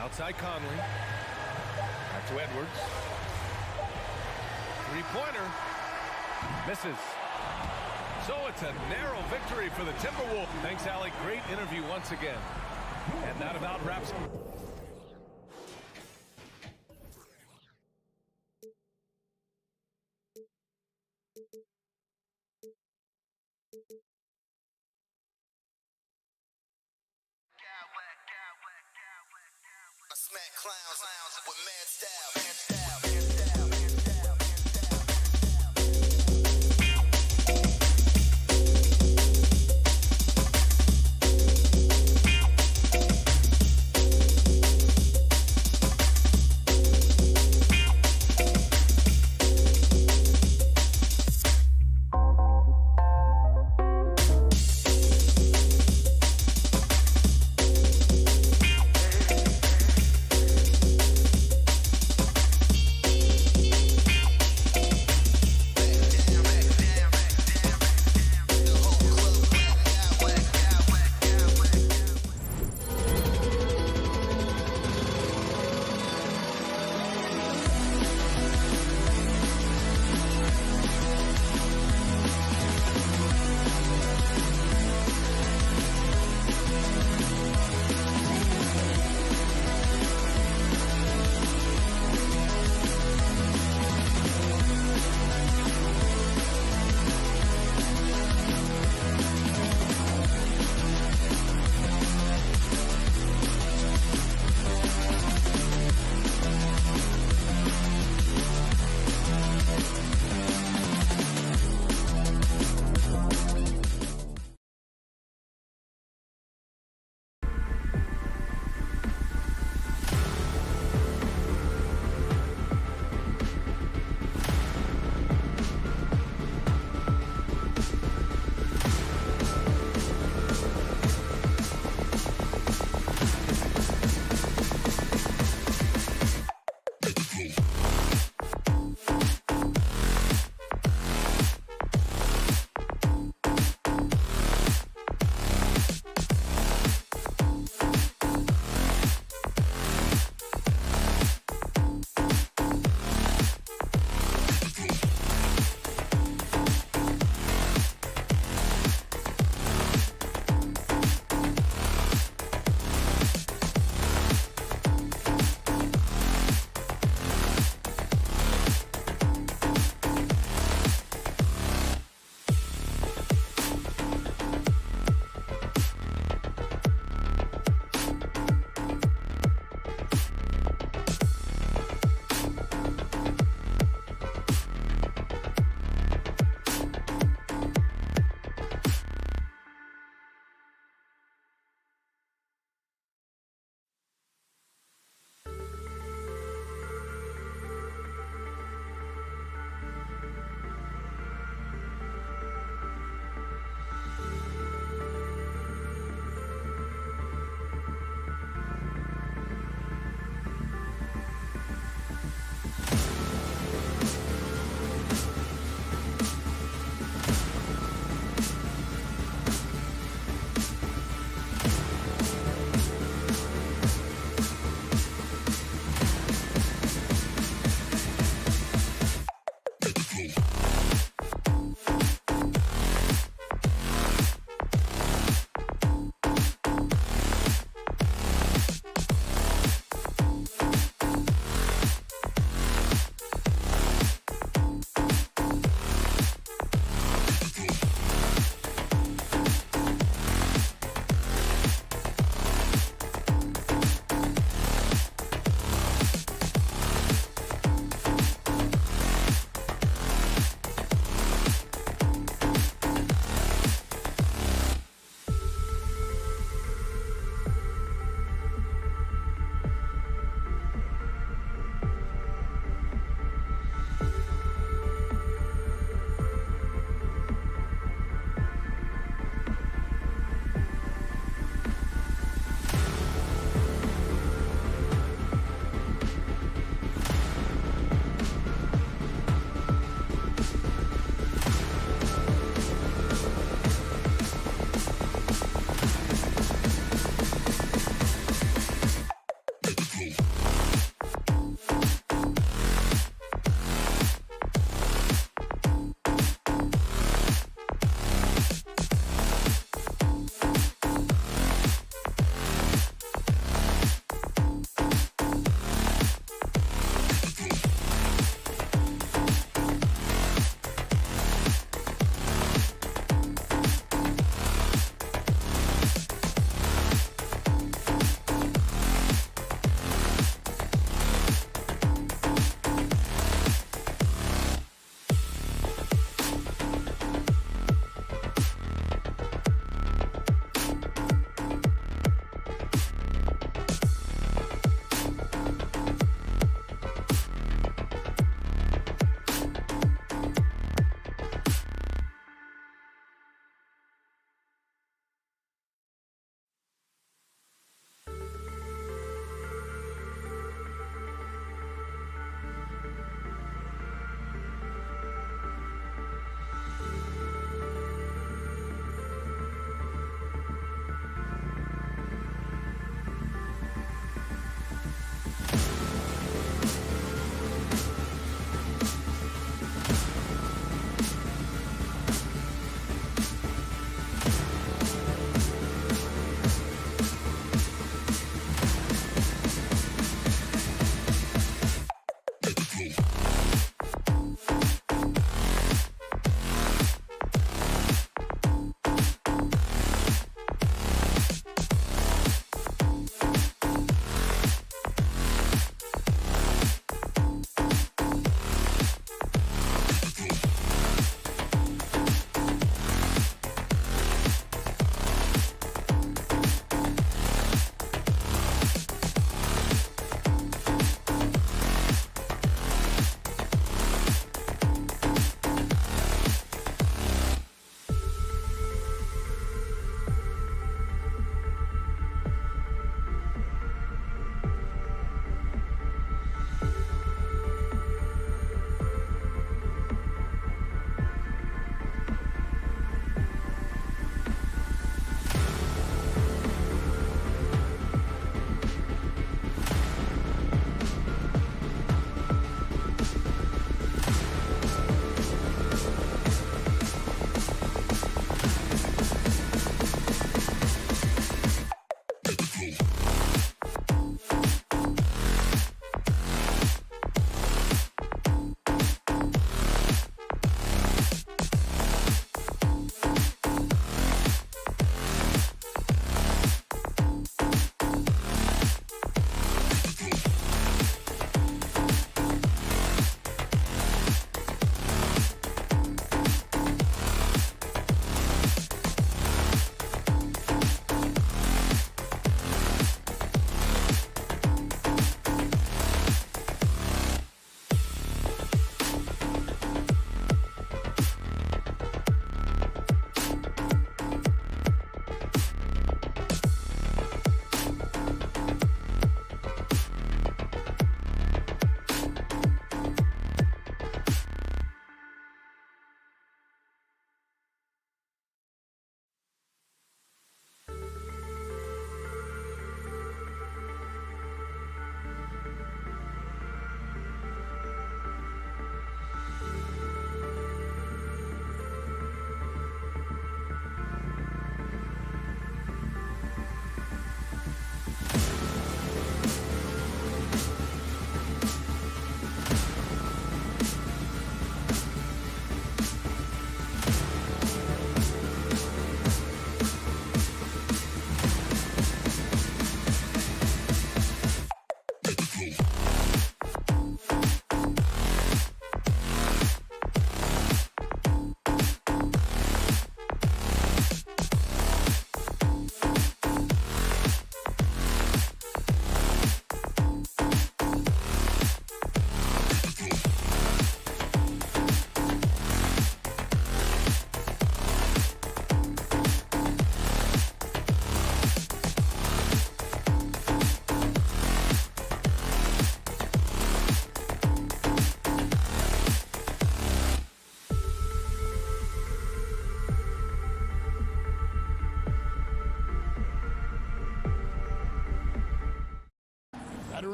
Outside Conley. Back to Edwards. Three-pointer. Misses. So it's a narrow victory for the Timberwolves. Thanks, Allie. Great interview once again. And that about wraps up. I smack clowns with mad style.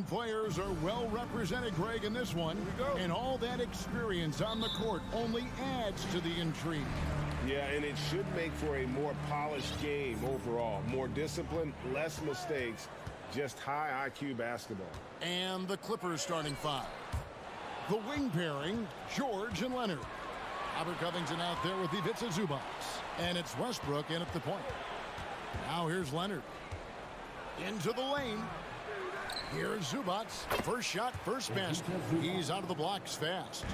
Veteran players are well represented, Greg, in this one. And all that experience on the court only adds to the intrigue. Yeah, and it should make for a more polished game overall. More discipline, less mistakes, just high IQ basketball. And the Clippers starting five. The wing pairing, George and Leonard. Robert Covington out there with Ivica Zubac. And it's Westbrook in at the point. Now here's Leonard. Into the lane. Here's Zubac. First shot, first basket. He's out of the blocks fast.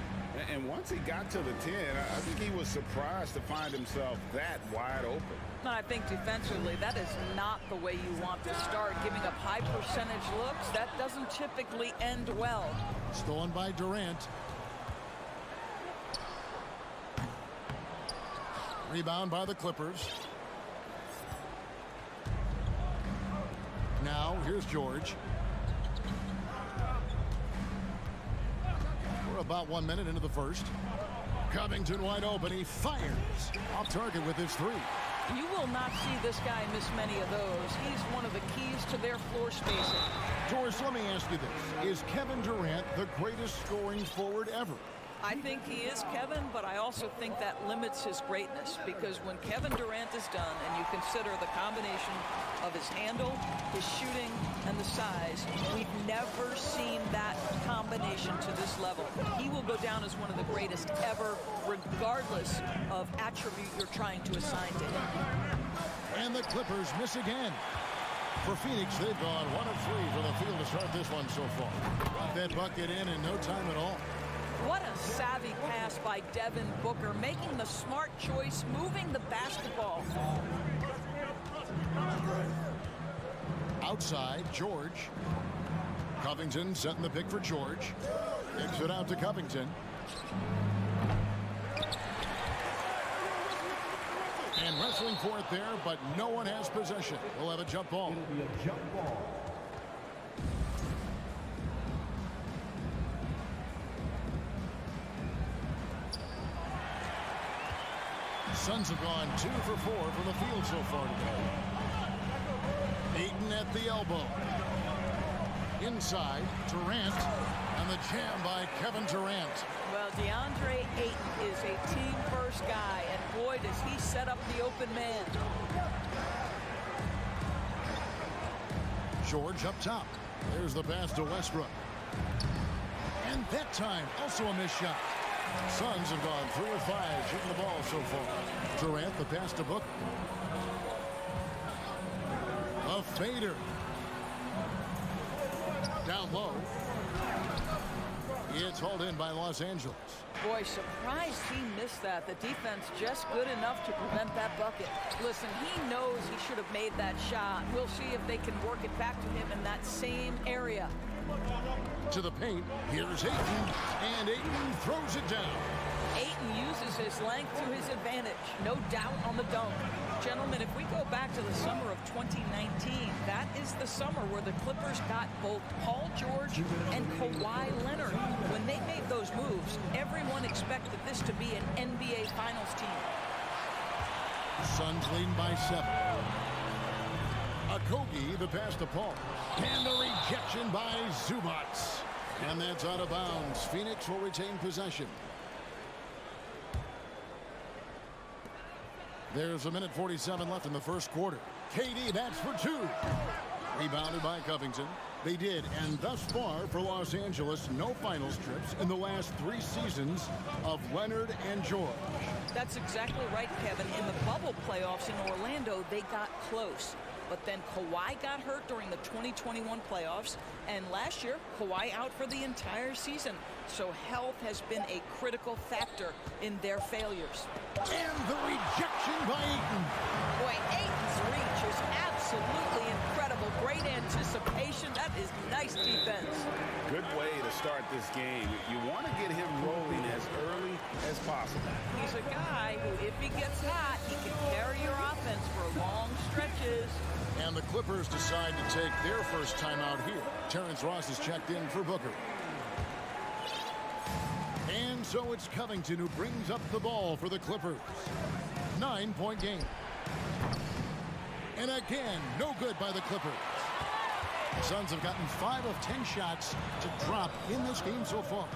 And once he got to the 10, I think he was surprised to find himself that wide open. I think defensively, that is not the way you want to start. Giving up high percentage looks, that doesn't typically end well. Stolen by Durant. Rebound by the Clippers. Now, here's George. We're about 1 minute into the first. Covington wide open. He fires. Off target with his three. You will not see this guy miss many of those. He's one of the keys to their floor spacing. Doris, let me ask you this. Is Kevin Durant the greatest scoring forward ever? I think he is, Kevin, but I also think that limits his greatness, because when Kevin Durant is done and you consider the combination of his handle, his shooting, and the size, we've never seen that combination to this level. He will go down as one of the greatest ever, regardless of attribute you're trying to assign to him. And the Clippers miss again. For Phoenix, they've gone 1 of 3 from the field to start this one so far. Got that bucket in no time at all. What a savvy pass by Devin Booker, making the smart choice, moving the basketball. Outside, George. Covington setting the pick for George. Kicks it out to Covington. And wrestling for it there, but no one has possession. We'll have a jump ball. It'll be a jump ball. Suns have gone 2 for 4 from the field so far today. Ayton at the elbow. Inside, Durant, and the jam by Kevin Durant. Well, DeAndre Ayton is a team-first guy, and boy, does he set up the open man. George up top. There's the pass to Westbrook. And that time, also a missed shot. Suns have gone 3 of 5 shooting the ball so far. Durant, the pass to Booker. A fader. Down low. It's hauled in by Los Angeles. Boy, surprised he missed that. The defense just good enough to prevent that bucket. Listen, he knows he should have made that shot. We'll see if they can work it back to him in that same area. To the paint. Here's Ayton. And Ayton throws it down. Ayton uses his length to his advantage. No doubt on the dunk. Gentlemen, if we go back to the summer of 2019, that is the summer where the Clippers got both Paul George and Kawhi Leonard. When they made those moves, everyone expected this to be an NBA Finals team. Suns leading by 7. Octopi, the pass to Paul. And the rejection by Zubac. And that's out of bounds. Phoenix will retain possession. There's 1:47 left in the first quarter. KD bats for 2. Rebounded by Covington. They did, and thus far for Los Angeles, no finals trips in the last 3 seasons of Leonard and George. That's exactly right, Kevin. In the bubble playoffs in Orlando, they got close. But then Kawhi got hurt during the 2021 playoffs, and last year, Kawhi out for the entire season. So health has been a critical factor in their failures. And the rejection by Ayton. Boy, Ayton's reach is absolutely incredible. Great anticipation. That is nice defense. Good way to start this game. You want to get him rolling as early as possible. He's a guy who, if he gets hot, he can carry your offense for long stretches. And the Clippers decide to take their first timeout here. Terrence Ross is checked in for Booker. And so it's Covington who brings up the ball for the Clippers. 9-point game. And again, no good by the Clippers. Suns have gotten 5 of 10 shots to drop in this game so far.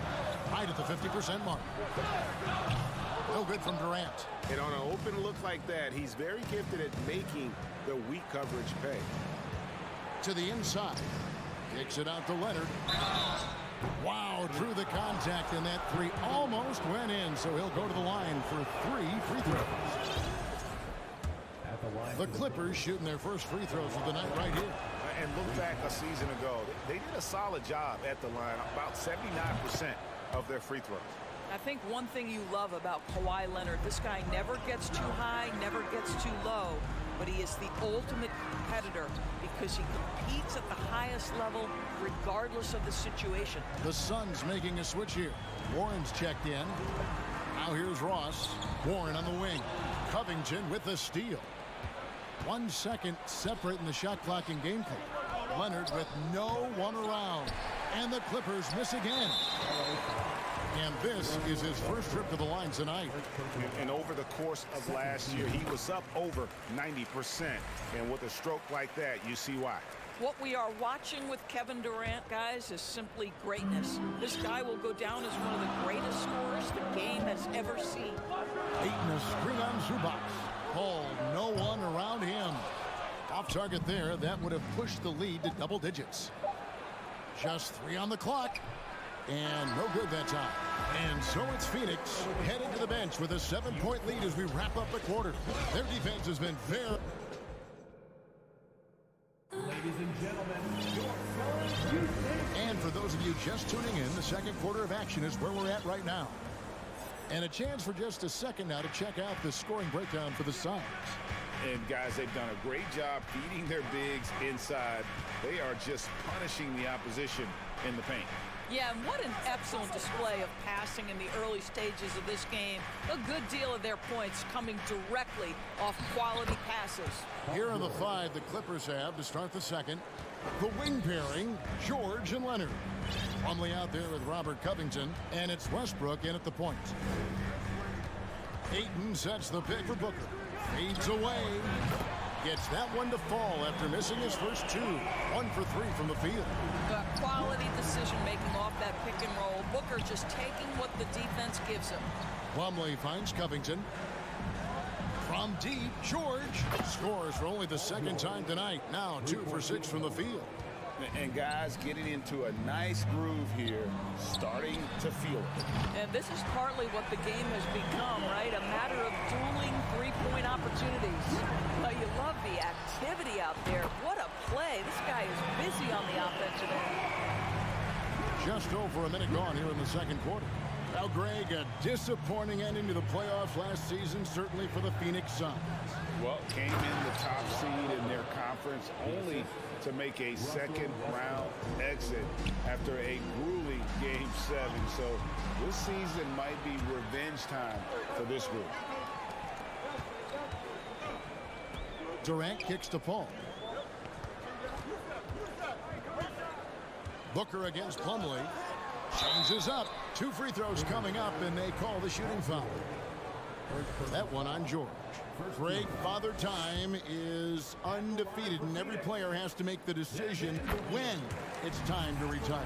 Right at the 50% mark. No good from Durant. And on an open look like that, he's very gifted at making the weak coverage pay. To the inside. Kicks it out to Leonard. Wow, drew the contact, and that three almost went in, so he'll go to the line for 3 free throws. The Clippers shooting their first free throws of the night right here. And look back a season ago, they did a solid job at the line, about 79% of their free throws. I think one thing you love about Kawhi Leonard, this guy never gets too high, never gets too low, but he is the ultimate competitor because he competes at the highest level regardless of the situation. The Suns making a switch here. Warren's checked in. Now here's Ross. Warren on the wing. Covington with the steal. 1 second separating the shot clock and game clock. Leonard with no one around. And the Clippers miss again. And this is his first trip to the line tonight. And over the course of last year, he was up over 90%. And with a stroke like that, you see why. What we are watching with Kevin Durant, guys, is simply greatness. This guy will go down as one of the greatest scorers the game has ever seen. Ayton a screen on Zubac. Paul, no one around him. Off target there. That would have pushed the lead to double digits. Just 3 on the clock. And no good that time. And so it's Phoenix headed to the bench with a 7-point lead as we wrap up the quarter. Their defense has been very... Ladies and gentlemen, and for those of you just tuning in, the second quarter of action is where we're at right now. And a chance for just a second now to check out the scoring breakdown for the Suns. And guys, they've done a great job feeding their bigs inside. They are just punishing the opposition in the paint. Yeah, and what an excellent display of passing in the early stages of this game. A good deal of their points coming directly off quality passes. Here are the 5 the Clippers have to start the second. The wing pairing, George and Leonard. Plumlee out there with Robert Covington, and it's Westbrook in at the point. Ayton sets the pick for Booker. Fades away. Gets that one to fall after missing his first 2. 1 for 3 from the field. Quality decision-making off that pick and roll. Booker just taking what the defense gives him. Plumlee finds Covington. From deep, George scores for only the 2nd time tonight. Now 2 for 6 from the field. And guys getting into a nice groove here, starting to feel it. And this is partly what the game has become, right? A matter of dueling three-point opportunities. But you love the activity out there. What a play. This guy is busy on the offensive end. Just over a minute gone here in the second quarter. Now, Greg, a disappointing ending to the playoffs last season, certainly for the Phoenix Suns. Well, came in the top seed in their conference only to make a second-round exit after a grueling Game 7. So this season might be revenge time for this group. Durant kicks to Paul. Booker against Plumlee. Changes up. 2 free throws coming up, and they call the shooting foul. That one on George. Greg, Father Time is undefeated, and every player has to make the decision when it's time to retire.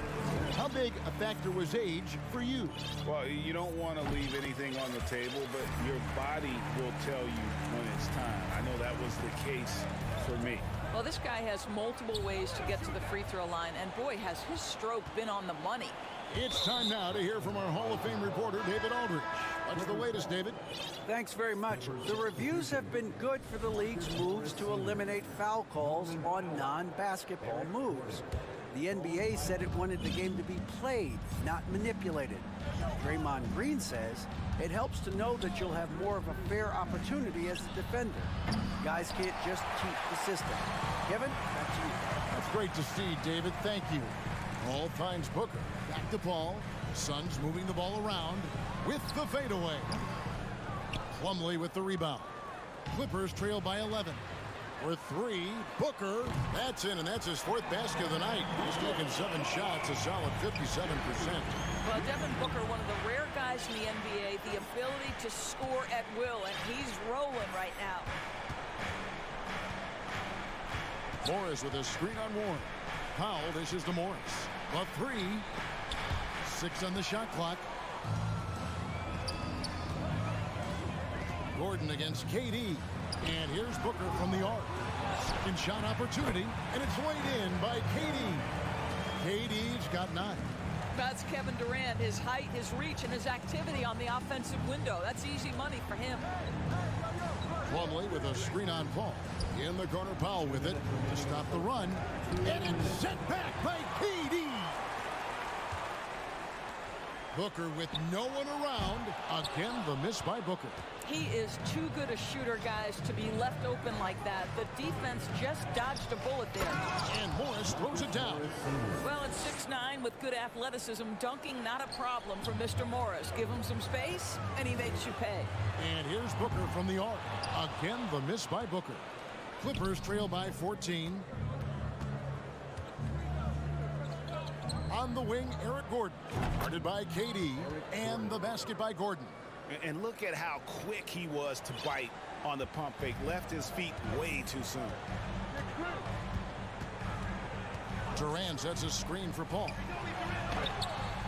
How big a factor was age for you? Well, you don't want to leave anything on the table, but your body will tell you when it's time. I know that was the case for me. Well, this guy has multiple ways to get to the free throw line, and boy, has his stroke been on the money. It's time now to hear from our Hall of Fame reporter, David Aldridge. What's the latest, David? Thanks very much. The reviews have been good for the league's moves to eliminate foul calls on non-basketball moves. The NBA said it wanted the game to be played, not manipulated. Draymond Green says it helps to know that you'll have more of a fair opportunity as a defender. Guys can't just cheat the system. Kevin, back to you. That's great to see, David. Thank you. Paul finds Booker. Back to Paul. Suns moving the ball around with the fadeaway. Plumlee with the rebound. Clippers trail by 11. For 3, Booker. That's in, and that's his 4th basket of the night. He's taken 7 shots, a solid 57%. Well, Devin Booker, one of the rare guys in the NBA, the ability to score at will, and he's rolling right now. Morris with a screen on Warren. Powell dishes to Morris. The three. 6 on the shot clock. Gordon against KD. And here's Booker from the arc. Second shot opportunity, and it's laid in by KD. KD's got 9. That's Kevin Durant, his height, his reach, and his activity on the offensive window. That's easy money for him. Plumlee with a screen on Paul. In the corner, Powell with it to stop the run. And it's sent back by KD. Booker with no one around. Again, the miss by Booker. He is too good a shooter, guys, to be left open like that. The defense just dodged a bullet there. And Morris throws it down. Well, at 6'9", with good athleticism, dunking not a problem for Mr. Morris. Give him some space, and he makes you pay. And here's Booker from the arc. Again, the miss by Booker. Clippers trail by 14. On the wing, Eric Gordon. Guarded by KD. And the basket by Gordon. And look at how quick he was to bite on the pump fake. Left his feet way too soon. Durant sets a screen for Paul.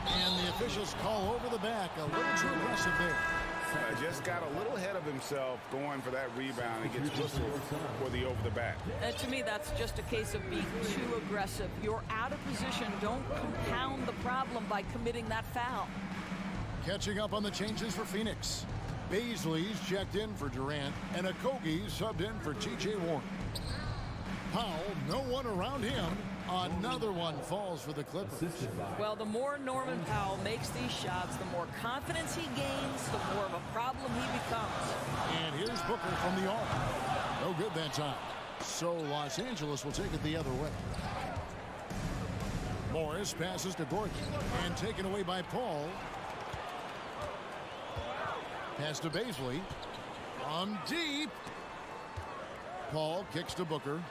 And the officials call over the back. A little too aggressive there. Just got a little ahead of himself going for that rebound and gets whistled for the over the back. To me, that's just a case of being too aggressive. You're out of position. Don't compound the problem by committing that foul. Catching up on the changes for Phoenix. Baisley's checked in for Durant, and Okogie subbed in for T.J. Warren. Powell, no one around him. Another one falls for the Clippers. Well, the more Norman Powell makes these shots, the more confidence he gains, the more of a problem he becomes. And here's Booker from the arc. No good that time. So Los Angeles will take it the other way. Morris passes to Gordon, and taken away by Paul. Pass to Baisley. From deep. Paul kicks to Booker.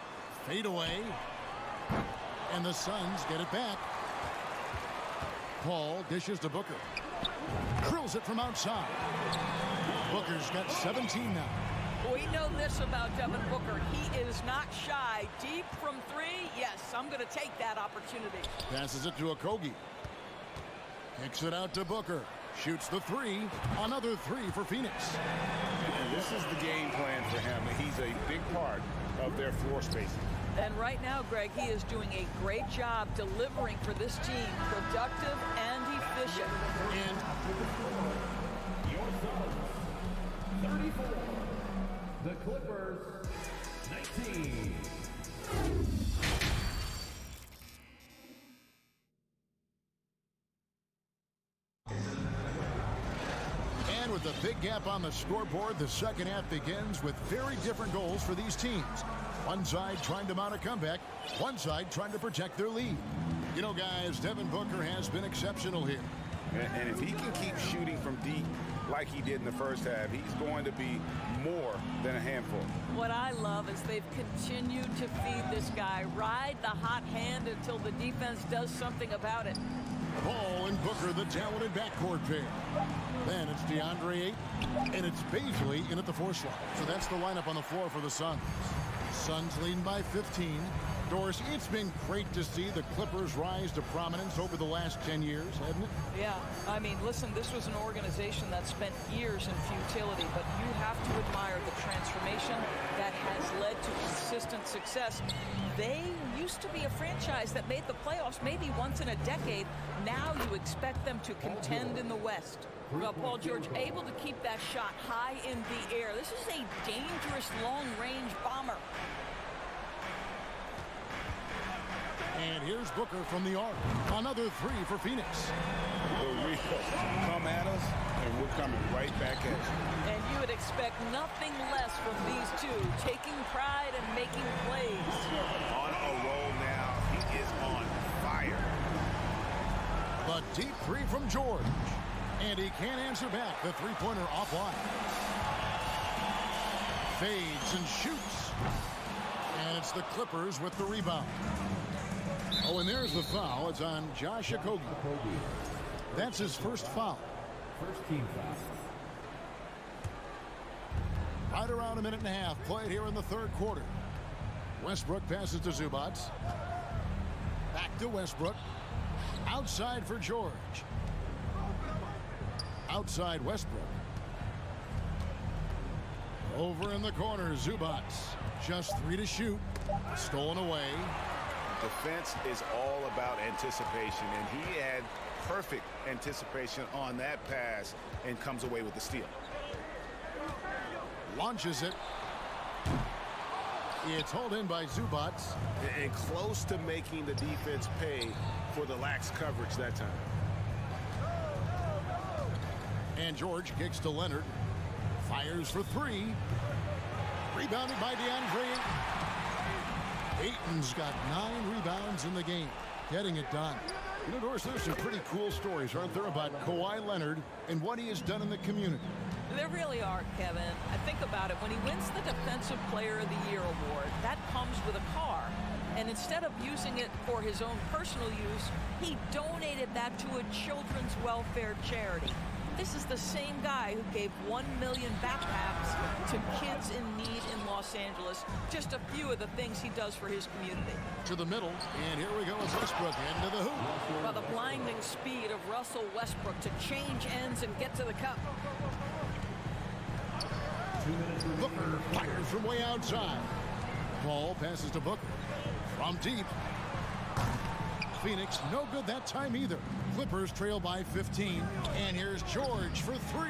Fade away. And the Suns get it back. Paul dishes to Booker. Drills it from outside. Booker's got 17 now. We know this about Devin Booker. He is not shy. Deep from three, yes, I'm going to take that opportunity. Passes it to Okogie. Kicks it out to Booker. Shoots the three. Another three for Phoenix. And this is the game plan for him. He's a big part of their floor spacing. And right now, Greg, he is doing a great job delivering for this team. Productive and efficient. And 34. The Clippers, 19. And with a big gap on the scoreboard, the second half begins with very different goals for these teams. One side trying to mount a comeback, one side trying to protect their lead. You know, guys, Devin Booker has been exceptional here. And if he can keep shooting from deep like he did in the first half, he's going to be more than a handful. What I love is they've continued to feed this guy. Ride the hot hand until the defense does something about it. Paul and Booker, the talented backcourt pair. Then it's DeAndre Ayton, and it's Baisley in at the 4 slot. So that's the lineup on the floor for the Suns. Suns leading by 15. Doris, it's been great to see the Clippers rise to prominence over the last 10 years, hasn't it? Yeah, I mean, listen, this was an organization that spent years in futility, but you have to admire the transformation that has led to consistent success. They used to be a franchise that made the playoffs maybe once in a decade. Now you expect them to contend in the West. Well, Paul George able to keep that shot high in the air. This is a dangerous long-range bomber. And here's Booker from the arc. Another three for Phoenix. We'll come at us, and we're coming right back at you. And you would expect nothing less from these two, taking pride and making plays. On a roll now. He is on fire. The deep three from George. And he can't answer back. The three-pointer offline. Fades and shoots. And it's the Clippers with the rebound. Oh, and there's the foul. It's on Josh Okogie. That's his first foul. First team foul. Right around a minute and a half played here in the third quarter. Westbrook passes to Zubac. Back to Westbrook. Outside for George. Outside Westbrook. Over in the corner, Zubac. Just 3 to shoot. Stolen away. Defense is all about anticipation, and he had perfect anticipation on that pass and comes away with the steal. Launches it. It's hauled in by Zubac. And close to making the defense pay for the lax coverage that time. And George kicks to Leonard. Fires for 3. Rebounded by DeAndre. Ayton's got 9 rebounds in the game, getting it done. You know, Doris, there's some pretty cool stories, aren't there, about Kawhi Leonard and what he has done in the community. There really are, Kevin. I think about it. When he wins the Defensive Player of the Year award, that comes with a car. And instead of using it for his own personal use, he donated that to a children's welfare charity. This is the same guy who gave 1 million backpacks to kids in need in Los Angeles. Just a few of the things he does for his community. To the middle, and here we go with Westbrook into the hoop. Well, the blinding speed of Russell Westbrook to change ends and get to the cup. Booker fires from way outside. Ball passes to Booker. From deep. Phoenix, no good that time either. Clippers trail by 15. And here's George for 3.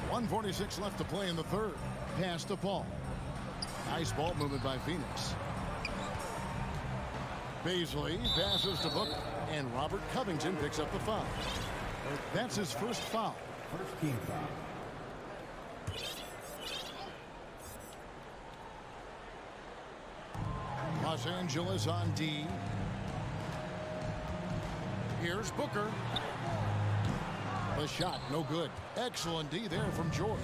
1:46 left to play in the third. Pass to Paul. Nice ball movement by Phoenix. Baisley passes to Booker. And Robert Covington picks up the foul. That's his first foul. First team foul. Los Angeles on D. Here's Booker. The shot, no good. Excellent D there from George.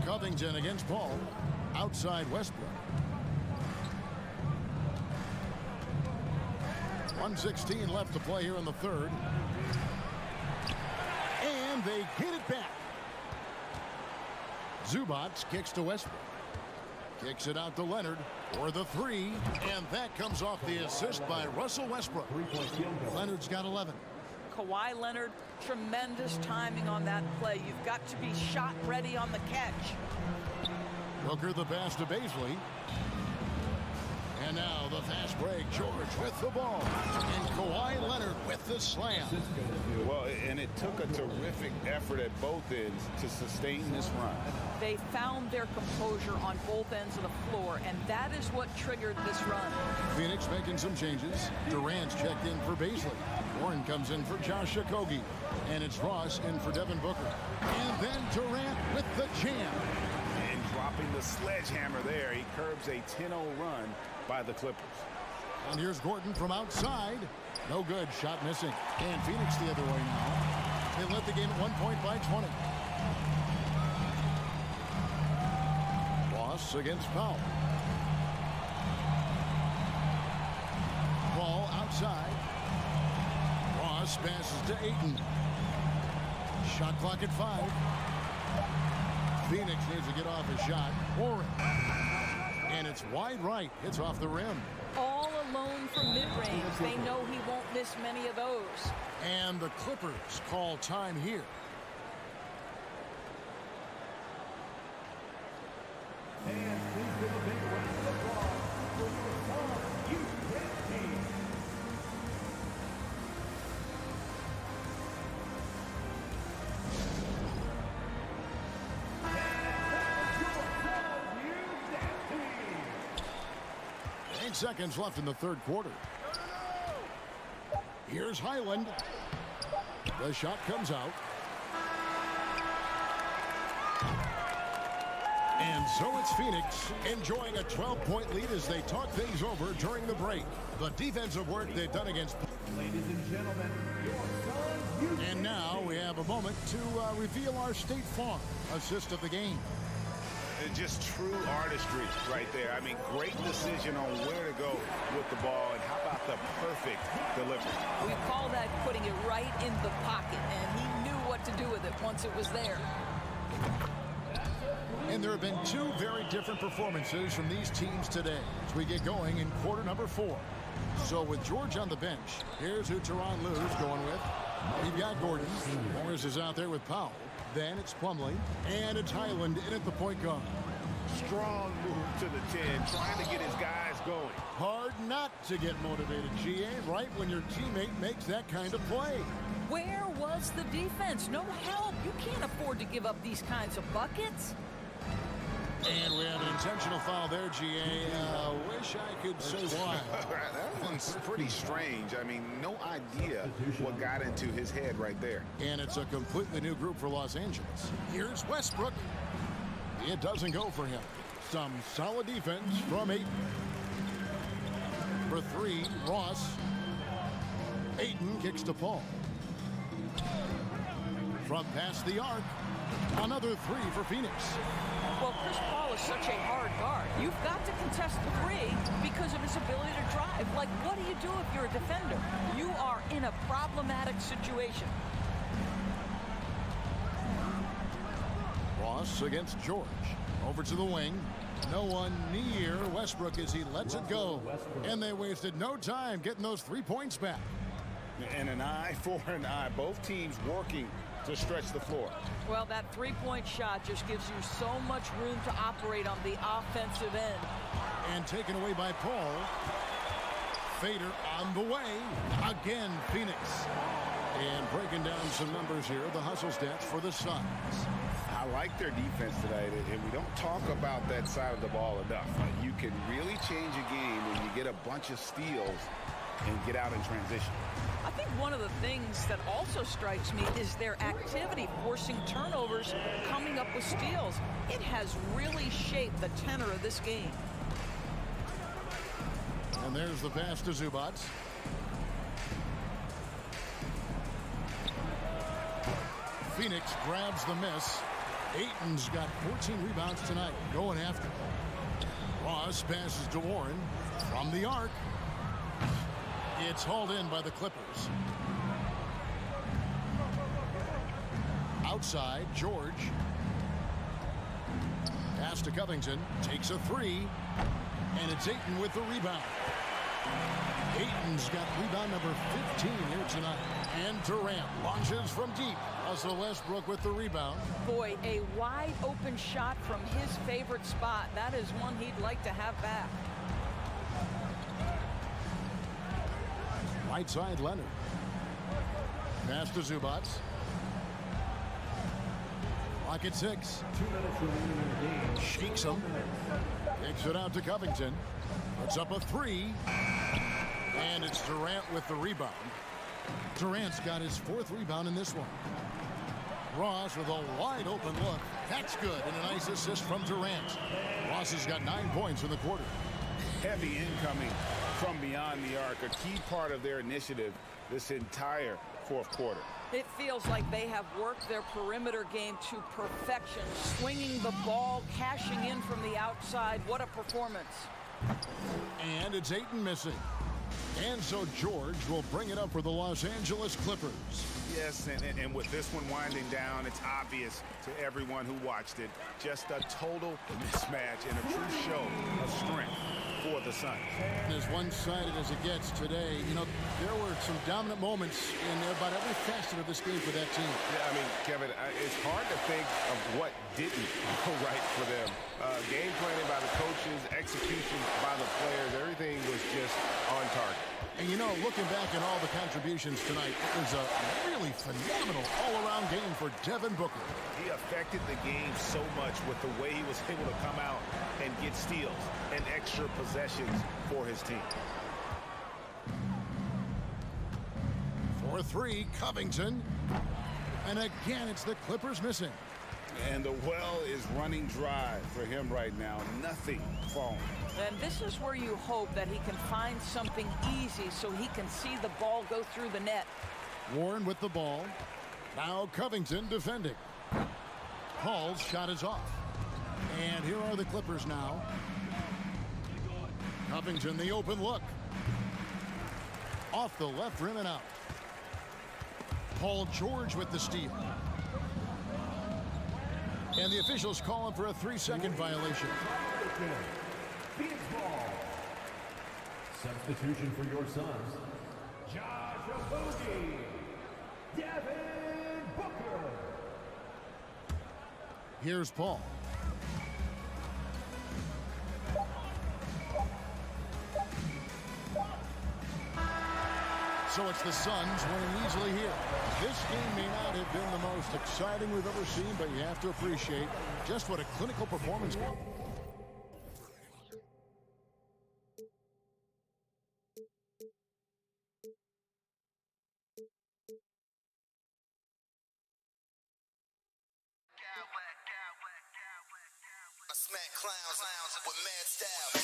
Covington against Paul. Outside Westbrook. 1:16 left to play here in the third. And they get it back. Zubac kicks to Westbrook. Kicks it out to Leonard for the 3. And that comes off the assist by Russell Westbrook. Leonard's got 11. Kawhi Leonard, tremendous timing on that play. You've got to be shot ready on the catch. Booker the pass to Baisley. And now the fast break. George with the ball. And Kawhi Leonard with the slam. Well, and it took a terrific effort at both ends to sustain this run. They found their composure on both ends of the floor, and that is what triggered this run. Phoenix making some changes. Durant's checked in for Baisley. Warren comes in for Josh Okogie. And it's Ross in for Devin Booker. And then Durant with the jam. And dropping the sledgehammer there, he curbs a 10-0 run by the Clippers. And here's Gordon from outside. No good. Shot missing. And Phoenix the other way now. They led the game at 1 point by 20. Ross against Powell. Ball outside. Ross passes to Ayton. Shot clock at 5. Phoenix needs to get off a shot. Warren. And it's wide right. Hits off the rim. All alone from mid-range. They know he won't miss many of those. And the Clippers call time here. And please give a big round of applause for the U.S. team. Seconds left in the third quarter. Here's Highland. The shot comes out. And so it's Phoenix enjoying a 12-point lead as they talk things over during the break. The defensive work they've done against. Ladies and gentlemen, your son, and now we have a moment to reveal our State Farm assist of the game. Just true artistry right there. I mean, great decision on where to go with the ball, and how about the perfect delivery? We call that putting it right in the pocket, and he knew what to do with it once it was there. And there have been two very different performances from these teams today as we get going in quarter number 4. So with George on the bench, here's who Tyronn Lue's going with. We've got Gordon. Morris is out there with Powell. Then it's Plumlee. And it's Highland in at the point guard. Strong move to the 10, trying to get his guys going. Hard not to get motivated, GA, right when your teammate makes that kind of play. Where was the defense? No help. You can't afford to give up these kinds of buckets. And we have an intentional foul there, GA. Wish I could say why. That one's pretty strange. I mean, no idea what got into his head right there. And it's a completely new group for Los Angeles. Here's Westbrook. It doesn't go for him. Some solid defense from Ayton. For 3, Ross. Ayton kicks to Paul. From past the arc. Another 3 for Phoenix. Well, Chris Paul is such a hard guard. You've got to contest the 3 because of his ability to drive. Like, what do you do if you're a defender? You are in a problematic situation. Ross against George. Over to the wing. No one near Westbrook as he lets it go. And they wasted no time getting those 3 points back. And an eye for an eye. Both teams working to stretch the floor. Well, that 3-point shot just gives you so much room to operate on the offensive end. And taken away by Paul. Fader on the way. Again, Phoenix. And breaking down some numbers here, the hustle stats for the Suns. I like their defense tonight, and we don't talk about that side of the ball enough. You can really change a game when you get a bunch of steals and get out in transition. I think one of the things that also strikes me is their activity, forcing turnovers, coming up with steals. It has really shaped the tenor of this game. And there's the pass to Zubac. Phoenix grabs the miss. Ayton's got 14 rebounds tonight, going after. Ross passes to Warren from the arc. It's hauled in by the Clippers. Outside, George. Pass to Covington. Takes a 3. And it's Ayton with the rebound. Ayton's got rebound number 15 here tonight. And Durant launches from deep. Russell Westbrook with the rebound. Boy, a wide open shot from his favorite spot. That is one he'd like to have back. Right side, Leonard. Pass to Zubac. Clock at 6. 2 minutes remaining in the game. Shakes him. Kicks it out to Covington. Puts up a 3. And it's Durant with the rebound. Durant's got his 4th rebound in this one. Ross with a wide open look. That's good. And a nice assist from Durant. Ross has got 9 points in the quarter. Heavy incoming from beyond the arc, a key part of their initiative this entire 4th quarter. It feels like they have worked their perimeter game to perfection, swinging the ball, cashing in from the outside. What a performance. And it's Ayton missing. And so George will bring it up for the Los Angeles Clippers. Yes, and with this one winding down, it's obvious to everyone who watched it. Just a total mismatch and a true show of strength for the Suns. As one-sided as it gets today, you know, there were some dominant moments in about every facet of this game for that team. Yeah, I mean, Kevin, it's hard to think of what didn't go right for them. Game planning by the coaches, execution by the players, everything was just on target. And you know, looking back at all the contributions tonight, it was a really phenomenal all-around game for Devin Booker. He affected the game so much with the way he was able to come out and get steals and extra possessions for his team. 4-3, Covington. And again, it's the Clippers missing. And the well is running dry for him right now. Nothing falling. And this is where you hope that he can find something easy so he can see the ball go through the net. Warren with the ball. Now Covington defending. Paul's shot is off. And here are the Clippers now. Covington, the open look. Off the left rim and out. Paul George with the steal. And the officials calling for a 3-second violation. Phoenix ball. Substitution for your sons. Josh Octopi. Devin Booker. Here's Paul. So it's the Suns winning easily here. This game may not have been the most exciting we've ever seen, but you have to appreciate just what a clinical performance was. I smack clowns with mad style.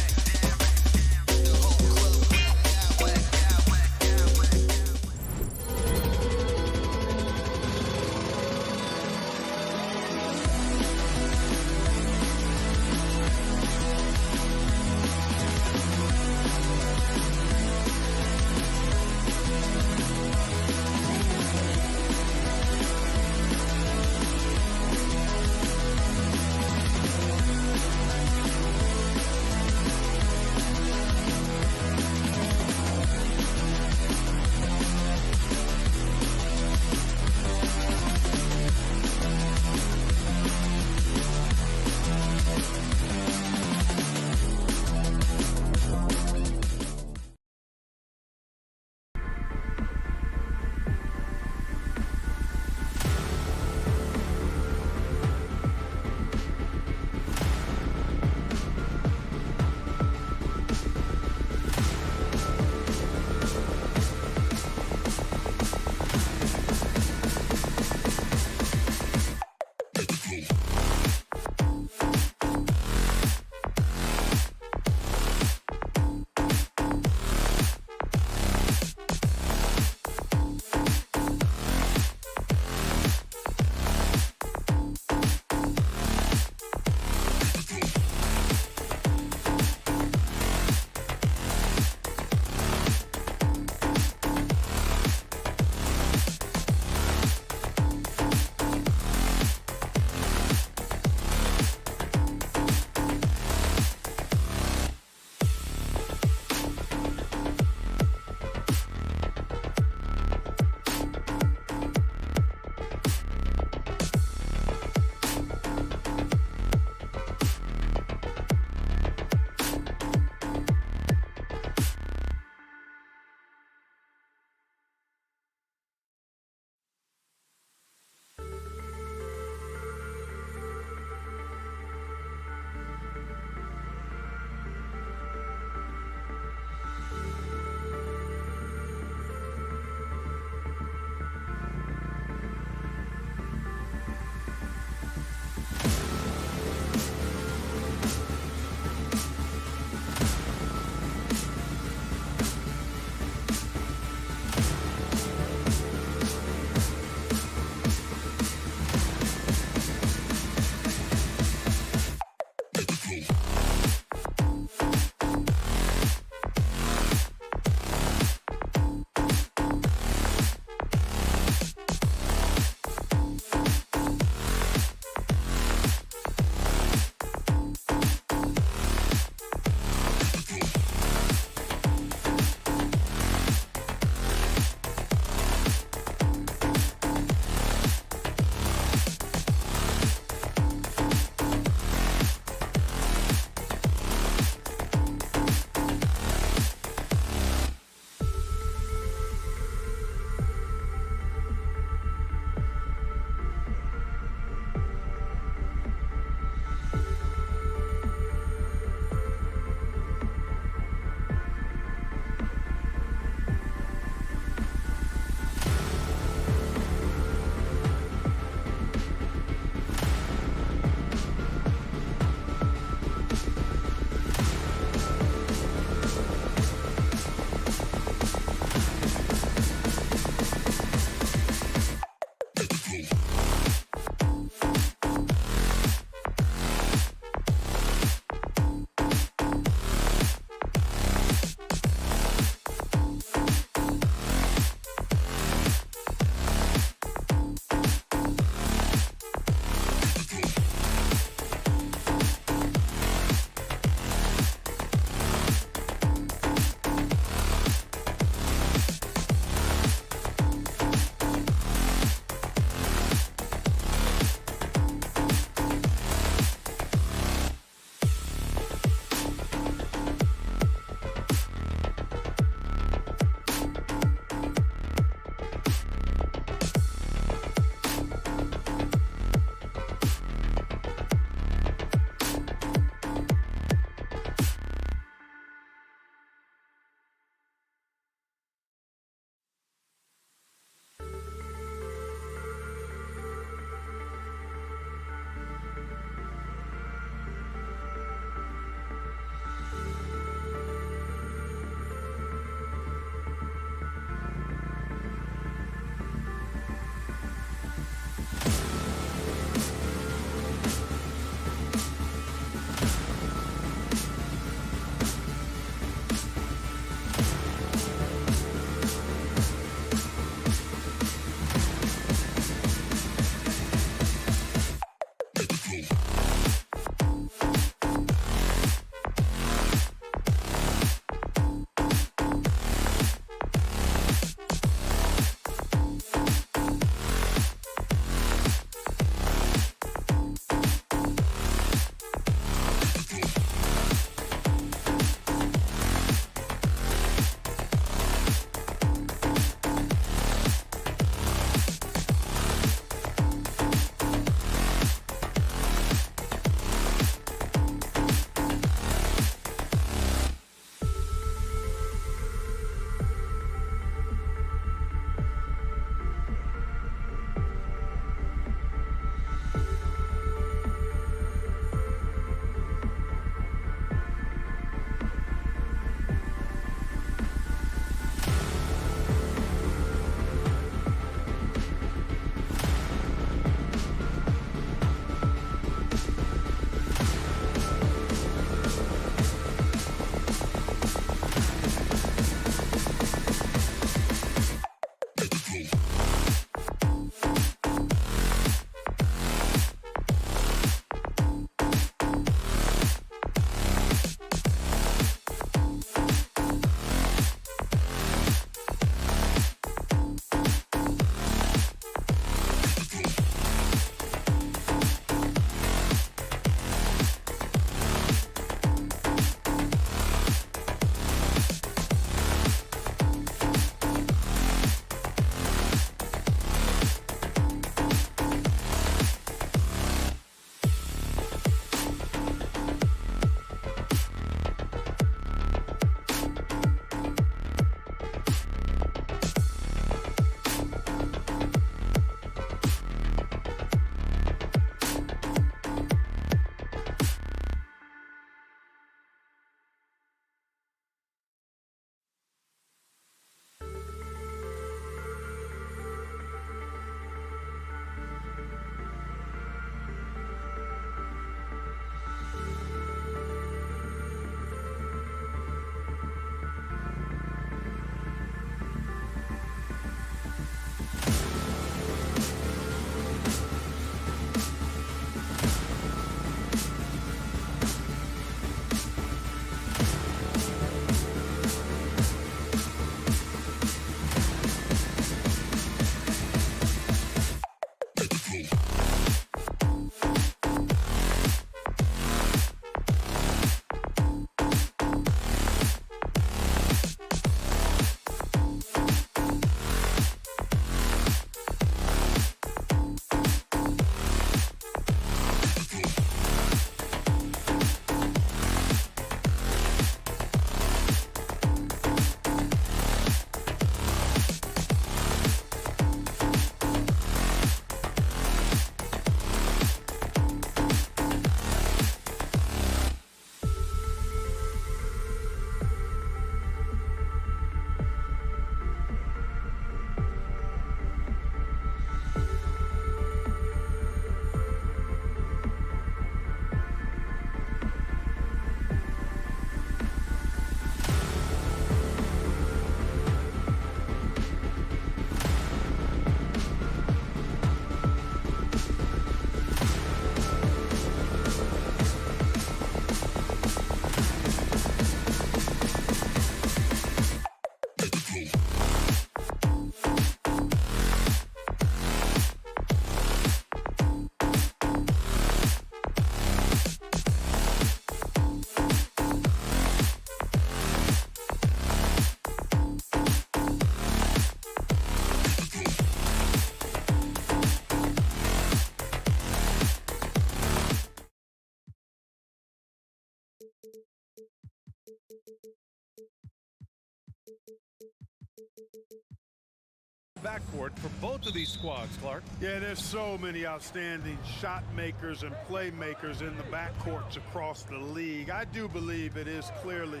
backcourt for both of these squads, Clark. Yeah, there's so many outstanding shot makers and playmakers in the backcourts across the league. I do believe it is clearly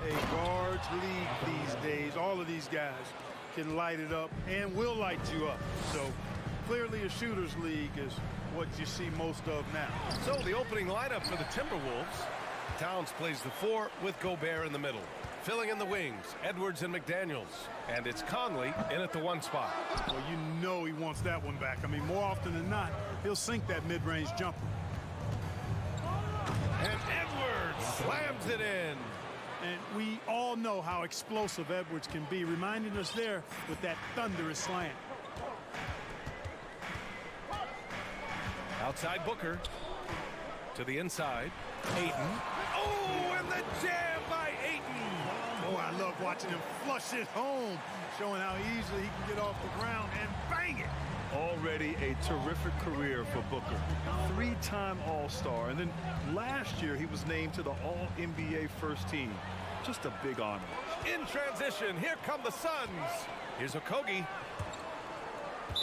a guards league these days. All of these guys can light it up and will light you up. So clearly a shooter's league is what you see most of now. So the opening lineup for the Timberwolves. Towns plays the 4 with Gobert in the middle. Filling in the wings, Edwards and McDaniels. And it's Conley in at the 1 spot. Well, you know he wants that one back. I mean, more often than not, he'll sink that mid-range jumper. And Edwards slams it in. And we all know how explosive Edwards can be, reminding us there with that thunderous slam. Outside Booker. To the inside. Ayton. Oh, and the jam by Ayton. Oh, I love watching him flush it home, showing how easily he can get off the ground and bang it. Already a terrific career for Booker. 3-time All-Star, and then last year he was named to the All-NBA first team. Just a big honor. In transition, here come the Suns. Here's Octopi.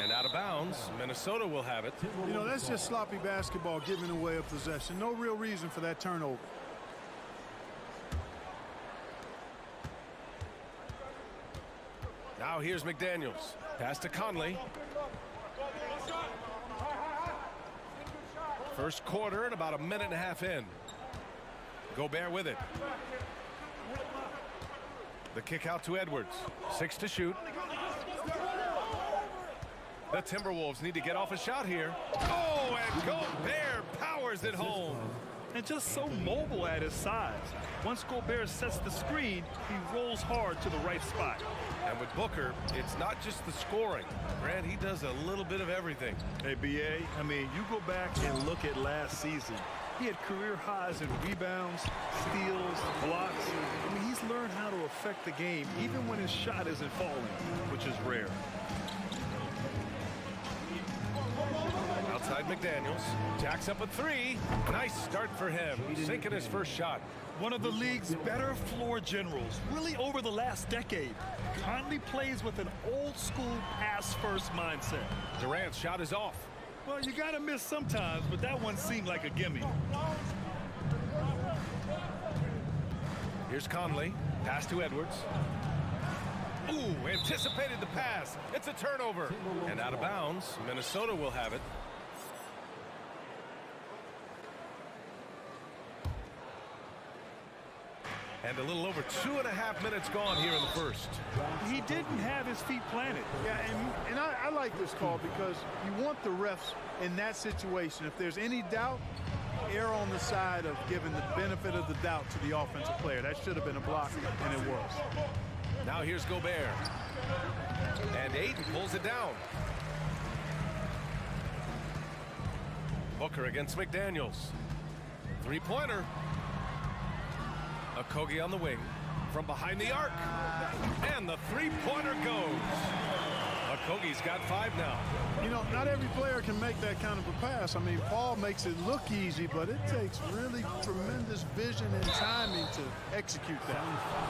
And out of bounds, Minnesota will have it. You know, that's just sloppy basketball, giving away a possession. No real reason for that turnover. Now here's McDaniels. Pass to Conley. First quarter and about a minute and a half in. Gobert with it. The kick out to Edwards. 6 to shoot. The Timberwolves need to get off a shot here. Oh, and Gobert powers it home. And just so mobile at his size. Once Gobert sets the screen, he rolls hard to the right spot. And with Booker, it's not just the scoring. Grant, he does a little bit of everything. Hey, B.A., I mean, you go back and look at last season. He had career highs in rebounds, steals, blocks. I mean, he's learned how to affect the game even when his shot isn't falling, which is rare. Outside McDaniels. Jacks up a 3. Nice start for him. Sinking his first shot. One of the league's better floor generals, really over the last decade. Conley plays with an old-school pass-first mindset. Durant's shot is off. Well, you got to miss sometimes, but that one seemed like a gimme. Here's Conley. Pass to Edwards. Ooh, anticipated the pass. It's a turnover. And out of bounds, Minnesota will have it. And a little over 2.5 minutes gone here in the first. He didn't have his feet planted. Yeah, and I like this call because you want the refs in that situation. If there's any doubt, err on the side of giving the benefit of the doubt to the offensive player. That should have been a block, and it was. Now here's Gobert. And Ayton pulls it down. Booker against McDaniels. 3-pointer. Octopi on the wing. From behind the arc. And the 3-pointer goes. Okogi's got 5 now. You know, not every player can make that kind of a pass. I mean, Paul makes it look easy, but it takes really tremendous vision and timing to execute that.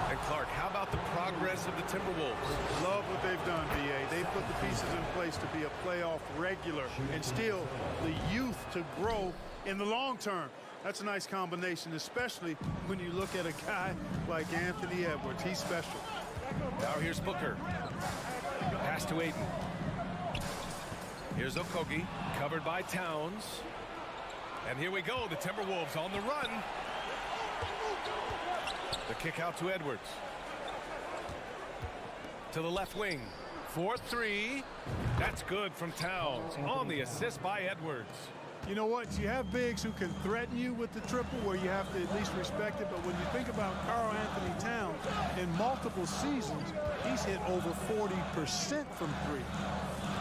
And Clark, how about the progress of the Timberwolves? Love what they've done, B.A. They put the pieces in place to be a playoff regular and still the youth to grow in the long term. That's a nice combination, especially when you look at a guy like Anthony Edwards. He's special. Now here's Booker. Pass to Ayton. Here's Octopi, covered by Towns. And here we go, the Timberwolves on the run. The kick out to Edwards. To the left wing. 4-3. That's good from Towns. On the assist by Edwards. You know what? You have bigs who can threaten you with the triple where you have to at least respect it. But when you think about Karl Anthony Towns, in multiple seasons, he's hit over 40% from 3.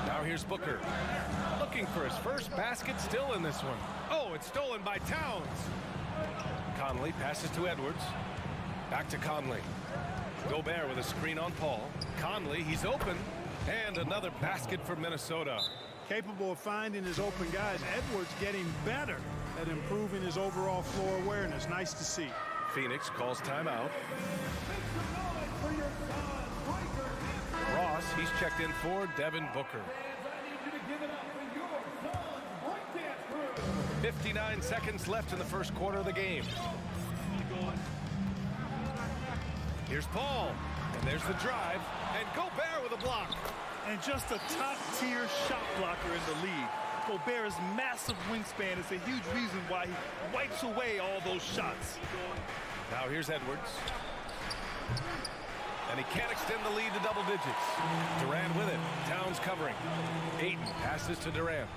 Now here's Booker. Looking for his first basket, still in this one. Oh, it's stolen by Towns. Conley passes to Edwards. Back to Conley. Gobert with a screen on Paul. Conley, he's open. And another basket for Minnesota. Capable of finding his open guys. Edwards getting better at improving his overall floor awareness. Nice to see. Phoenix calls timeout. Ross He's checked in for Devin Booker. 59 seconds left in the first quarter of the game. Here's Paul, and there's the drive, and Gobert with a block. And just a top-tier shot blocker in the league. Gobert's massive wingspan is a huge reason why he wipes away all those shots. Now here's Edwards. And he can't extend the lead to double digits. Durant with it. Towns covering. Ayton passes to Durant.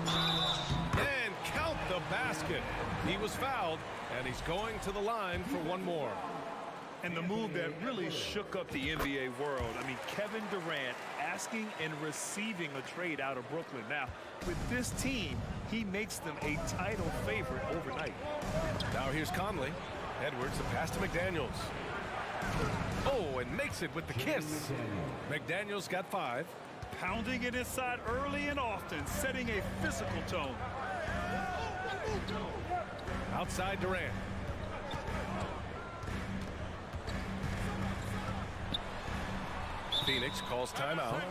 And count the basket. He was fouled, and he's going to the line for one more. And the move that really shook up the NBA world. I mean, Kevin Durant asking and receiving a trade out of Brooklyn. Now, with this team, he makes them a title favorite overnight. Now here's Conley. Edwards, the pass to McDaniels. Oh, and makes it with the kiss. McDaniels got 5. Pounding it inside early and often, setting a physical tone. Outside Durant. Phoenix calls timeout.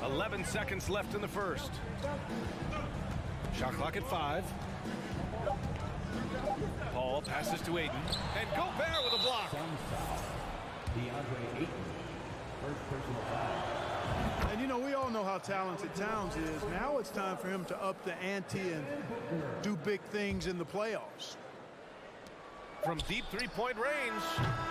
11 seconds left in the first. Shot clock at 5. Paul passes to Ayton, and Gobert with a block. And, you know, we all know how talented Towns is. Now it's time for him to up the ante and do big things in the playoffs. From deep three-point range.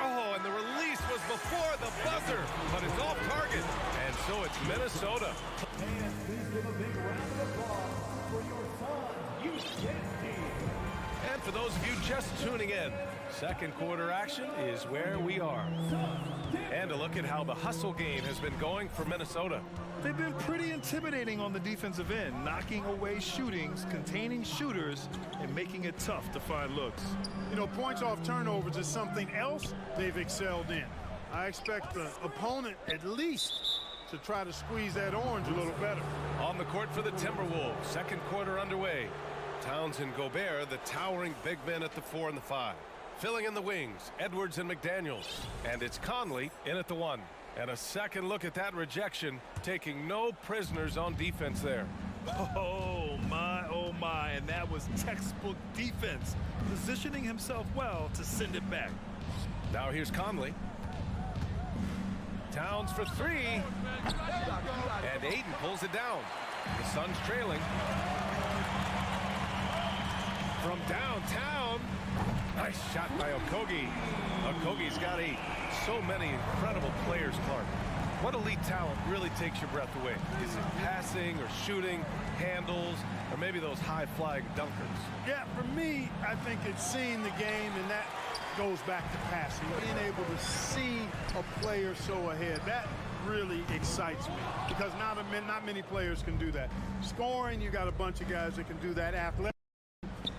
Oh, and the release was before the buzzer, but it's off target. And so it's Minnesota. And please give a big round of applause for your Suns youth team. And for those of you just tuning in, second quarter action is where we are. And a look at how the hustle game has been going for Minnesota. They've been pretty intimidating on the defensive end, knocking away shootings, containing shooters, and making it tough to find looks. You know, points off turnovers is something else they've excelled in. I expect the opponent at least to try to squeeze that orange a little better. On the court for the Timberwolves, second quarter underway. Towns and Gobert, the towering big men at the 4 and the 5. Filling in the wings, Edwards and McDaniels. And it's Conley in at the 1. And a second look at that rejection, taking no prisoners on defense there. Oh my, and that was textbook defense, positioning himself well to send it back. Now here's Conley. Towns for 3. And Ayton pulls it down. The Suns trailing. From downtown. Nice shot by Octopi. Okogi's got 8. So many incredible players, Clark. What elite talent really takes your breath away? Is it passing or shooting, handles, or maybe those high-flying dunkers? Yeah, for me, I think it's seeing the game, and that goes back to passing. Being able to see a player so ahead, that really excites me because not many players can do that. Scoring, you got a bunch of guys that can do that. Athletic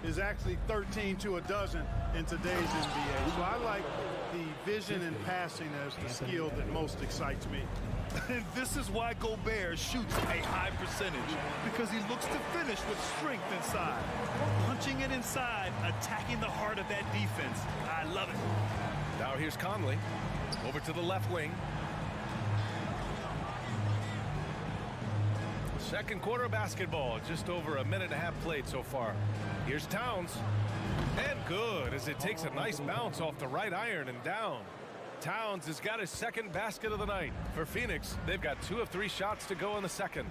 is actually 13 to a dozen in today's NBA. So I like the vision and passing as the skill that most excites me. And this is why Gobert shoots a high percentage, because he looks to finish with strength inside. Punching it inside, attacking the heart of that defense. I love it. Now here's Conley. Over to the left wing. Second quarter of basketball, just over a minute and a half played so far. Here's Towns. And good, as it takes a nice bounce off the right iron and down. Towns has got his second basket of the night. For Phoenix, they've got 2 of 3 shots to go in the second.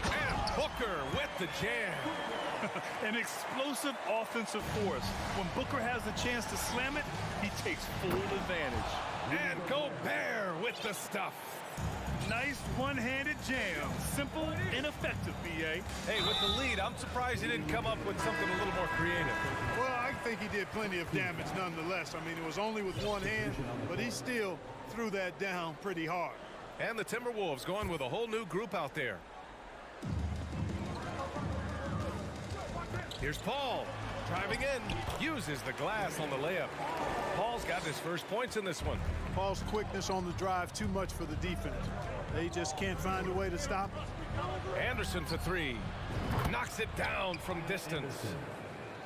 And Booker with the jam. An explosive offensive force. When Booker has a chance to slam it, he takes full advantage. And Gobert with the stuff. Nice one-handed jam. Simple and effective, B.A. Hey, with the lead, I'm surprised he didn't come up with something a little more creative. Well, I think he did plenty of damage nonetheless. I mean, it was only with one hand, but he still threw that down pretty hard. And the Timberwolves going with a whole new group out there. Here's Paul. Driving in. Uses the glass on the layup. Paul's got his first points in this one. Paul's quickness on the drive, too much for the defense. They just can't find a way to stop him. Anderson for three. Knocks it down from distance.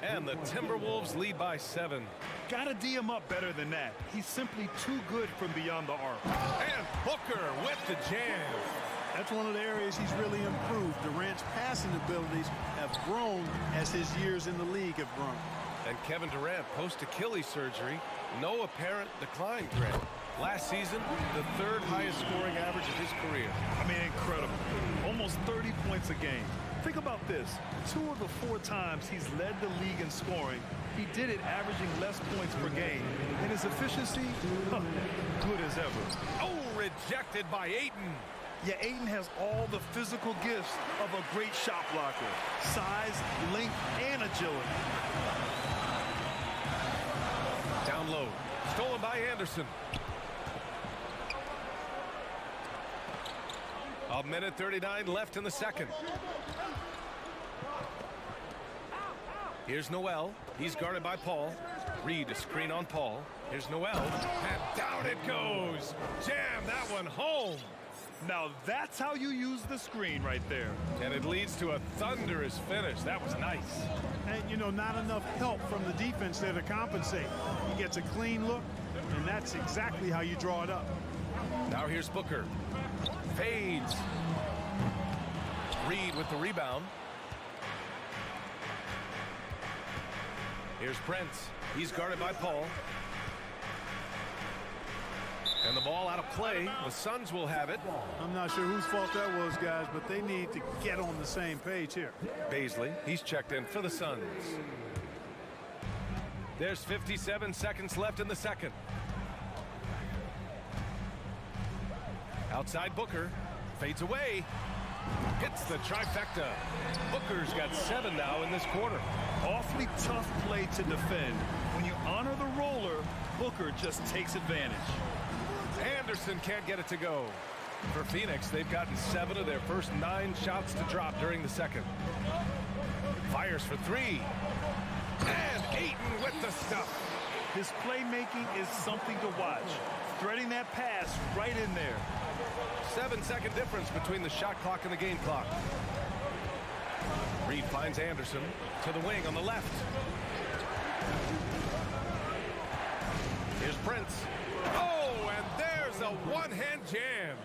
And the Timberwolves lead by 7. Gotta D him up better than that. He's simply too good from beyond the arc. And Booker with the jam. That's one of the areas he's really improved. Durant's passing abilities have grown as his years in the league have grown. And Kevin Durant, post-Achilles surgery, no apparent decline, Grant. Last season, the 3rd highest scoring average of his career. I mean, incredible. Almost 30 points a game. Think about this. 2 of the 4 times he's led the league in scoring, he did it averaging less points per game. And his efficiency, good as ever. Oh, rejected by Ayton. Yeah, Ayton has all the physical gifts of a great shot blocker. Size, length, and agility. Down low. Stolen by Anderson. A minute 39 left in the second. Here's Noel. He's guarded by Paul. Reed a screen on Paul. Here's Noel. And down it goes. Jam that one home. Now that's how you use the screen right there. And it leads to a thunderous finish. That was nice. And, you know, not enough help from the defense there to compensate. He gets a clean look, and that's exactly how you draw it up. Now here's Booker. Fades. Reed with the rebound. Here's Prince. He's guarded by Paul. And the ball out of play. The Suns will have it. I'm not sure whose fault that was, guys, but they need to get on the same page here. Baisley, he's checked in for the Suns. There's 57 seconds left in the second. Outside Booker. Fades away. Hits the trifecta. Booker's got 7 now in this quarter. Awfully tough play to defend. When you honor the roller, Booker just takes advantage. Anderson can't get it to go. For Phoenix, they've gotten 7 of their first 9 shots to drop during the second. Fires for 3. And Ayton with the stuff. His playmaking is something to watch. Threading that pass right in there. 7-second difference between the shot clock and the game clock. Reed finds Anderson to the wing on the left. Here's Prince. Oh, and there's a one-hand jam.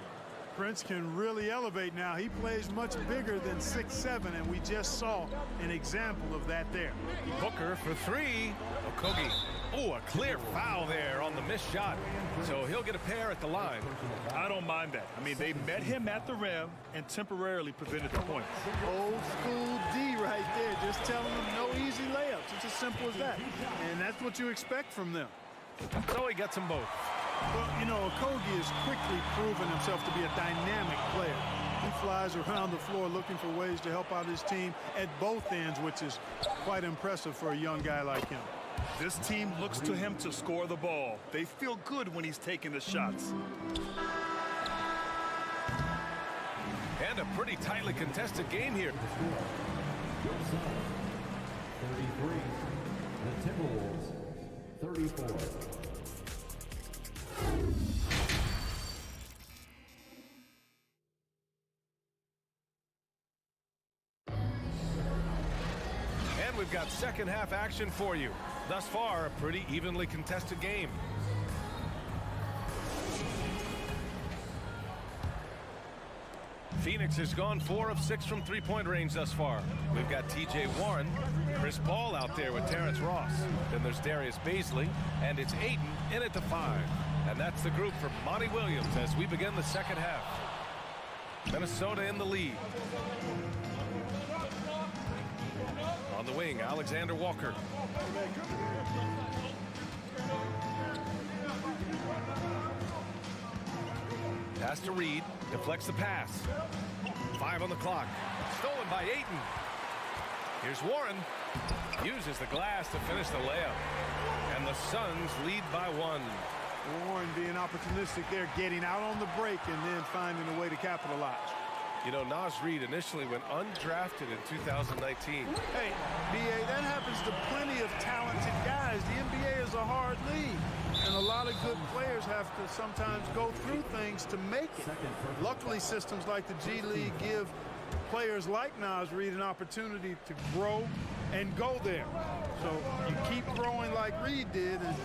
Prince can really elevate now. He plays much bigger than 6'7", and we just saw an example of that there. Booker for 3. Octopi. Oh, a clear foul there on the missed shot. So he'll get a pair at the line. I don't mind that. I mean, they met him at the rim and temporarily prevented the points. Old school D right there, just telling them no easy layups. It's as simple as that. And that's what you expect from them. So he gets them both. Well, you know, Okogie has quickly proven himself to be a dynamic player. He flies around the floor looking for ways to help out his team at both ends, which is quite impressive for a young guy like him. This team looks to him to score the ball. They feel good when he's taking the shots. And a pretty tightly contested game here. 33. The Timberwolves, 34. And we've got second half action for you. Thus far, a pretty evenly contested game. Phoenix has gone 4 of 6 from three-point range thus far. We've got T.J. Warren, Chris Paul out there with Terrence Ross. Then there's Darius Baisley, and it's Ayton in at the 5. And that's the group for Monty Williams as we begin the second half. Minnesota in the lead. On the wing, Alexander Walker. Pass to Reed. Deflects the pass. 5 on the clock. Stolen by Ayton. Here's Warren. Uses the glass to finish the layup. And the Suns lead by 1. Warren being opportunistic there, getting out on the break and then finding a way to capitalize. You know, Naz Reid initially went undrafted in 2019. Hey, B.A., that happens to plenty of talented guys. The NBA is a hard league, and a lot of good players have to sometimes go through things to make it. Luckily, systems like the G League give players like Naz Reid an opportunity to grow and go there. So you keep growing like Reid did, and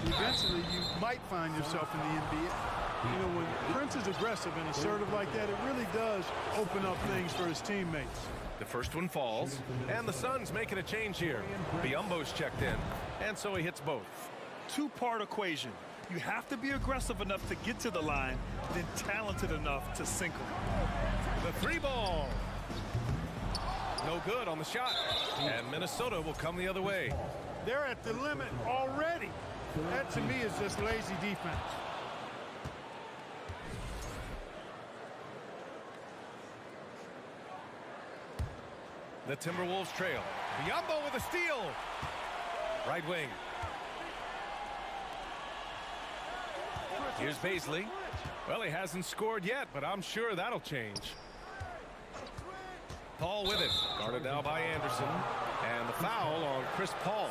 eventually you might find yourself in the NBA. You know, when Prince is aggressive and assertive like that, it really does open up things for his teammates. The first one falls, and the Suns making a change here. Biyombo's checked in, and so he hits both. Two-part equation. You have to be aggressive enough to get to the line, then talented enough to sink them. The three ball. No good on the shot, and Minnesota will come the other way. They're at the limit already. That, to me, is just lazy defense. The Timberwolves trail. Biyombo with a steal. Right wing. Here's Bazley. Well, he hasn't scored yet, but I'm sure that'll change. Paul with it. Guarded now by Anderson. And the foul on Chris Paul.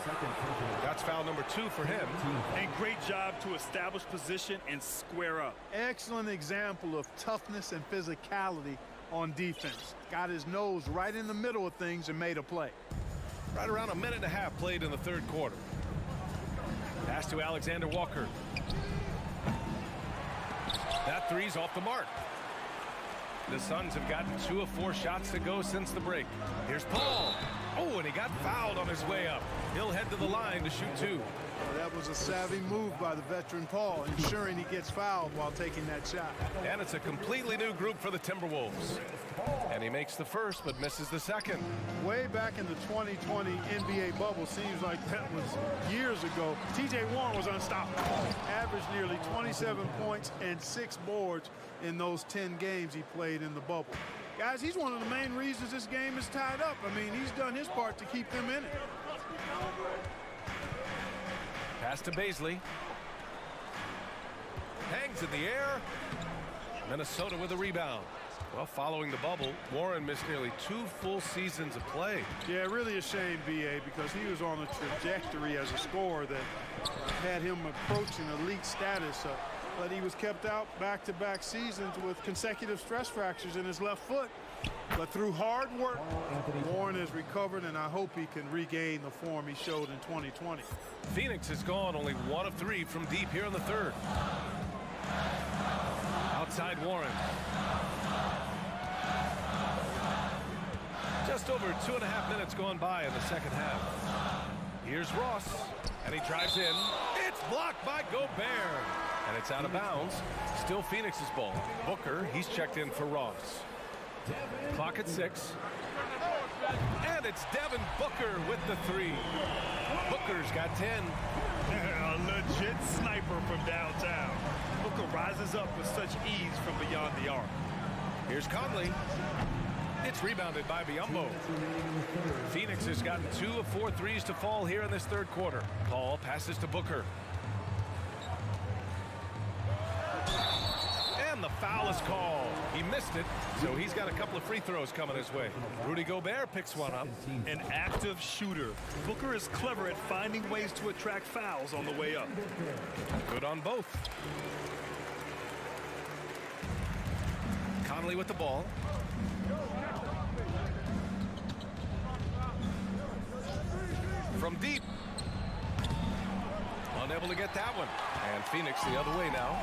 That's foul number 2 for him. And great job to establish position and square up. Excellent example of toughness and physicality on defense. Got his nose right in the middle of things and made a play. Right around a minute and a half played in the third quarter. Pass to Alexander Walker. That three's off the mark. The Suns have gotten 2 of 4 shots to go since the break. Here's Paul. Oh, and he got fouled on his way up. He'll head to the line to shoot 2. Well, that was a savvy move by the veteran Paul, ensuring he gets fouled while taking that shot. And it's a completely new group for the Timberwolves. And he makes the first, but misses the second. Way back in the 2020 NBA bubble, seems like that was years ago. T.J. Warren was unstoppable. Averaged nearly 27 points and 6 boards in those 10 games he played in the bubble. Guys, he's one of the main reasons this game is tied up. I mean, he's done his part to keep them in it. Pass to Bazley. Hangs in the air. Minnesota with a rebound. Well, following the bubble, Warren missed nearly 2 full seasons of play. Yeah, really a shame, B.A., because he was on a trajectory as a scorer that had him approaching elite status. But he was kept out back-to-back seasons with consecutive stress fractures in his left foot. But through hard work, Warren has recovered, and I hope he can regain the form he showed in 2020. Phoenix has gone only 1 of 3 from deep here in the third. Outside Warren. Just over 2.5 minutes gone by in the second half. Here's Ross, and he drives in. It's blocked by Gobert, and it's out of bounds. Still Phoenix's ball. Booker, he's checked in for Ross. Clock at 6. And it's Devin Booker with the 3. Booker's got 10. A legit sniper from downtown. Booker rises up with such ease from beyond the arc. Here's Conley. It's rebounded by Biyombo. Phoenix has gotten 2 of 4 threes to fall here in this third quarter. Paul passes to Booker. And the foul is called. He missed it, so he's got a couple of free throws coming his way. Rudy Gobert picks one up. An active shooter. Booker is clever at finding ways to attract fouls on the way up. Good on both. Conley with the ball. From deep. Unable to get that one. And Phoenix the other way now.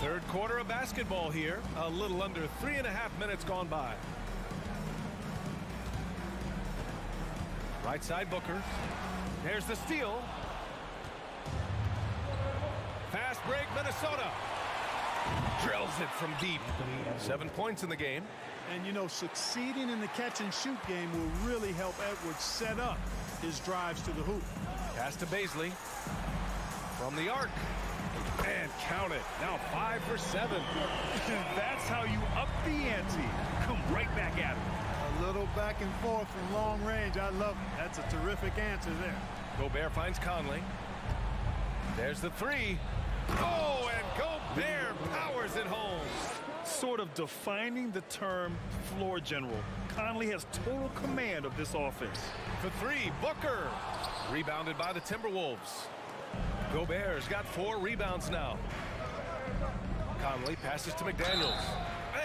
Third quarter of basketball here. A little under 3.5 minutes gone by. Right side Booker. There's the steal. Fast break Minnesota. Drills it from deep. 7 points in the game. And, you know, succeeding in the catch-and-shoot game will really help Edwards set up his drives to the hoop. Pass to Bazley. From the arc. And count it. Now 5 for 7. That's how you up the ante. Come right back at him. A little back and forth from long range. I love it. That's a terrific answer there. Gobert finds Conley. There's the 3. Oh, and Gobert powers it home. Sort of defining the term floor general. Conley has total command of this offense. For three, Booker. Rebounded by the Timberwolves. Gobert's got 4 rebounds now. Conley passes to McDaniels.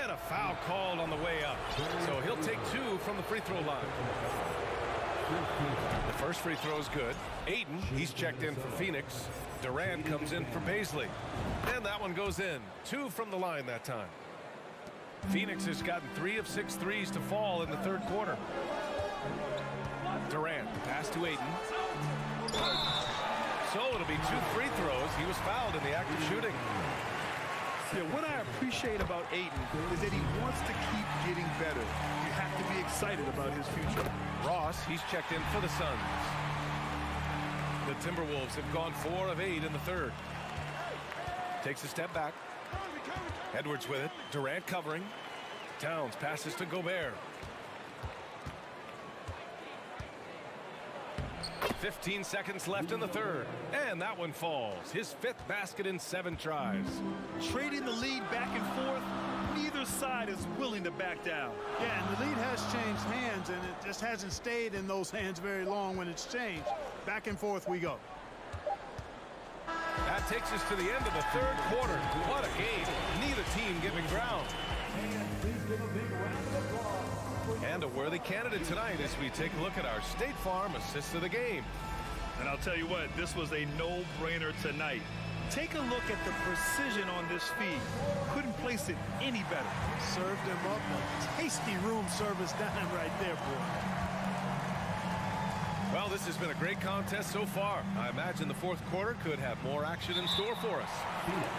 And a foul called on the way up. So he'll take 2 from the free throw line. The first free throw is good. Ayton, he's checked in for Phoenix. Durant comes in for Paisley. And that one goes in. 2 from the line that time. Phoenix has gotten 3 of 6 threes to fall in the third quarter. Durant, pass to Ayton. So it'll be 2 free throws. He was fouled in the act of shooting. Yeah, what I appreciate about Ayton is that he wants to keep getting better. You have to be excited about his future. Ross, he's checked in for the Suns. The Timberwolves have gone 4 of 8 in the third. Takes a step back. Edwards with it. Durant covering. Towns passes to Gobert. 15 seconds left in the third. And that one falls. His 5th basket in 7 tries. Trading the lead back and forth, neither side is willing to back down. Yeah, and the lead has changed hands, and it just hasn't stayed in those hands very long when it's changed. Back and forth we go. That takes us to the end of the third quarter. What a game. Neither team giving ground. And a worthy candidate tonight as we take a look at our State Farm assist of the game. And I'll tell you what, this was a no-brainer tonight. Take a look at the precision on this feed. Couldn't place it any better. Served him up a tasty room service dime right there, boy. Well, this has been a great contest so far. I imagine the fourth quarter could have more action in store for us.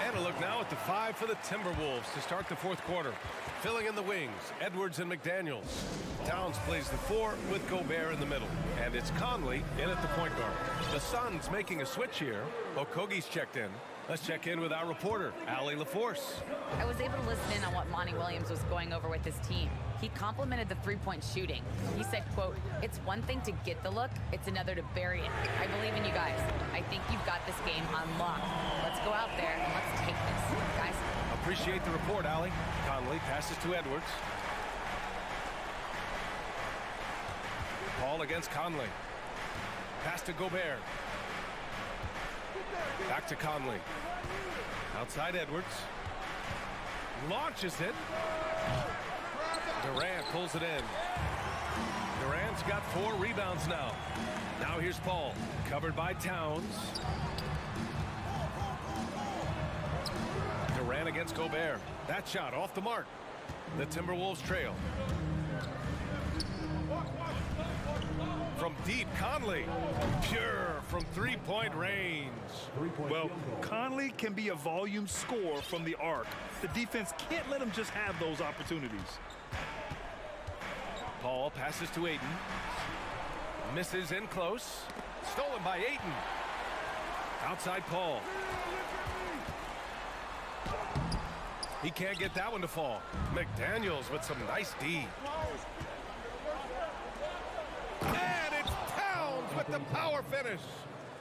And a look now at the 5 for the Timberwolves to start the fourth quarter. Filling in the wings, Edwards and McDaniels. Towns plays the 4 with Gobert in the middle. And it's Conley in at the point guard. The Suns making a switch here. Okogie's checked in. Let's check in with our reporter, Allie LaForce. I was able to listen in on what Monty Williams was going over with his team. He complimented the three-point shooting. He said, quote, "It's one thing to get the look, it's another to bury it. I believe in you guys. I think you've got this game on lock. Let's go out there and let's take this, guys." Appreciate the report, Allie. Conley passes to Edwards. Paul against Conley. Pass to Gobert. Back to Conley. Outside Edwards. Launches it. Durant pulls it in. Durant's got 4 rebounds now. Now here's Paul. Covered by Towns. Durant against Gobert. That shot off the mark. The Timberwolves trail. From deep, Conley. Pure from 3-point range. Well, Conley can be a volume scorer from the arc. The defense can't let him just have those opportunities. Paul passes to Ayton. Misses in close. Stolen by Ayton. Outside Paul. He can't get that one to fall. McDaniels with some nice D. And it's Towns with the power finish.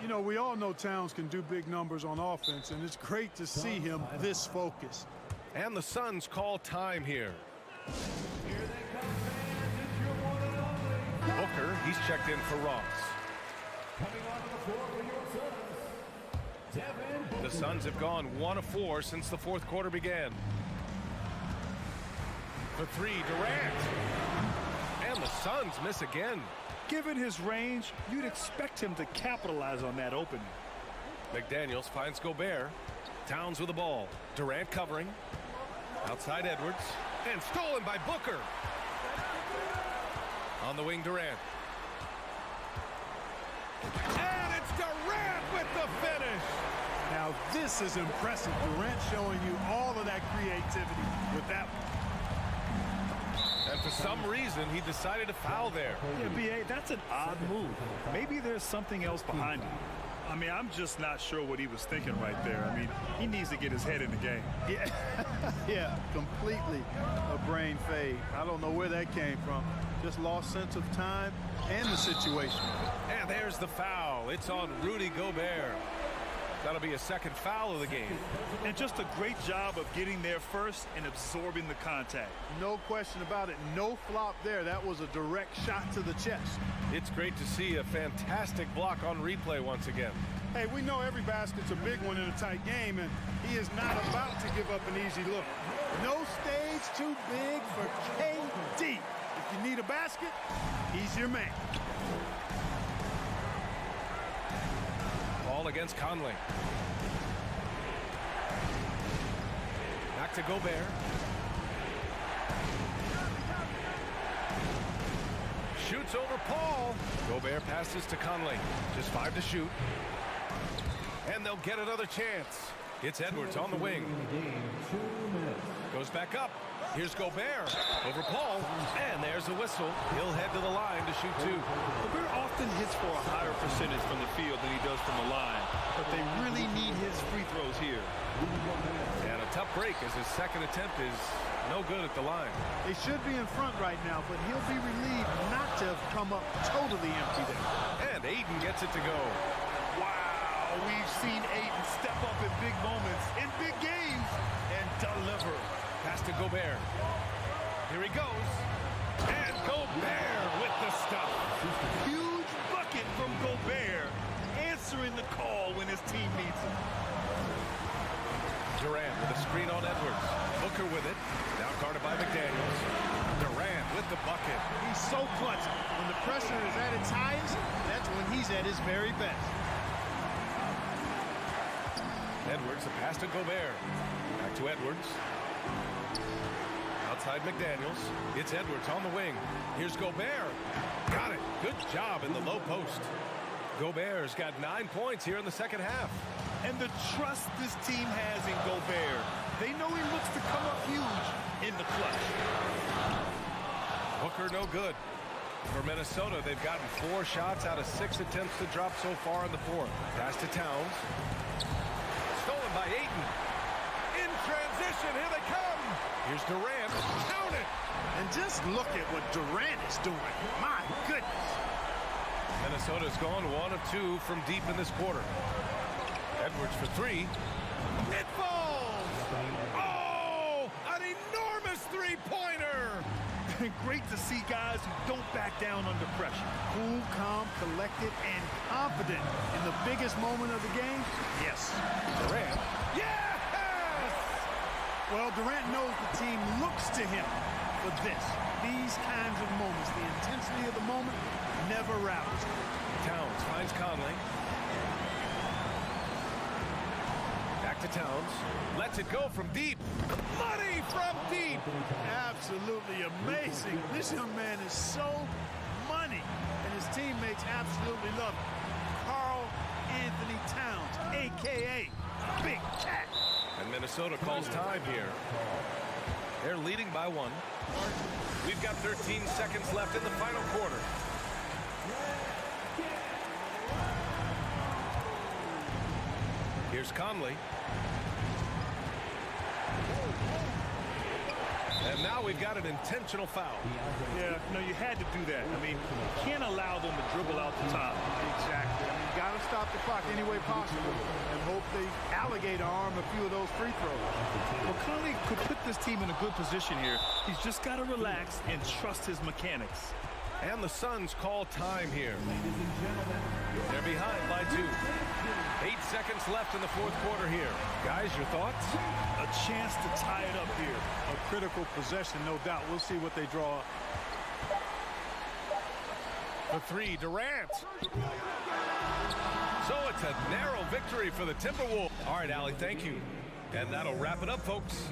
You know, we all know Towns can do big numbers on offense, and it's great to see him this focused. And the Suns call time here. Booker, he's checked in for Ross. The Suns have gone 1 of 4 since the fourth quarter began. For 3, Durant. And the Suns miss again. Given his range, you'd expect him to capitalize on that opening. McDaniels finds Gobert. Towns with the ball. Durant covering. Outside Edwards. And stolen by Booker. On the wing, Durant. And it's Durant with the finish. Now this is impressive. Durant showing you all of that creativity with that one. And for some reason, he decided to foul there. Yeah, B.A., that's an odd move. Maybe there's something else behind it. I mean, I'm just not sure what he was thinking right there. I mean, he needs to get his head in the game. Yeah, yeah, completely a brain fade. I don't know where that came from. Just lost sense of time and the situation. And there's the foul. It's on Rudy Gobert. That'll be a second foul of the game. And just a great job of getting there first and absorbing the contact. No question about it. No flop there. That was a direct shot to the chest. It's great to see a fantastic block on replay once again. Hey, we know every basket's a big one in a tight game, and he is not about to give up an easy look. No stage too big for KD. If you need a basket, he's your man. Ball against Conley. Back to Gobert. Shoots over Paul. Gobert passes to Conley. Just 5 to shoot. And they'll get another chance. It's Edwards on the wing. Goes back up. Here's Gobert over Paul. And there's a whistle. He'll head to the line to shoot 2. Gobert often hits for a higher percentage from the field than he does from the line. But they really need his free throws here. And a tough break as his second attempt is no good at the line. They should be in front right now, but he'll be relieved not to have come up totally empty there. And Aiden gets it to go. Wow, we've seen Aiden step up in big moments, in big games, and deliver. Pass to Gobert. Here he goes. And Gobert with the stuff. Huge bucket from Gobert, answering the call when his team needs him. Durant with a screen on Edwards. Booker with it. Now guarded by McDaniels. Durant with the bucket. He's so clutch. When the pressure is at its highest, that's when he's at his very best. Edwards, a pass to Gobert. Back to Edwards. Outside McDaniels. It's Edwards on the wing. Here's Gobert. Got it. Good job in the low post. Gobert's got 9 points here in the second half. And the trust this team has in Gobert. They know he looks to come up huge in the clutch. Booker no good. For Minnesota, they've gotten 4 shots out of 6 attempts to drop so far in the fourth. Pass to Towns. Stolen by Ayton. In transition, here they come. Here's Durant. Count it. And just look at what Durant is doing. My goodness. Minnesota's gone 1 of 2 from deep in this quarter. Edwards for 3. It falls! Oh! An enormous three-pointer! Great to see guys who don't back down under pressure. Cool, calm, collected, and confident in the biggest moment of the game. Yes. Durant. Yes! Well, Durant knows the team looks to him for this. These kinds of moments, the intensity of the moment, never rallies. Towns finds Conley. Back to Towns. Lets it go from deep. Money from deep. Absolutely amazing. This young man is so money, and his teammates absolutely love him. Karl Anthony Towns, a.k.a. Big Cat. And Minnesota calls time here. They're leading by 1. We've got 13 seconds left in the final quarter. Here's Conley. And now we've got an intentional foul. Yeah, no, you had to do that. I mean, you can't allow them to dribble out the top. Exactly. I mean, you got to stop the clock any way possible and hope they alligator arm a few of those free throws. Well, Conley could put this team in a good position here. He's just got to relax and trust his mechanics. And the Suns call time here. They're behind by 2. 8 seconds left in the fourth quarter here. Guys, your thoughts? A chance to tie it up here. A critical possession, no doubt. We'll see what they draw up. For 3, Durant. So it's a narrow victory for the Timberwolves. All right, Allie, thank you. And that'll wrap it up, folks.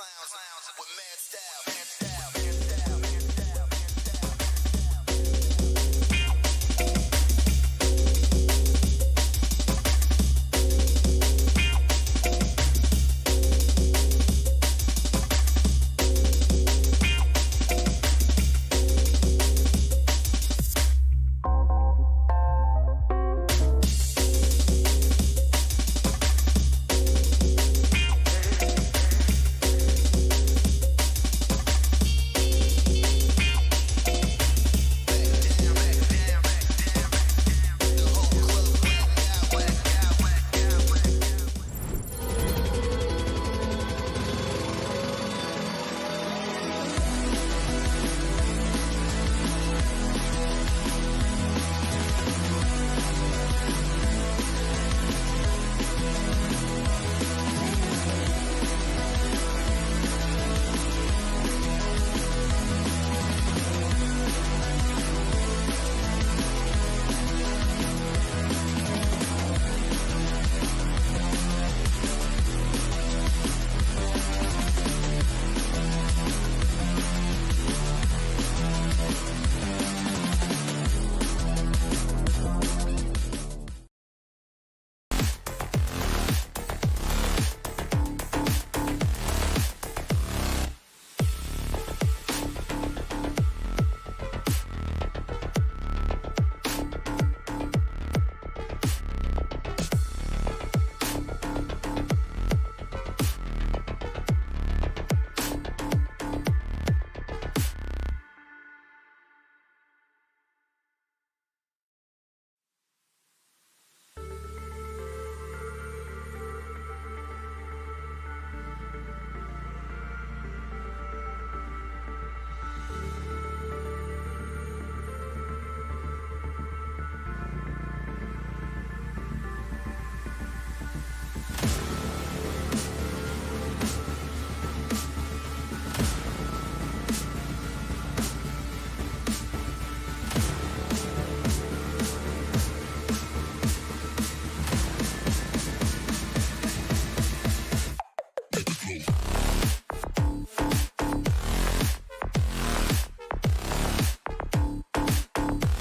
clowns with mad style.